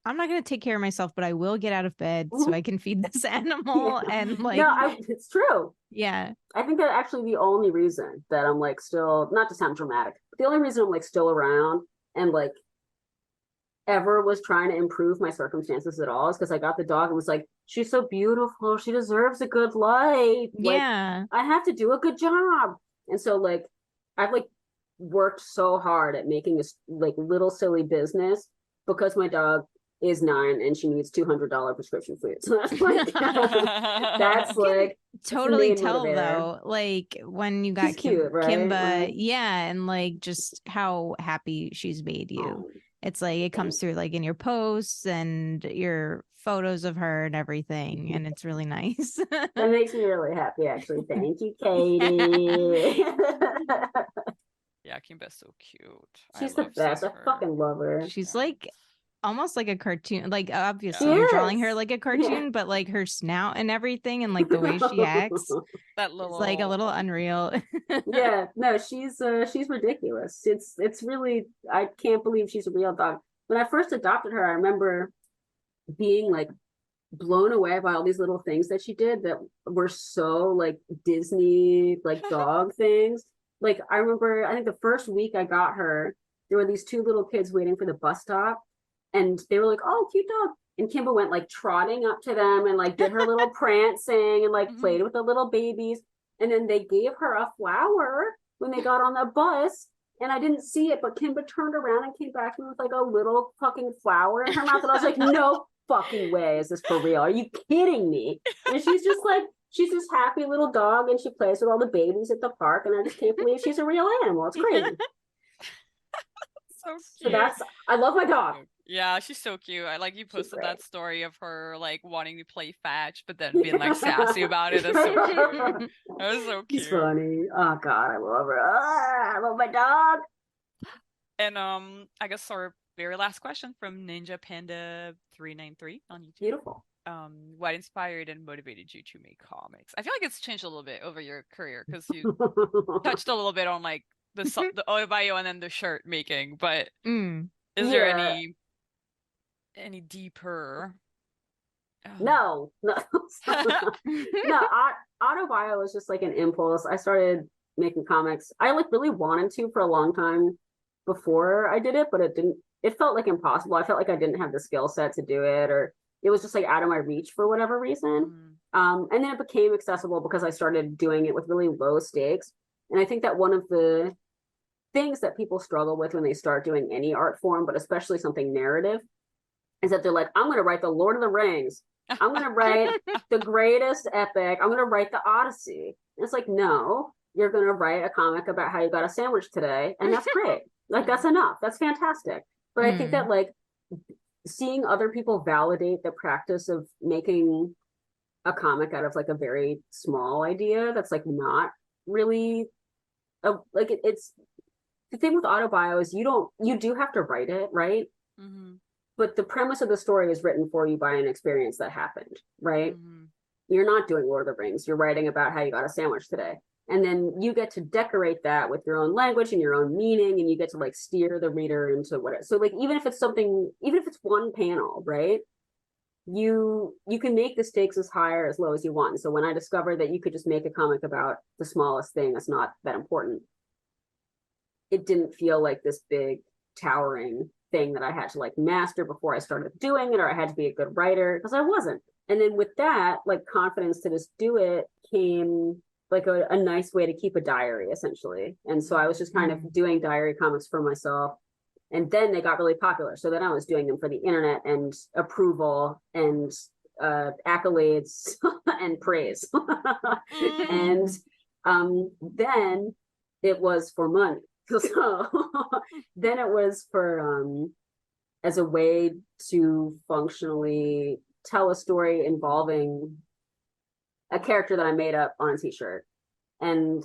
B: I'm not going to take care of myself, but I will get out of bed so I can feed this animal. And like,
C: no, it's true.
B: Yeah.
C: I think that actually the only reason that I'm like still, not to sound dramatic, but the only reason I'm like still around and like ever was trying to improve my circumstances at all is because I got the dog and was like, she's so beautiful, she deserves a good life.
B: Yeah.
C: Like, I have to do a good job. And so like I've like worked so hard at making this like little silly business because my dog is 9 and she needs $200 prescription food. So that's like that's like
B: totally tell motivator. Though, like when you got
C: cute, right?
B: Kimba, yeah, and like just how happy she's made you. It's like it comes through like in your posts and your photos of her and everything, and it's really nice.
C: That makes me really happy, actually. Thank you, Katie.
A: Yeah, Kimba's so cute.
C: She's the best. I fucking love her.
B: She's like almost like a cartoon. Like obviously you're drawing her like a cartoon, but like her snout and everything and like the way she acts,
A: that little,
B: it's like a little unreal.
C: Yeah, no, she's ridiculous. It's really, I can't believe she's a real dog. When I first adopted her, I remember being like blown away by all these little things that she did that were so like Disney like dog things. Like I remember, I think the first week I got her, there were these 2 little kids waiting for the bus stop. And they were like, oh, cute dog. And Kimba went like trotting up to them and like did her little prancing and like played with the little babies. And then they gave her a flower when they got on the bus. And I didn't see it, but Kimba turned around and came back to me with like a little fucking flower in her mouth. And I was like, no fucking way is this for real. Are you kidding me? And she's this happy little dog and she plays with all the babies at the park. And I just can't believe she's a real animal. It's crazy. So that's, I love my dog.
A: Yeah, she's so cute. I like you posted that story of her like wanting to play fetch, but then being like sassy about it. That's so cute. That was so cute.
C: She's funny. Oh God, I love her. I love my dog.
A: And I guess our very last question from Ninja Panda 393 on YouTube.
C: Beautiful.
A: what inspired and motivated you to make comics? I feel like it's changed a little bit over your career because you touched a little bit on like the auto bio and then the shirt making, but is there
C: Yeah.
A: any deeper?
C: No. No, autobio was just like an impulse. I started making comics. I like really wanted to for a long time before I did it, but it felt like impossible. I felt like I didn't have the skill set to do it, or it was just like out of my reach for whatever reason. And then it became accessible because I started doing it with really low stakes. And I think that one of the things that people struggle with when they start doing any art form, but especially something narrative, is that they're like, I'm going to write the Lord of the Rings. I'm going to write the greatest epic. I'm going to write the Odyssey. And it's like, no, you're going to write a comic about how you got a sandwich today. And that's great. Like, that's enough. That's fantastic. But I think that like seeing other people validate the practice of making a comic out of like a very small idea that's like not really it's the thing with autobio is you do have to write it, right? But the premise of the story is written for you by an experience that happened, right? You're not doing Lord of the Rings. You're writing about how you got a sandwich today. And then you get to decorate that with your own language and your own meaning, and you get to like steer the reader into what so like even if it's one panel, right? You can make the stakes as high or as low as you want. And so when I discovered that you could just make a comic about the smallest thing that's not that important, it didn't feel like this big towering thing that I had to like master before I started doing it, or I had to be a good writer, because I wasn't. And then with that, like confidence to just do it came like a nice way to keep a diary essentially. And so I was just kind of doing diary comics for myself. And then they got really popular. So then I was doing them for the internet and approval and accolades and praise. And then it was for money. So then it was for as a way to functionally tell a story involving a character that I made up on a t-shirt. And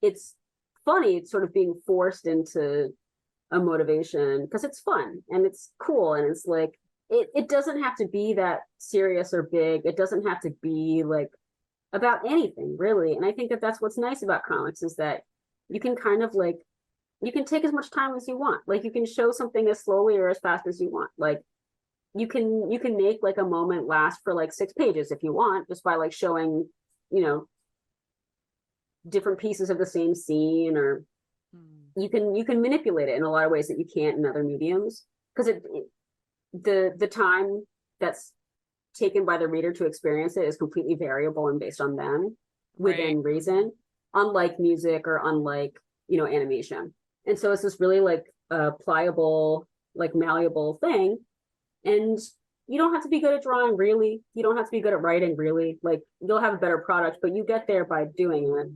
C: it's funny, it's sort of being forced into a motivation because it's fun and it's cool, and it's like it doesn't have to be that serious or big. It doesn't have to be like about anything really. And I think that that's what's nice about comics, is that you can kind of like, you can take as much time as you want. Like you can show something as slowly or as fast as you want. Like you can make like a moment last for like 6 pages if you want, just by like showing, you know, different pieces of the same scene, or you can manipulate it in a lot of ways that you can't in other mediums, because the time that's taken by the reader to experience it is completely variable and based on them within reason, unlike music or unlike, you know, animation. And so it's this really like pliable, like malleable thing. And you don't have to be good at drawing, really. You don't have to be good at writing, really. Like you'll have a better product, but you get there by doing it.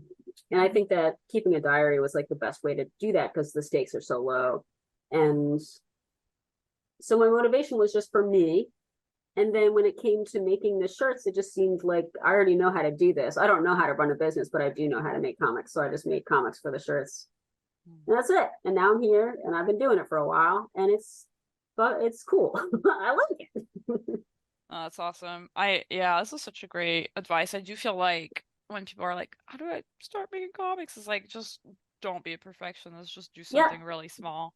C: And I think that keeping a diary was like the best way to do that, because the stakes are so low. And so my motivation was just for me. And then when it came to making the shirts, it just seemed like I already know how to do this. I don't know how to run a business, but I do know how to make comics. So I just made comics for the shirts. And that's it. And now I'm here and I've been doing it for a while, and it's cool. I like it.
A: Oh, that's awesome. This is such a great advice. I do feel like when people are like, how do I start making comics? It's like, just don't be a perfectionist. Just do something really small.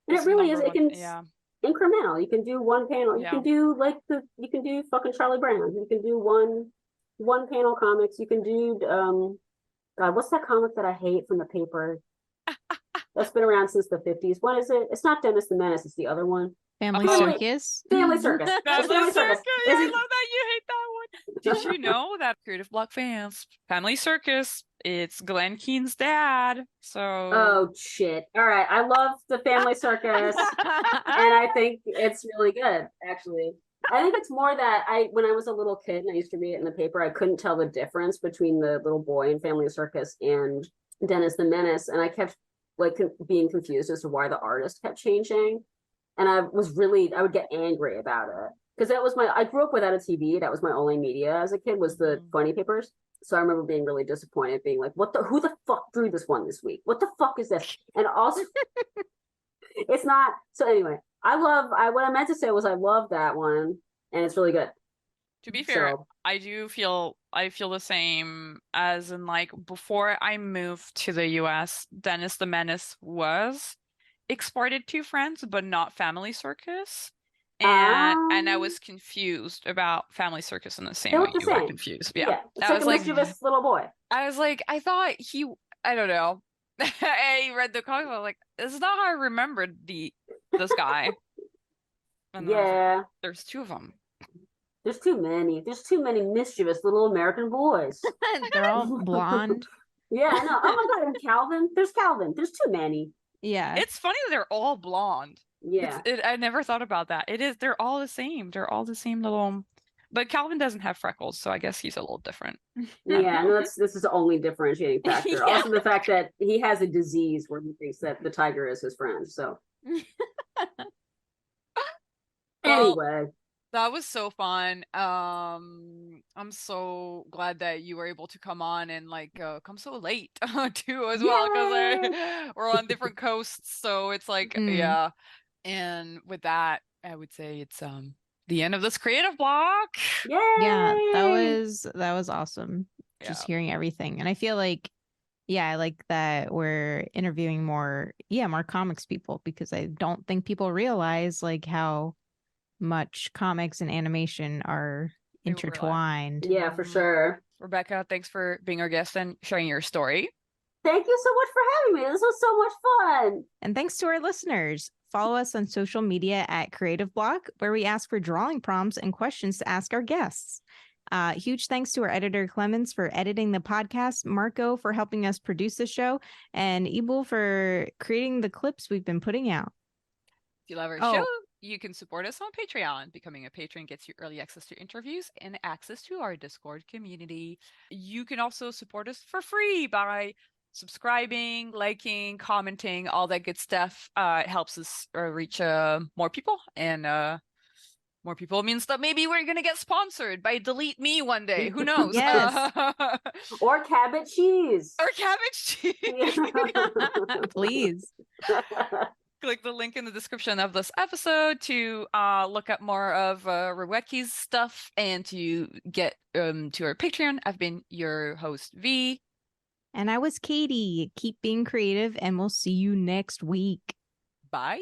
C: And it really is. It can
A: yeah.
C: incremental. You can do one panel. You can do like you can do fucking Charlie Brown. You can do one panel comics. You can do God, what's that comic that I hate from the paper? That's been around since the 50s. What is it? It's not Dennis the Menace, it's the other one.
B: Family Circus.
C: Family Circus.
A: Family Circus. Yeah, I love that you hate that one. Did you know that Creative Block fans, Family Circus, it's Glenn Keane's dad. So
C: oh shit. All right. I love the Family Circus. And I think it's really good, actually. I think it's more that when I was a little kid and I used to read it in the paper, I couldn't tell the difference between the little boy in Family Circus and Dennis the Menace. And I kept like being confused as to why the artist kept changing. And I would get angry about it, because I grew up without a TV. That was my only media as a kid, was the funny papers. So I remember being really disappointed, being like, who the fuck drew this one this week? What the fuck is this? And also it's not. So anyway, what I meant to say was I love that one, and it's really good.
A: To be fair,
C: So
A: I feel the same as in like before I moved to the US, Dennis the Menace was exported to France, but not Family Circus. And I
C: um
A: was confused about Family Circus in the
C: they
A: same way
C: look the
A: you were
C: same.
A: confused. Yeah.
C: Yeah, it's
A: I
C: like
A: was
C: a
A: like
C: mischievous little boy.
A: I thought I don't know. I read the comic, I was like, this is not how I remembered this guy. And then I was like,
C: Yeah,
A: there's two of them.
C: there's too many. There's too many mischievous little American boys.
B: They're all blonde.
C: Yeah, I know. Oh my God, and Calvin. There's Calvin. There's too many.
B: Yeah.
A: It's funny that they're all blonde.
C: Yeah.
A: I never thought about that. They're all the same. They're all the same little, but Calvin doesn't have freckles, so I guess he's a little different.
C: Yeah, no, this is the only differentiating factor.
A: Yeah.
C: Also, the fact that he has a disease where he thinks that the tiger is his friend. So
A: Well,
C: anyway,
A: that was so fun. I'm so glad that you were able to come on and like come so late too as well, because we're on different coasts, so it's like
B: Mm.
A: yeah. And with that, I would say it's the end of this creative block.
C: yay!
B: Yeah, that was awesome. Just
A: Yeah.
B: hearing everything. And I feel like, yeah, I like that we're interviewing more comics people, because I don't think people realize like how much comics and animation are
A: They overlap.
B: intertwined.
C: Yeah, for sure.
A: Rebecca, thanks for being our guest and sharing your story.
C: Thank you so much for having me. This was so much fun.
B: And thanks to our listeners. Follow us on social media at Creative Block, where we ask for drawing prompts and questions to ask our guests. Huge thanks to our editor, Clemens, for editing the podcast, Marco for helping us produce the show, and Ebul for creating the clips we've been putting out.
A: If you love our show, you can support us on Patreon. Becoming a patron gets you early access to interviews and access to our Discord community. You can also support us for free by subscribing, liking, commenting, all that good stuff. It helps us reach more people, and more people means that maybe we're gonna get sponsored by Delete Me one day. Who knows?
B: Yes.
C: Or cabbage cheese.
A: Or cabbage cheese.
B: Please.
A: Click the link in the description of this episode to look up more of Reweki's stuff and to get to our Patreon. I've been your host, V.
B: And I was Katie. Keep being creative, and we'll see you next week.
A: Bye.